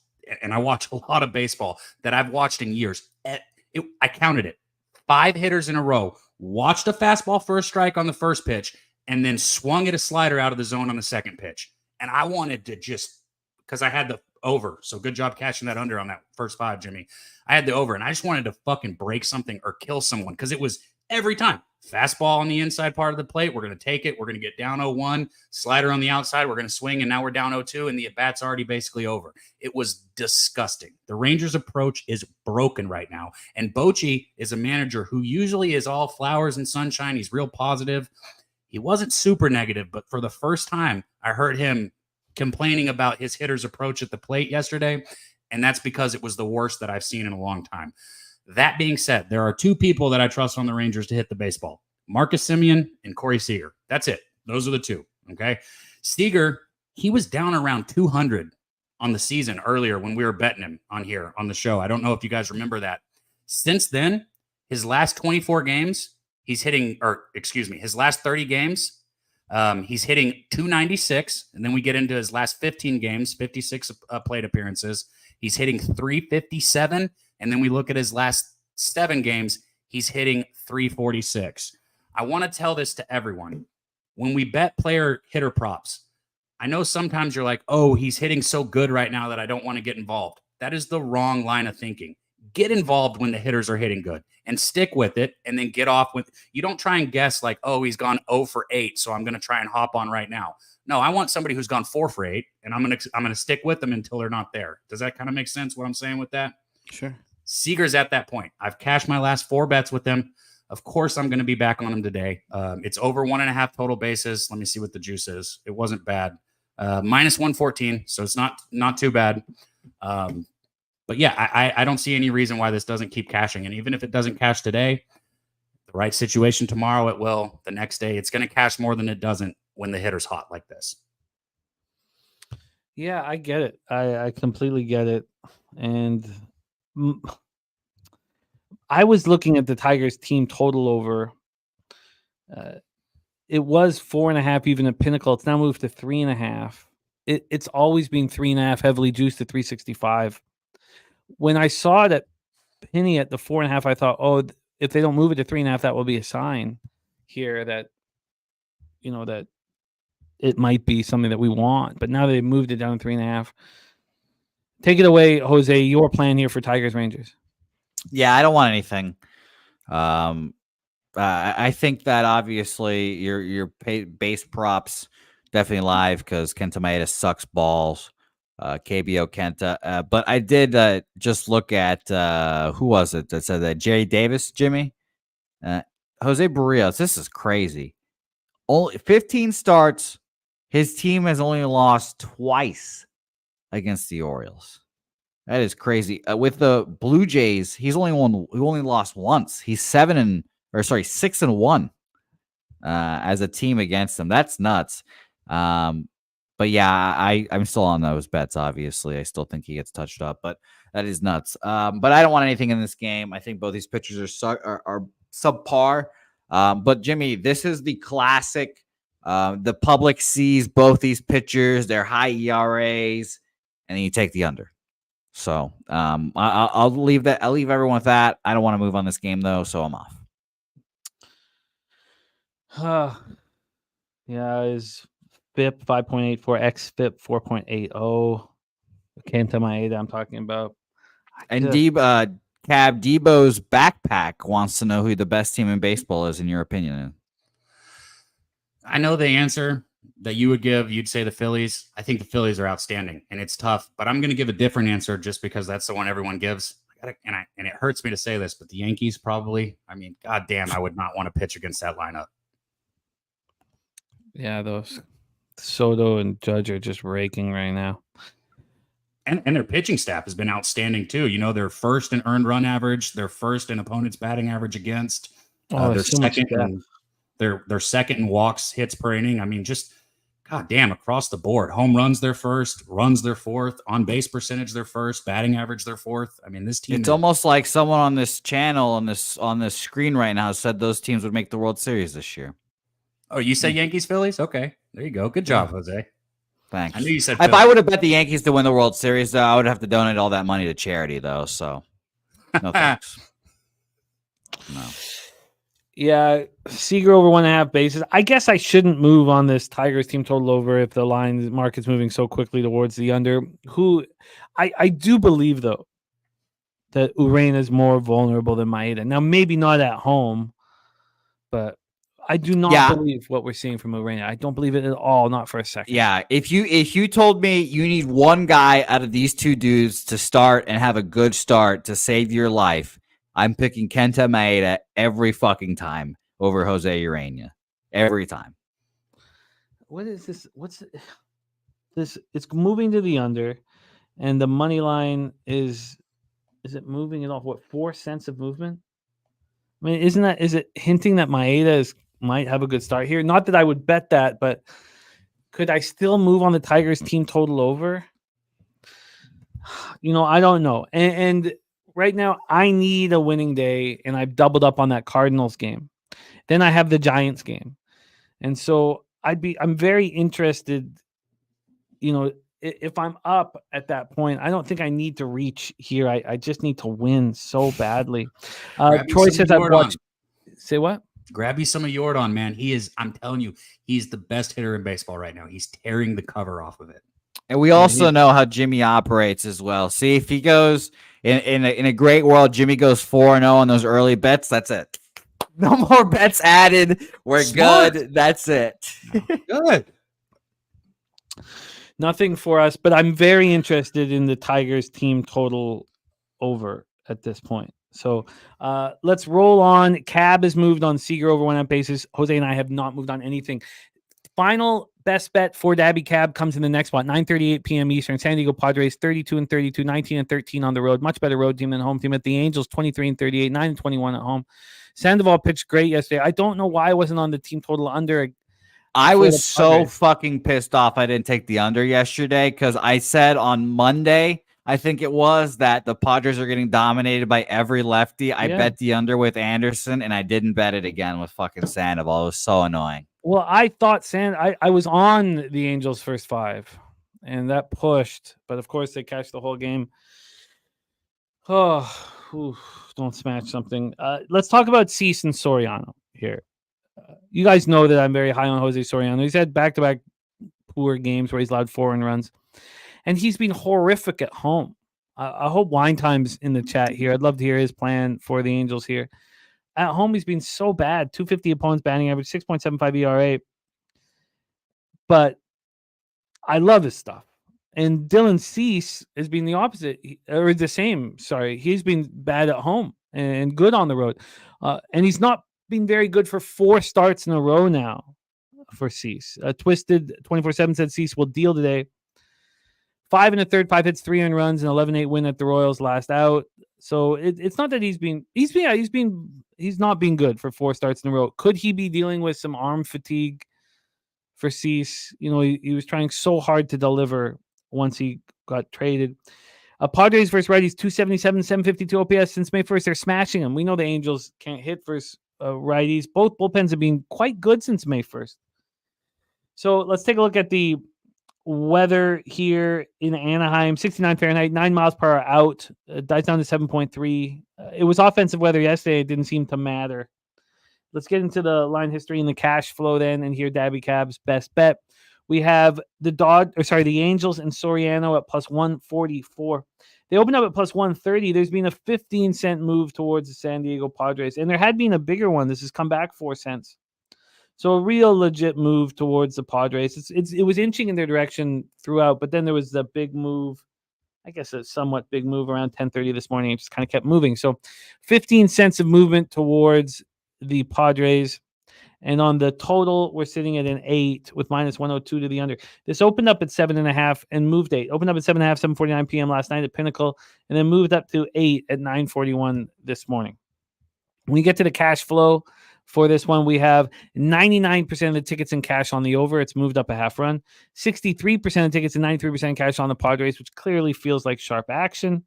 Speaker 4: And I watch a lot of baseball that I've watched in years. I counted it. 5 hitters in a row, watched a fastball for a strike on the first pitch, and then swung at a slider out of the zone on the second pitch. And I wanted to just, because I had the over. So good job catching that under on that first 5, Jimmy. I had the over, and I just wanted to fucking break something or kill someone, because it was every time. Fastball on the inside part of the plate, we're going to take it. We're going to get down 0-1. Slider on the outside, we're going to swing, and now we're down 0-2, and the at-bat's already basically over. It was disgusting. The Rangers' approach is broken right now, and Bochy is a manager who usually is all flowers and sunshine. He's real positive. He wasn't super negative, but for the first time, I heard him complaining about his hitter's approach at the plate yesterday, and that's because it was the worst that I've seen in a long time. That being said, there are 2 people that I trust on the Rangers to hit the baseball. Marcus Semien and Corey Seager. That's it. Those are the 2. Okay. Seager, he was down around 200 on the season earlier when we were betting him on here on the show. I don't know if you guys remember that. Since then, his last 24 games, his last 30 games, he's hitting 296. And then we get into his last 15 games, 56 plate appearances. He's hitting 357. And then we look at his last 7 games, he's hitting 346. I want to tell this to everyone. When we bet player hitter props, I know sometimes you're like, oh, he's hitting so good right now that I don't want to get involved. That is the wrong line of thinking. Get involved when the hitters are hitting good and stick with it, and then get off with. You don't try and guess like, oh, he's gone 0 for 8, so I'm going to try and hop on right now. No, I want somebody who's gone 4 for 8, and I'm going to stick with them until they're not there. Does that kind of make sense what I'm saying with that?
Speaker 2: Sure.
Speaker 4: Seager's at that point. I've cashed my last 4 bets with him. Of course, I'm going to be back on him today. It's over 1.5 total bases. Let me see what the juice is. It wasn't bad. Minus 114, so it's not too bad. But yeah, I don't see any reason why this doesn't keep cashing. And even if it doesn't cash today, the right situation tomorrow, it will. The next day, it's going to cash more than it doesn't when the hitter's hot like this.
Speaker 2: Yeah, I get it. I completely get it. And I was looking at the Tigers team total over. it was 4.5 even at Pinnacle. It's now moved to 3.5. It's always been 3.5, heavily juiced to 365. When I saw it at Penny at the 4.5, I thought, oh, if they don't move it to 3.5, that will be a sign here that, that it might be something that we want. But now they moved it down to 3.5. Take it away, Jose. Your plan here for Tigers Rangers.
Speaker 3: Yeah, I don't want anything. I think that obviously your base props definitely live because Kenta Maeda sucks balls. KBO Kenta. But I did just look at who was it that said that? Jerry Davis, Jimmy? Jose Barrios. This is crazy. Only 15 starts. His team has only lost twice against the Orioles. That is crazy. With the Blue Jays, he only lost once. He's 6-1 as a team against them. That's nuts. But yeah, I'm still on those bets. Obviously, I still think he gets touched up, but that is nuts. But I don't want anything in this game. I think both these pitchers are subpar. But Jimmy, this is the classic. The public sees both these pitchers, their high ERAs, and then you take the under. So I'll leave that. I'll leave everyone with that. I don't want to move on this game though, so I'm off.
Speaker 2: Yeah, is FIP 5.84, XFIP 4.80. Kenta Maeda I'm talking about.
Speaker 3: And Cab Debo's backpack wants to know who the best team in baseball is in your opinion.
Speaker 4: I know the answer that you would give. You'd say the Phillies. I think the Phillies are outstanding, and it's tough. But I'm going to give a different answer just because that's the one everyone gives. And it hurts me to say this, but the Yankees probably. I mean, goddamn, I would not want to pitch against that lineup.
Speaker 2: Yeah, those Soto and Judge are just raking right now.
Speaker 4: And their pitching staff has been outstanding too. They're first in earned run average. They're first in opponents' batting average against. They're second. They're second in walks, hits per inning. I mean, just goddamn across the board. Home runs they're first, runs they're fourth, on base percentage they're first, batting average they're fourth. I mean, this team.
Speaker 3: It's almost like someone on this channel on this screen right now said those teams would make the World Series this year.
Speaker 4: Oh, you say Yankees, Phillies? Okay, there you go. Good job, Jose.
Speaker 3: Thanks.
Speaker 4: I knew you said
Speaker 3: if I would have bet the Yankees to win the World Series, though, I would have to donate all that money to charity, though. So, no thanks. No.
Speaker 2: Yeah, Seager over 1.5 bases. I guess I shouldn't move on this Tigers team total over if the line market's moving so quickly towards the under. I do believe, though, that Urena is more vulnerable than Maeda. Now, maybe not at home, but I do not believe what we're seeing from Urena. I don't believe it at all, not for a second.
Speaker 3: Yeah, if you told me you need one guy out of these two dudes to start and have a good start to save your life, I'm picking Kenta Maeda every fucking time over Jose Urena. Every time.
Speaker 2: What is this? What's this? It's moving to the under, and the money line is it moving at all? What, 4 cents of movement? I mean, is it hinting that Maeda might have a good start here? Not that I would bet that, but could I still move on the Tigers team total over? I don't know. And right now I need a winning day, and I've doubled up on that Cardinals game. Then I have the Giants game. And so I'm very interested, if I'm up at that point. I don't think I need to reach here. I just need to win so badly. Troy says I've watched. Say what?
Speaker 4: Grab you some of Yordan, man. I'm telling you, he's the best hitter in baseball right now. He's tearing the cover off of it.
Speaker 3: And we also know how Jimmy operates as well. See, if he goes in a great world, Jimmy goes 4-0 on those early bets. That's it. No more bets added. We're
Speaker 4: Smart.
Speaker 3: good. That's it.
Speaker 4: Good.
Speaker 2: Nothing for us, but I'm very interested in the Tigers team total over at this point. So let's roll on. Cab has moved on Seager over 1.5 bases. Jose and I have not moved on anything. Final best bet for Daby Cab comes in the next spot, 9:38 p.m. Eastern. San Diego Padres 32-32, 19-13 on the road. Much better road team than home team. At the Angels 23-38, 9-21 at home. Sandoval pitched great yesterday. I don't know why I wasn't on the team total under.
Speaker 3: I was so fucking pissed off I didn't take the under yesterday because I said on Monday, I think it was, that the Padres are getting dominated by every lefty. I bet the under with Anderson, and I didn't bet it again with fucking Sandoval. It was so annoying.
Speaker 2: Well, I thought I was on the Angels first 5, and that pushed, but of course they cashed the whole game. Oh, don't smash something. Let's talk about Cease and Soriano here. You guys know that I'm very high on Jose Soriano. He's had back-to-back poor games where he's allowed 4 earned runs, and he's been horrific at home. I hope Wine Time's in the chat here. I'd love to hear his plan for the Angels here. At home, he's been so bad. 250 opponents batting average, 6.75 ERA. But I love his stuff. And Dylan Cease has been the opposite, or the same. Sorry, he's been bad at home and good on the road, and he's not been very good for 4 starts in a row now for Cease. Twisted 24/7 said Cease will deal today. 5 1/3, 5 hits, 3 earned runs, and 11-8 win at the Royals last out. So it's not that he's not been good for 4 starts in a row. Could he be dealing with some arm fatigue for Cease? You know, he was trying so hard to deliver once he got traded. Padres versus righties, 277, 752 OPS since May 1st. They're smashing them. We know the Angels can't hit versus righties. Both bullpens have been quite good since May 1st. So let's take a look at the weather here in Anaheim. 69 Fahrenheit, 9 miles per hour out. Dies down to 7.3. It was offensive weather yesterday. It didn't seem to matter. Let's get into the line history and the cash flow then, and hear Daby Cab's best bet. We have the Angels and Soriano at plus 144. They opened up at plus 130. There's been a 15-cent move towards the San Diego Padres, and there had been a bigger one. This has come back 4 cents. So a real legit move towards the Padres. It was inching in their direction throughout, but then there was the big move, I guess a somewhat big move around 10:30 this morning. It just kind of kept moving. So 15 cents of movement towards the Padres. And on the total, we're sitting at an 8 with minus 102 to the under. This opened up at 7.5 and moved 8. Opened up at 7.5, 7:49 p.m. last night at Pinnacle, and then moved up to 8 at 9:41 this morning. When you get to the cash flow for this one, we have 99% of the tickets in cash on the over. It's moved up a half run. 63% of tickets and 93% cash on the Padres, which clearly feels like sharp action.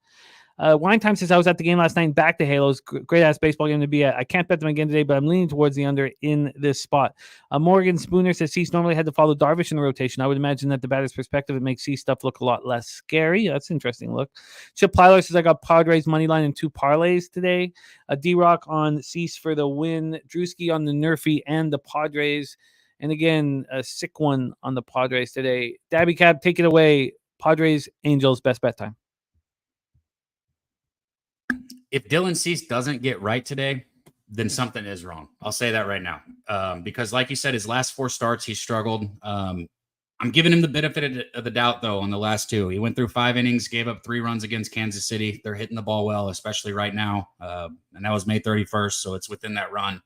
Speaker 2: Wine Time says, I was at the game last night and back to Halos. Great-ass baseball game to be at. I can't bet them again today, but I'm leaning towards the under in this spot. Morgan Spooner says Cease normally had to follow Darvish in the rotation. I would imagine that the batter's perspective, it makes Cease stuff look a lot less scary. That's an interesting look. Chip Plyler says, I got Padres money line and 2 parlays today. D-Rock on Cease for the win. Drewski on the Nerfy and the Padres. And again, a sick one on the Padres today. Daby Cab, take it away. Padres, Angels, best bet time.
Speaker 4: If Dylan Cease doesn't get right today, then something is wrong. I'll say that right now. Because like you said, his last 4 starts, he struggled. I'm giving him the benefit of the doubt, though, on the last 2. He went through 5 innings, gave up 3 runs against Kansas City. They're hitting the ball well, especially right now. And that was May 31st, so it's within that run.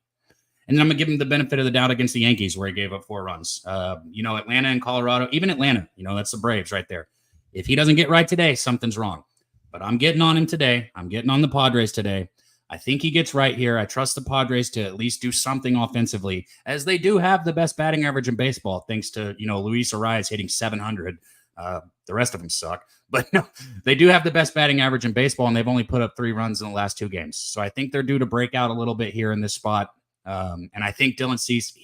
Speaker 4: And then I'm going to give him the benefit of the doubt against the Yankees, where he gave up 4 runs. Atlanta and Colorado, even Atlanta, that's the Braves right there. If he doesn't get right today, something's wrong. But I'm getting on him today. I'm getting on the Padres today. I think he gets right here. I trust the Padres to at least do something offensively, as they do have the best batting average in baseball, thanks to, Luis Arias hitting 700. The rest of them suck. But no, they do have the best batting average in baseball, and they've only put up 3 runs in the last 2 games. So I think they're due to break out a little bit here in this spot. And I think Dylan Cease,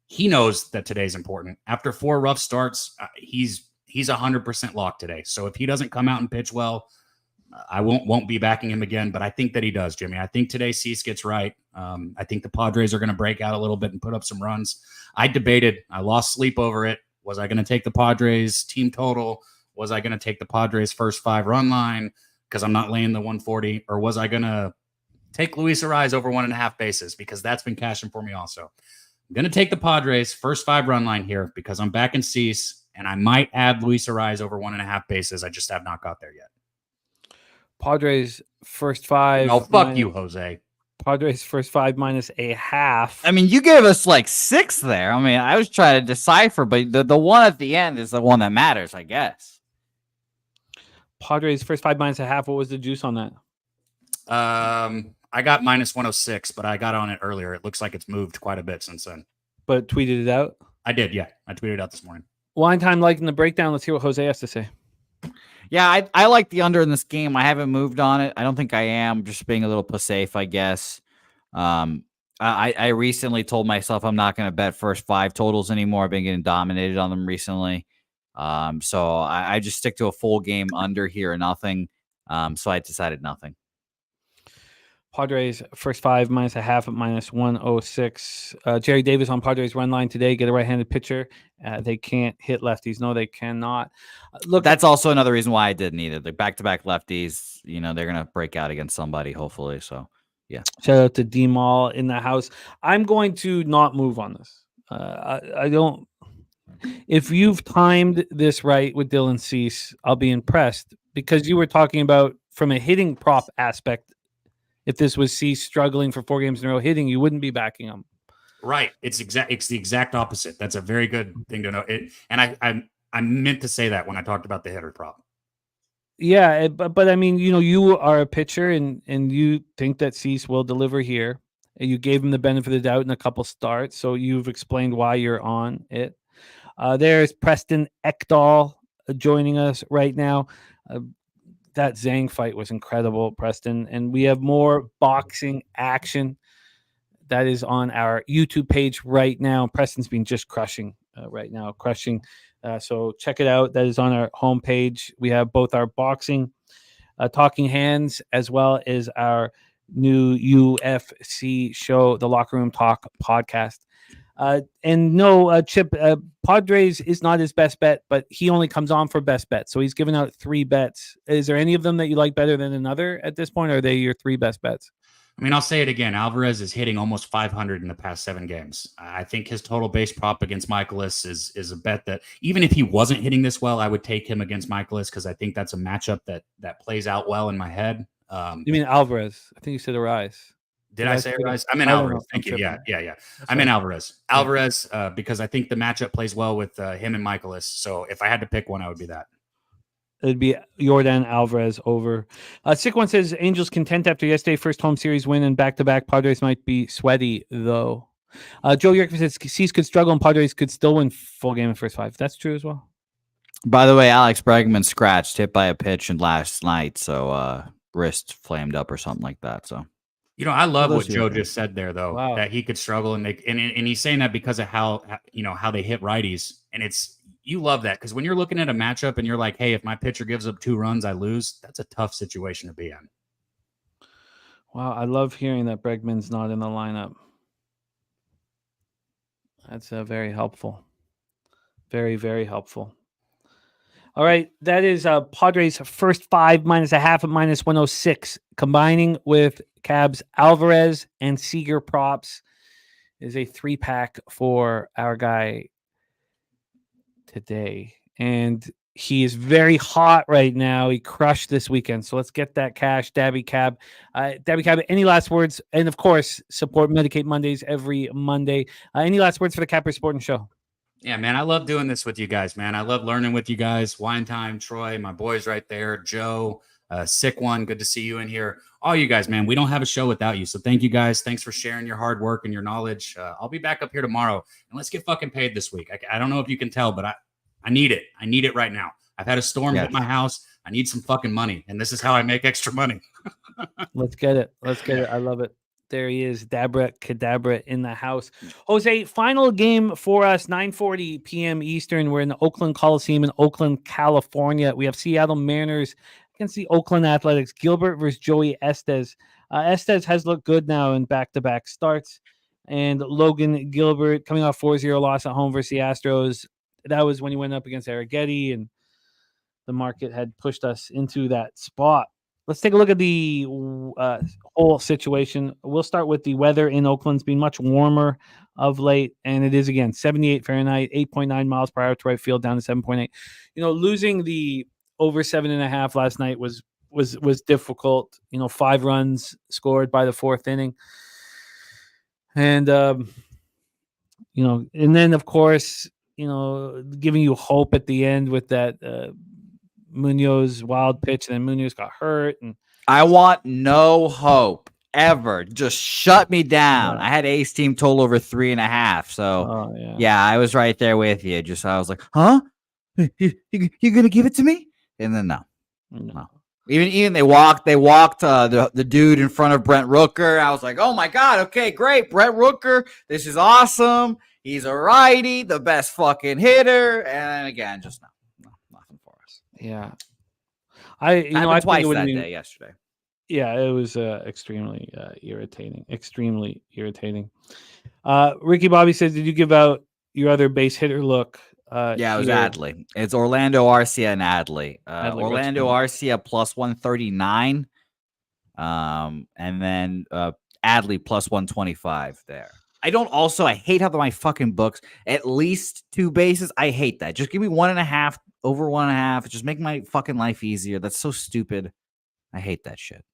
Speaker 4: he knows that today's important. After 4 rough starts, he's 100% locked today. So if he doesn't come out and pitch well, I won't be backing him again. But I think that he does, Jimmy. I think today Cease gets right. I think the Padres are going to break out a little bit and put up some runs. I lost sleep over it. Was I going to take the Padres team total? Was I going to take the Padres first 5 run line because I'm not laying the 140? Or was I going to take Luis Arias over 1.5 bases, because that's been cashing for me also? I'm going to take the Padres first 5 run line here because I'm backing Cease. And I might add Luis Arias over 1.5 bases. I just have not got there yet.
Speaker 2: Padres first 5.
Speaker 4: No, fuck you, Jose.
Speaker 2: Padres first 5 minus a half.
Speaker 3: I mean, you gave us like 6 there. I mean, I was trying to decipher, but the one at the end is the one that matters, I guess.
Speaker 2: Padres first 5 minus a half. What was the juice on that?
Speaker 4: I got minus 106, but I got on it earlier. It looks like it's moved quite a bit since then.
Speaker 2: But tweeted it out?
Speaker 4: I did, yeah. I tweeted it out this morning.
Speaker 2: Wine Time liking the breakdown. Let's hear what Jose has to say.
Speaker 3: Yeah, I like the under in this game. I haven't moved on it. I don't think I am. Just being a little safe, I guess. I recently told myself I'm not going to bet first 5 totals anymore. I've been getting dominated on them recently. So I just stick to a full game under here or nothing. So I decided nothing.
Speaker 2: Padres first 5 minus a half at minus 106. Jerry Davis on Padres run line today. Get a right-handed pitcher. They can't hit lefties. No, they cannot. Look,
Speaker 3: That's also another reason why I didn't either. The back-to-back lefties, they're gonna break out against somebody, hopefully. So yeah.
Speaker 2: Shout out to D-Mall in the house. I'm going to not move on this. I don't. If you've timed this right with Dylan Cease, I'll be impressed, because you were talking about from a hitting prop aspect. If this was Cease struggling for 4 games in a row hitting, you wouldn't be backing him.
Speaker 4: Right. It's the exact opposite. That's a very good thing to know. And I meant to say that when I talked about the hitter prop.
Speaker 2: Yeah, but I mean, you are a pitcher and you think that Cease will deliver here. And you gave him the benefit of the doubt in a couple starts, so you've explained why you're on it. There's Preston Ekdahl joining us right now. That Zhang fight was incredible, Preston. And we have more boxing action that is on our YouTube page right now. Preston's been just crushing right now, so check it out. That is on our homepage. We have both our boxing, Talking Hands, as well as our new UFC show, the Locker Room Talk podcast. And no, Chip, Padres is not his best bet, but he only comes on for best bets. So he's given out 3 bets. Is there any of them that you like better than another at this point? Or are they your 3 best bets?
Speaker 4: I mean, I'll say it again. Alvarez is hitting almost 500 in the past 7 games. I think his total base prop against Michaelis is a bet that even if he wasn't hitting this well, I would take him against Michaelis, because I think that's a matchup that plays out well in my head.
Speaker 2: You mean Alvarez? I think you said Arise.
Speaker 4: Did I say Alvarez? I meant Alvarez. Thank you. Yeah. I meant Alvarez. Alvarez, because I think the matchup plays well with him and Michaelis. So if I had to pick one, I would be that.
Speaker 2: It'd be Yordan Alvarez over. Sick One says Angels content after yesterday's first home series win and back-to-back. Padres might be sweaty, though. Joe Yerk says Cease could struggle and Padres could still win full game in first 5. That's true as well.
Speaker 3: By the way, Alex Bregman scratched, hit by a pitch last night, so wrist flamed up or something like that. So.
Speaker 4: I love what Joe just said there, though,
Speaker 2: wow,
Speaker 4: that he could struggle, and he's saying that because of how they hit righties, and you love that, because when you're looking at a matchup and you're like, hey, if my pitcher gives up 2 runs, I lose. That's a tough situation to be in.
Speaker 2: Wow, I love hearing that Bregman's not in the lineup. That's very helpful. Very, very helpful. All right, that is Padres' first 5 minus a half at minus 106, combining with Cab's Alvarez and Seager props is a 3-pack for our guy today. And he is very hot right now. He crushed this weekend. So let's get that cash, Daby Cab. Daby Cab, any last words? And of course, support Medicate Mondays every Monday. Any last words for the Capper Sporting Show?
Speaker 4: Yeah, man, I love doing this with you guys, man. I love learning with you guys. Wine Time, Troy, my boys right there, Joe, Sick One, good to see you in here. All you guys, man, we don't have a show without you. So thank you guys. Thanks for sharing your hard work and your knowledge. I'll be back up here tomorrow, and let's get fucking paid this week. I don't know if you can tell, but I need it. I need it right now. I've had a storm hit my house. I need some fucking money, and this is how I make extra money.
Speaker 2: Let's get it. I love it. There he is, Dabra Cadabra in the house. Jose, final game for us, 9:40 p.m. Eastern. We're in the Oakland Coliseum in Oakland, California. We have Seattle Mariners against the Oakland Athletics. Gilbert versus Joey Estes. Estes has looked good now in back-to-back starts. And Logan Gilbert coming off 4-0 loss at home versus the Astros. That was when he went up against Arrighetti, and the market had pushed us into that spot. Let's take a look at the whole situation. We'll start with the weather in Oakland. It's been much warmer of late, and it is, again, 78 Fahrenheit, 8.9 miles per hour to right field, down to 7.8. Losing the over 7.5 last night was difficult. 5 runs scored by the 4th inning. And, and then, of course, giving you hope at the end with that Munoz wild pitch, and then Munoz got hurt. And
Speaker 3: I want no hope ever. Just shut me down.
Speaker 2: Yeah.
Speaker 3: I had Ace team total over 3.5. So yeah, I was right there with you. I was like, huh? You gonna give it to me? And then no. Even they walked the dude in front of Brent Rooker. I was like, oh my God, okay, great. Brent Rooker, this is awesome. He's a righty, the best fucking hitter. And again, just nothing for us.
Speaker 2: Yeah. I
Speaker 3: twice
Speaker 2: think
Speaker 3: that day yesterday.
Speaker 2: Yeah, it was extremely irritating. Extremely irritating. Ricky Bobby says, did you give out your other base hitter look?
Speaker 3: Yeah, it was Adley. It's Orlando Arcia and Adley. Orlando Arcia plus 139. And then Adley plus 125 there. I hate how my fucking books, at least 2 bases. I hate that. Just give me 1.5 over 1.5. Just make my fucking life easier. That's so stupid. I hate that shit.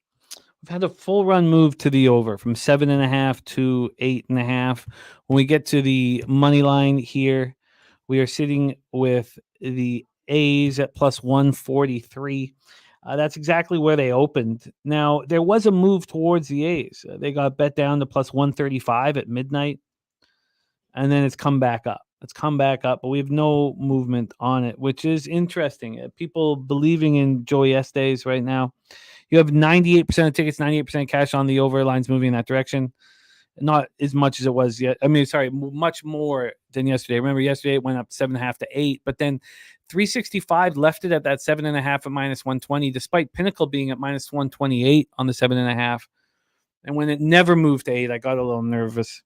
Speaker 2: We've had a full run move to the over from 7.5 to 8.5. When we get to the money line here, we are sitting with the A's at plus 143. That's exactly where they opened. Now, there was a move towards the A's. They got bet down to plus 135 at midnight, and then it's come back up. But we have no movement on it, which is interesting. People believing in Joey Estes right now. You have 98% of tickets, 98% cash on the over. Lines moving in that direction. Not as much as it was yet. Much more than yesterday. Remember, yesterday it went up 7.5 to 8, but then 365 left it at that 7.5 at minus 120, despite Pinnacle being at minus 128 on the 7.5. And when it never moved to 8, I got a little nervous.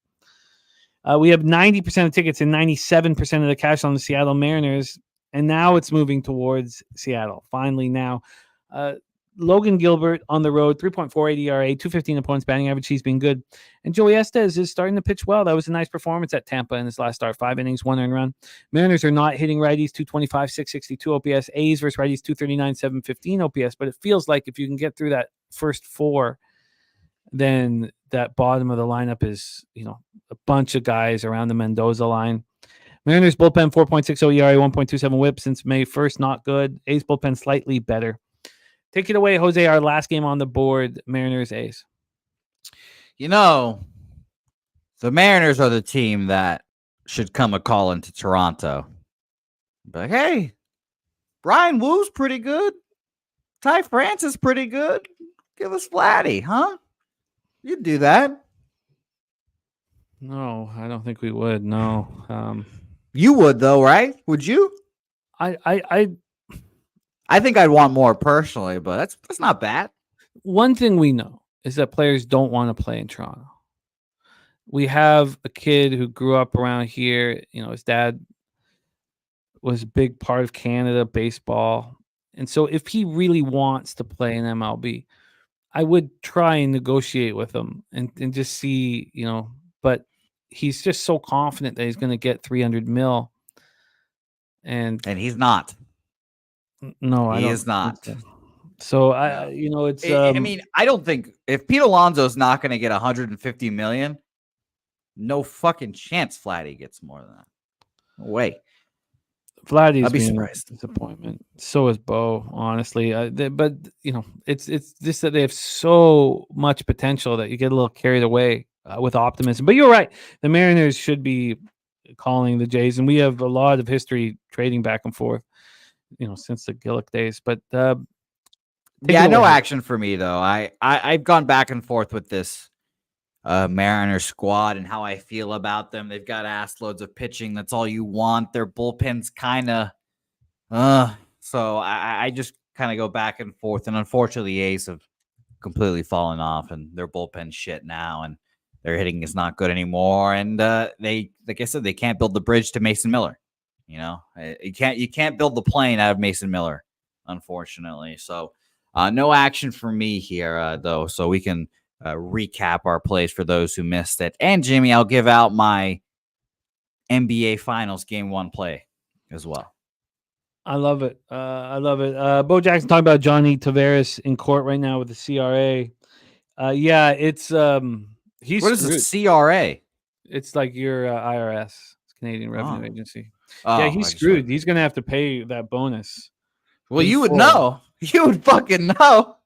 Speaker 2: We have 90% of tickets and 97% of the cash on the Seattle Mariners, and now it's moving towards Seattle. Finally, now. Logan Gilbert on the road, 3.48 ERA, 215 opponents batting average. He's been good. And Joey Estes is starting to pitch well. That was a nice performance at Tampa in his last start. 5 innings, 1 earned run. Mariners are not hitting righties, 225, 662 OPS. A's versus righties, 239, 715 OPS. But it feels like if you can get through that first 4, then that bottom of the lineup is, a bunch of guys around the Mendoza line. Mariners bullpen, 4.60 ERA, 1.27 whip since May 1st. Not good. A's bullpen slightly better. Take it away, Jose. Our last game on the board, Mariners A's.
Speaker 3: The Mariners are the team that should come a call into Toronto. But hey, Brian Woo's pretty good. Ty France is pretty good. Give us Vladdy, huh? You'd do that.
Speaker 2: No, I don't think we would. No.
Speaker 3: You would though, right? Would you? I think I'd want more personally, but that's not bad.
Speaker 2: One thing we know is that players don't want to play in Toronto. We have a kid who grew up around here. His dad was a big part of Canada baseball. And so if he really wants to play in MLB, I would try and negotiate with him and just see, but he's just so confident that he's going to get $300 million. And
Speaker 3: he's not.
Speaker 2: No,
Speaker 3: he is not.
Speaker 2: So it's.
Speaker 3: I don't think if Pete Alonso's not going to get $150 million, no fucking chance Vladdy gets more than that. No way.
Speaker 2: Vladdy's
Speaker 3: be
Speaker 2: been
Speaker 3: surprised.
Speaker 2: a disappointment. So is Bo, honestly. But it's just that they have so much potential that you get a little carried away with optimism. But you're right. The Mariners should be calling the Jays, and we have a lot of history trading back and forth. Since the Gillick days, but
Speaker 3: no action for me though. I've gone back and forth with this Mariner squad and how I feel about them. They've got ass loads of pitching. That's all you want. Their bullpen's kind of, so I just kind of go back and forth. And unfortunately, the A's have completely fallen off, and their bullpen shit now, and their hitting is not good anymore. And they, like I said, they can't build the bridge to Mason Miller. You can't build the plane out of Mason Miller, unfortunately. So no action for me here, though. So we can recap our plays for those who missed it. And Jimmy, I'll give out my NBA Finals Game 1 play as well.
Speaker 2: I love it. Bo Jackson talking about Johnny Tavares in court right now with the CRA. It's he's
Speaker 3: what
Speaker 2: screwed.
Speaker 3: is a CRA?
Speaker 2: It's like your IRS, Canadian Revenue Agency.
Speaker 3: Oh,
Speaker 2: he's screwed. He's gonna have to pay that bonus.
Speaker 3: Well, you would know. You would fucking know.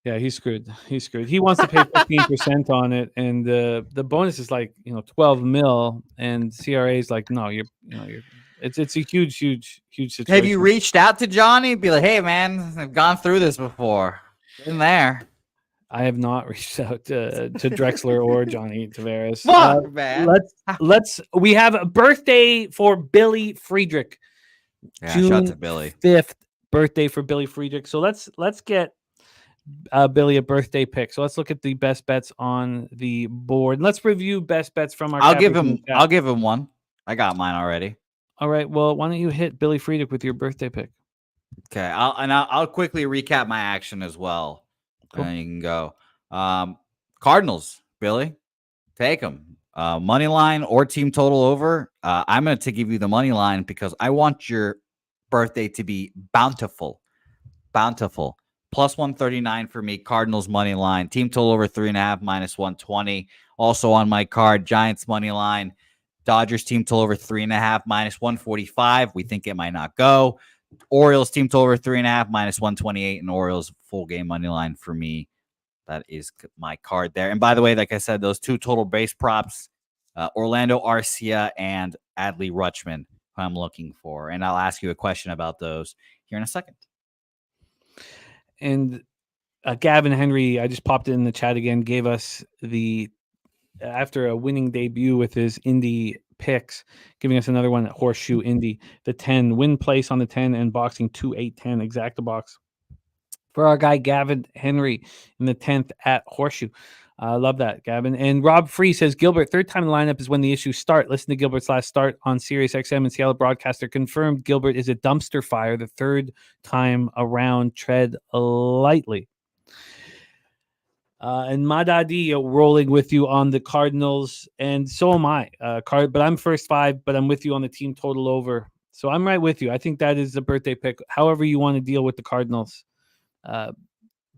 Speaker 2: Yeah, he's screwed. He wants to pay 15% on it, and the bonus is like $12 million, and CRA is like, no, you're It's a huge situation.
Speaker 3: Have you reached out to Johnny? Be like, hey, man, I've gone through this before. Been there.
Speaker 2: I have not reached out to Drexler or Johnny Tavares.
Speaker 3: Fuck, man.
Speaker 2: We have a birthday for Billy Friedrich.
Speaker 3: Yeah,
Speaker 2: June
Speaker 3: shout out to Billy.
Speaker 2: 5th birthday for Billy Friedrich. So let's get Billy a birthday pick. So let's look at the best bets on the board. Let's review best bets from our.
Speaker 3: I'll give him one. I got mine already.
Speaker 2: All right. Well, why don't you hit Billy Friedrich with your birthday pick?
Speaker 3: Okay. I'll quickly recap my action as well.
Speaker 2: Cool.
Speaker 3: And you can go. Cardinals, Billy, take them. Money line or team total over. I'm going to give you the money line because I want your birthday to be bountiful. Bountiful. Plus 139 for me. Cardinals money line. Team total over 3.5 minus 120. Also on my card, Giants money line. Dodgers team total over 3.5 minus 145. We think it might not go. Orioles team total over 3.5 minus 128, and Orioles full game money line for me. That is my card there. And by the way, like I said, those two total base props, Orlando Arcia and Adley Rutschman, who I'm looking for. And I'll ask you a question about those here in a second.
Speaker 2: And Gavin Henry, I just popped it in the chat again, gave us after a winning debut with his Indy picks, giving us another one at Horseshoe Indy, the 10 win place on the 10 and boxing 2-8-10 exacta box for our guy Gavin Henry in the 10th at Horseshoe. I love that, Gavin. And Rob Free says, Gilbert, third time in the lineup is when the issues start. Listen to Gilbert's last start on Sirius XM and Seattle broadcaster confirmed Gilbert is a dumpster fire the third time around. Tread lightly. And Madadi rolling with you on the Cardinals, and so am I. But I'm first five, but I'm with you on the team total over. So I'm right with you. I think that is the birthday pick. However you want to deal with the Cardinals,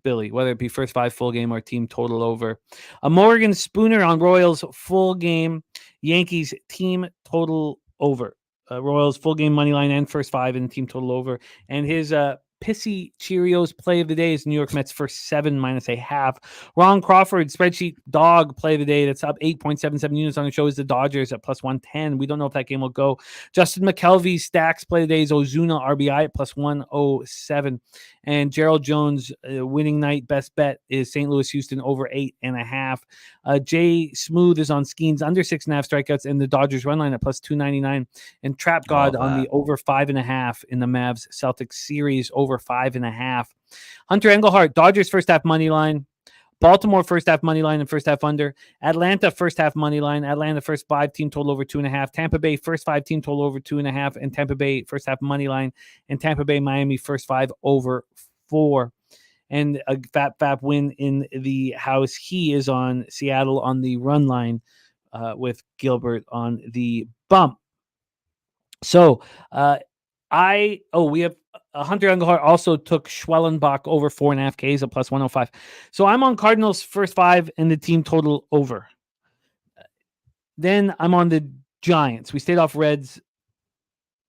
Speaker 2: Billy, whether it be first five full game or team total over. A Morgan Spooner on Royals full game, Yankees team total over. Royals full game money line and first five and team total over. And his Pissy Cheerios play of the day is New York Mets first 7 minus a half. Ron Crawford spreadsheet dog play of the day that's up 8.77 units on the show is the Dodgers at plus 110. We don't know if that game will go. Justin McKelvey's stacks play of the day is Ozuna RBI at plus 107. And Gerald Jones winning night best bet is St. Louis Houston over 8.5. Jay Smooth is on Skeens under 6.5 strikeouts and the Dodgers run line at plus 299. And Trap God on the over 5.5 in the Mavs Celtics series over 5.5. Hunter Engelhardt, Dodgers first half money line. Baltimore first half money line and first half under. Atlanta first half money line. Atlanta first 5 team total over 2.5. Tampa Bay first 5 team total over 2.5. And Tampa Bay first half money line. And Tampa Bay Miami first 5 over 4. And a Fap win in the house. He is on Seattle on the run line with Gilbert on the bump. So we have Hunter Engelhardt also took Schwellenbach over 4.5 Ks at plus 105. So I'm on Cardinals first 5 and the team total over. Then I'm on the Giants. We stayed off Reds,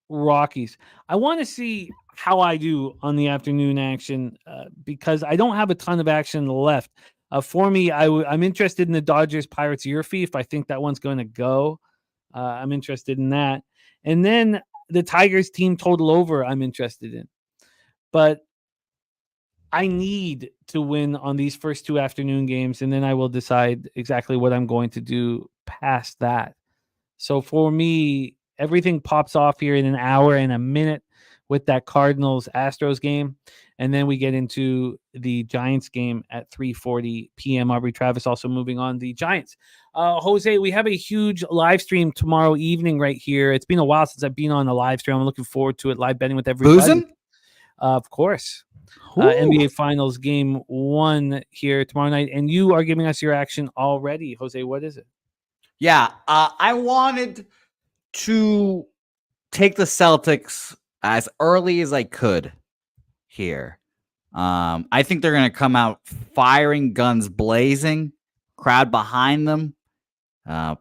Speaker 2: Rockies. I want to see how I do on the afternoon action because I don't have a ton of action left. For me, I'm interested in the Dodgers Pirates Yurfie. If I think that one's going to go, I'm interested in that. And then the Tigers team total over, I'm interested in. But I need to win on these first 2 afternoon games, and then I will decide exactly what I'm going to do past that. So for me, everything pops off here in an hour and a minute with that Cardinals Astros game. And then we get into the Giants game at 3:40 p.m. Aubrey Travis also moving on the Giants. Jose, we have a huge live stream tomorrow evening right here. It's been a while since I've been on a live stream. I'm looking forward to it. Live betting with everybody.
Speaker 3: Boozing?
Speaker 2: Of course. NBA Finals Game 1 here tomorrow night. And you are giving us your action already. Jose, what is it?
Speaker 3: Yeah, I wanted to take the Celtics as early as I could here. I think they're going to come out firing guns blazing, crowd behind them.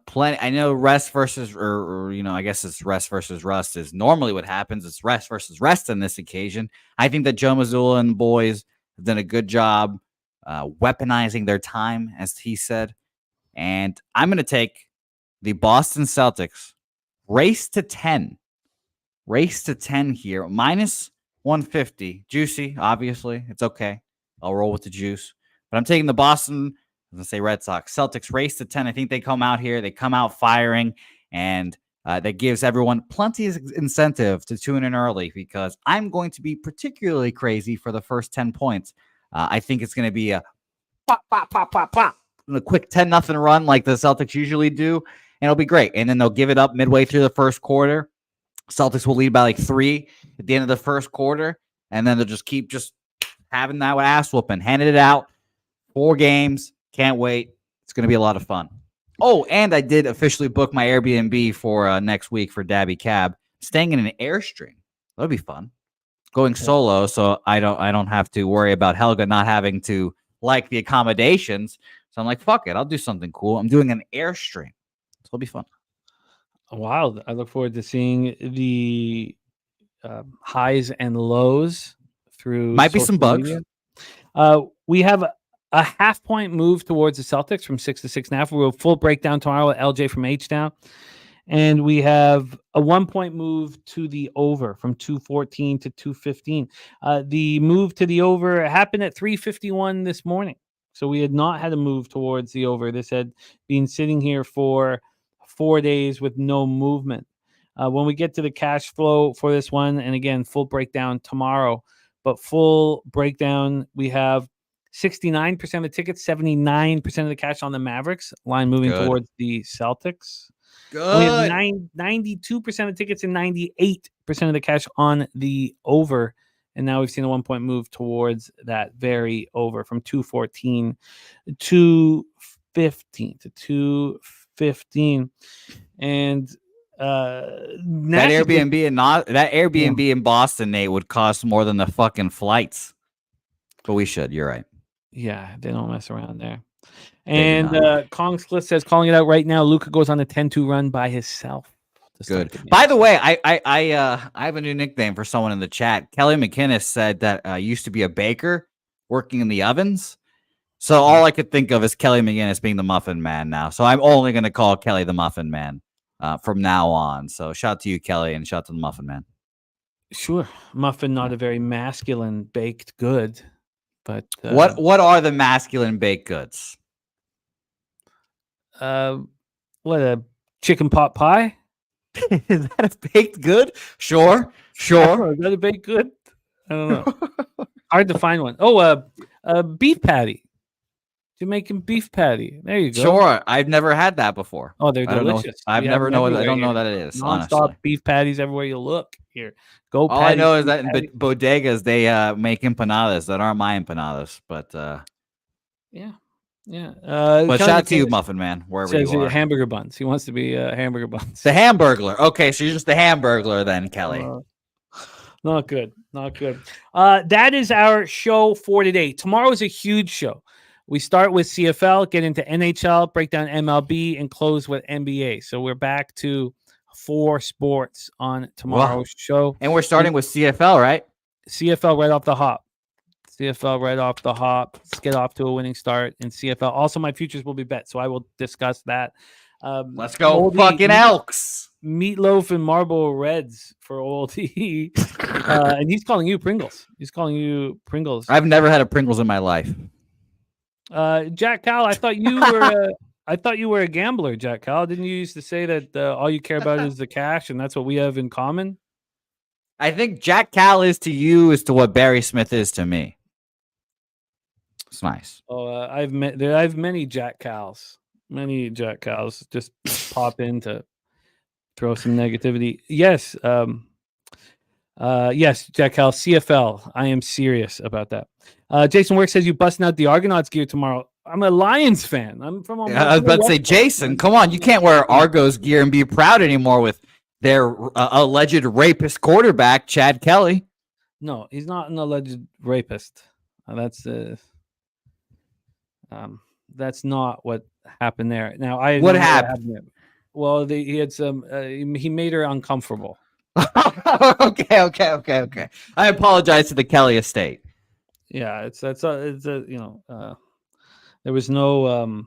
Speaker 3: Plenty. I know rest versus, I guess it's rest versus rust is normally what happens. It's rest versus rest on this occasion. I think that Joe Mazzulla and the boys have done a good job weaponizing their time, as he said. And I'm going to take the Boston Celtics race to 10 race to 10 here, minus 150. Juicy, obviously. It's okay. I'll roll with the juice. But I'm taking the Boston, I'm going to say Red Sox. Celtics race to 10. I think they come out here. They come out firing, and that gives everyone plenty of incentive to tune in early because I'm going to be particularly crazy for the first 10 points. I think it's going to be a pop, pop, pop, pop, pop. A quick 10-0 run like the Celtics usually do, and it'll be great. And then they'll give it up midway through the first quarter. Celtics will lead by like 3 at the end of the first quarter, and then they'll just keep having that ass whooping, handing it out. 4 games. Can't wait. It's going to be a lot of fun. Oh, and I did officially book my Airbnb for next week for Daby Cab. Staying in an Airstream. That'll be fun. Going solo, so I don't have to worry about Helga not having to like the accommodations. So I'm like, fuck it. I'll do something cool. I'm doing an Airstream. So it'll be fun.
Speaker 2: Wow. I look forward to seeing the highs and lows through.
Speaker 3: Might be some bugs.
Speaker 2: We have a half-point move towards the Celtics from 6 to 6.5. We'll full breakdown tomorrow with LJ from H-Town. And we have a 1-point move to the over from 214 to 215. The move to the over happened at 3:51 this morning. So we had not had a move towards the over. This had been sitting here for 4 days with no movement. When we get to the cash flow for this one, and again, full breakdown tomorrow, but full breakdown, we have 69% of the tickets, 79% of the cash on the Mavericks, line moving towards the Celtics.
Speaker 3: Good.
Speaker 2: We have 92% of tickets and 98% of the cash on the over. And now we've seen a 1-point move towards that very over from 214 to 215. And
Speaker 3: that Airbnb in Boston, Nate, would cost more than the fucking flights. But we should. You're right.
Speaker 2: Yeah, they don't mess around there. And Kong Split says, calling it out right now, Luka goes on a 10-2 run by himself.
Speaker 3: Good. By the way, I have a new nickname for someone in the chat. Kelly McInnes said that used to be a baker working in the ovens. So all I could think of is Kelly McInnes being the Muffin Man now. So I'm only going to call Kelly the Muffin Man from now on. So shout out to you, Kelly, and shout out to the Muffin Man.
Speaker 2: Sure. Muffin, not a very masculine baked good. But
Speaker 3: what are the masculine baked goods?
Speaker 2: What, a chicken pot pie?
Speaker 3: Is that a baked good? Sure.
Speaker 2: Is that a baked good? I don't know. Hard to find one. Oh, a beef patty. Jamaican beef patty. There you go.
Speaker 3: Sure. I've never had that before.
Speaker 2: Oh, they're delicious.
Speaker 3: I don't know what it is.
Speaker 2: Non-stop
Speaker 3: honestly.
Speaker 2: Beef patties everywhere you look. Here, go.
Speaker 3: All I know is that in bodegas they make empanadas that aren't my empanadas, but
Speaker 2: yeah.
Speaker 3: But shout out to you, Muffin Man, wherever you are.
Speaker 2: Hamburger buns. He wants to be hamburger buns.
Speaker 3: The Hamburglar. Okay, so you're just the Hamburglar then, Kelly.
Speaker 2: Not good. That is our show for today. Tomorrow is a huge show. We start with CFL, get into NHL, break down MLB, and close with NBA. So we're back to 4 sports on tomorrow's show.
Speaker 3: And we're starting with CFL, right?
Speaker 2: CFL right off the hop. Let's get off to a winning start in CFL. Also, my futures will be bet, so I will discuss that.
Speaker 3: Let's go fucking Elks.
Speaker 2: Meatloaf and Marlboro Reds for Oldie. And he's calling you Pringles.
Speaker 3: I've never had a Pringles in my life.
Speaker 2: Jack Cal, I thought you were a gambler, Jack Cal. Didn't you used to say that all you care about is the cash, and that's what we have in common?
Speaker 3: I think Jack Cal is to you is to what Barry Smith is to me. It's nice.
Speaker 2: Oh, I've many Jack Cals. Just pop in to throw some negativity. Yes. Yes, Jack Cal, CFL. I am serious about that. Jason Work says you busting out the Argonauts gear tomorrow. I'm a Lions fan. I'm from.
Speaker 3: I was about to say, Jason, come on, you can't wear Argos gear and be proud anymore with their alleged rapist quarterback, Chad Kelly.
Speaker 2: No, he's not an alleged rapist. That's not what happened there. Now,
Speaker 3: what happened?
Speaker 2: Well, he had some. He made her uncomfortable.
Speaker 3: Okay. I apologize to the Kelly estate.
Speaker 2: Yeah, there was no.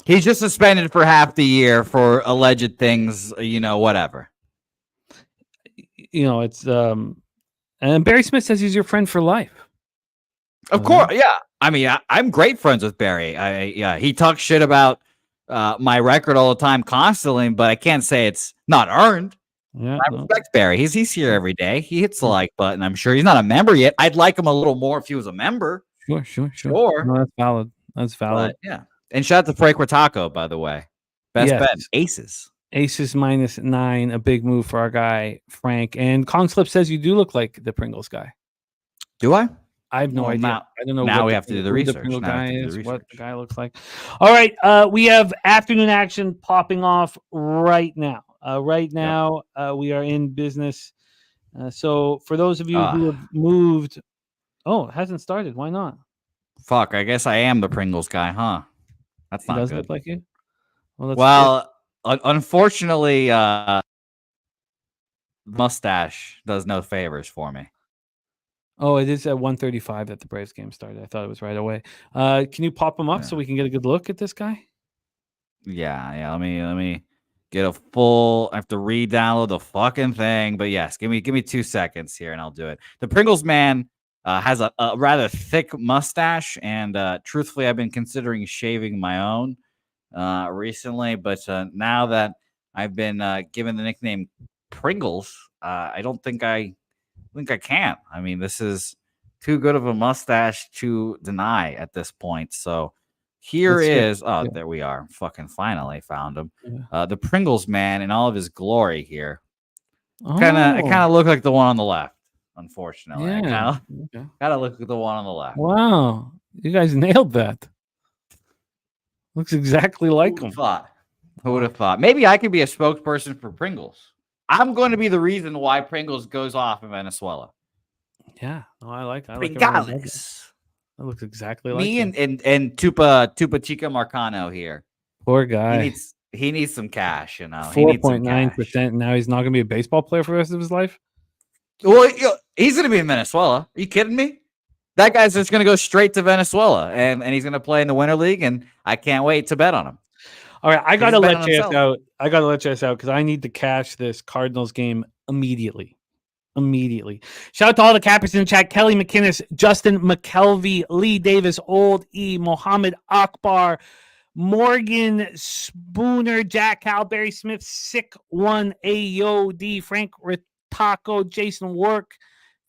Speaker 3: He's just suspended for half the year for alleged things. Whatever.
Speaker 2: it's and Barry Smith says he's your friend for life.
Speaker 3: Of course, yeah. I mean, I'm great friends with Barry. He talks shit about my record all the time, constantly, but I can't say it's not earned.
Speaker 2: Yeah,
Speaker 3: I respect Barry. He's here every day. He hits the like button. I'm sure he's not a member yet. I'd like him a little more if he was a member.
Speaker 2: Sure.
Speaker 3: Sure.
Speaker 2: No, that's valid.
Speaker 3: But, yeah. And shout out to Frank Taco, by the way. Best bet, Aces.
Speaker 2: Aces -9, a big move for our guy Frank. And Kong Slip says you do look like the Pringles guy.
Speaker 3: Do I?
Speaker 2: I have no idea. I don't know.
Speaker 3: Now we have to do the research.
Speaker 2: The Pringle guy is, what the guy looks like. All right, we have afternoon action popping off right now. We are in business. So for those of you who have moved, it hasn't started. Why not?
Speaker 3: Fuck, I guess I am the Pringles guy, huh? That's not
Speaker 2: good.
Speaker 3: Look
Speaker 2: like you.
Speaker 3: Well, unfortunately, mustache does no favors for me.
Speaker 2: Oh, it is at 1:35 that the Braves game started. I thought it was right away. Can you pop him up so we can get a good look at this guy?
Speaker 3: Yeah. Let me get a full. I have to re-download the fucking thing, but yes, give me 2 seconds here, and I'll do it. The Pringles man has a rather thick mustache, and truthfully, I've been considering shaving my own recently, but now that I've been given the nickname Pringles, I don't think I can. I mean, this is too good of a mustache to deny at this point. So here there we are. Fucking finally found him. Yeah. The Pringles man in all of his glory here. Kind of look like the one on the left, unfortunately.
Speaker 2: Yeah.
Speaker 3: Kind of look like the one on the left.
Speaker 2: Wow. You guys nailed that. Looks exactly like him.
Speaker 3: Who would have thought? Maybe I could be a spokesperson for Pringles. I'm going to be the reason why Pringles goes off in Venezuela.
Speaker 2: Yeah, I like
Speaker 3: Pringles.
Speaker 2: That looks exactly like
Speaker 3: me and Tupa Chica Marcano here.
Speaker 2: Poor guy.
Speaker 3: He needs some cash,
Speaker 2: 4.9%. Now he's not going to be a baseball player for the rest of his life.
Speaker 3: Well, he's going to be in Venezuela. Are you kidding me? That guy's just going to go straight to Venezuela, and he's going to play in the Winter League, and I can't wait to bet on him.
Speaker 2: All right, I got to let you guys out. Because I need to cash this Cardinals game immediately. Shout out to all the cappers in the chat: Kelly McInnes, Justin McKelvey, Lee Davis, Old E, Mohammed Akbar, Morgan Spooner, Jack Cal, Barry Smith, Sick One, AOD, Frank Ritako, Jason Work.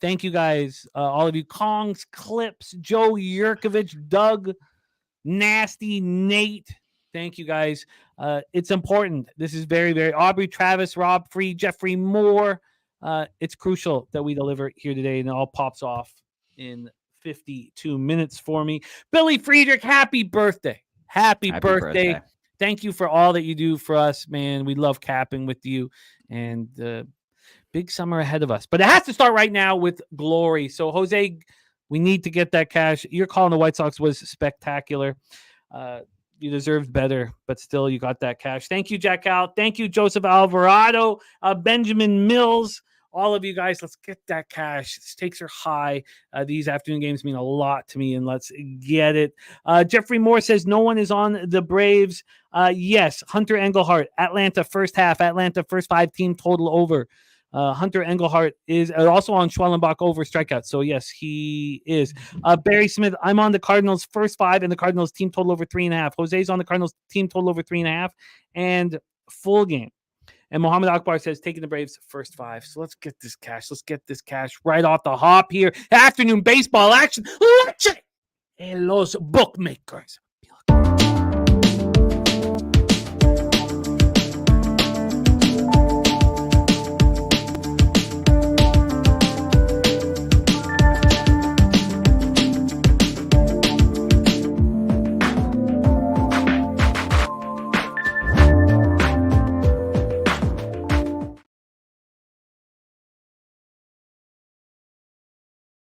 Speaker 2: Thank you guys, all of you. Kongs, Clips, Joe Yurkovich, Doug, Nasty, Nate. Thank you guys. It's important. This is very, very Aubrey, Travis, Rob Free, Jeffrey Moore. It's crucial that we deliver here today, and it all pops off in 52 minutes for me. Billy Friedrich, happy birthday. Happy birthday. Thank you for all that you do for us, man. We love capping with you, and big summer ahead of us. But it has to start right now with glory. So, Jose, we need to get that cash. Your call on the White Sox was spectacular. You deserved better, but still you got that cash. Thank you, Jack Out. Thank you, Joseph Alvarado, Benjamin Mills. All of you guys, let's get that cash. Stakes are high. These afternoon games mean a lot to me, and let's get it. Jeffrey Moore says no one is on the Braves. Yes, Hunter Engelhart, Atlanta first half, Atlanta first 5 team total over. Hunter Engelhart is also on Schwellenbach over strikeouts. So, yes, he is. Barry Smith, I'm on the Cardinals first 5 and the Cardinals team total over 3.5. Jose's on the Cardinals team total over 3.5 and full game. And Mohammed Akbar says taking the Braves first 5. So let's get this cash. Let's get this cash right off the hop here. Afternoon baseball action. Leche en los bookmakers.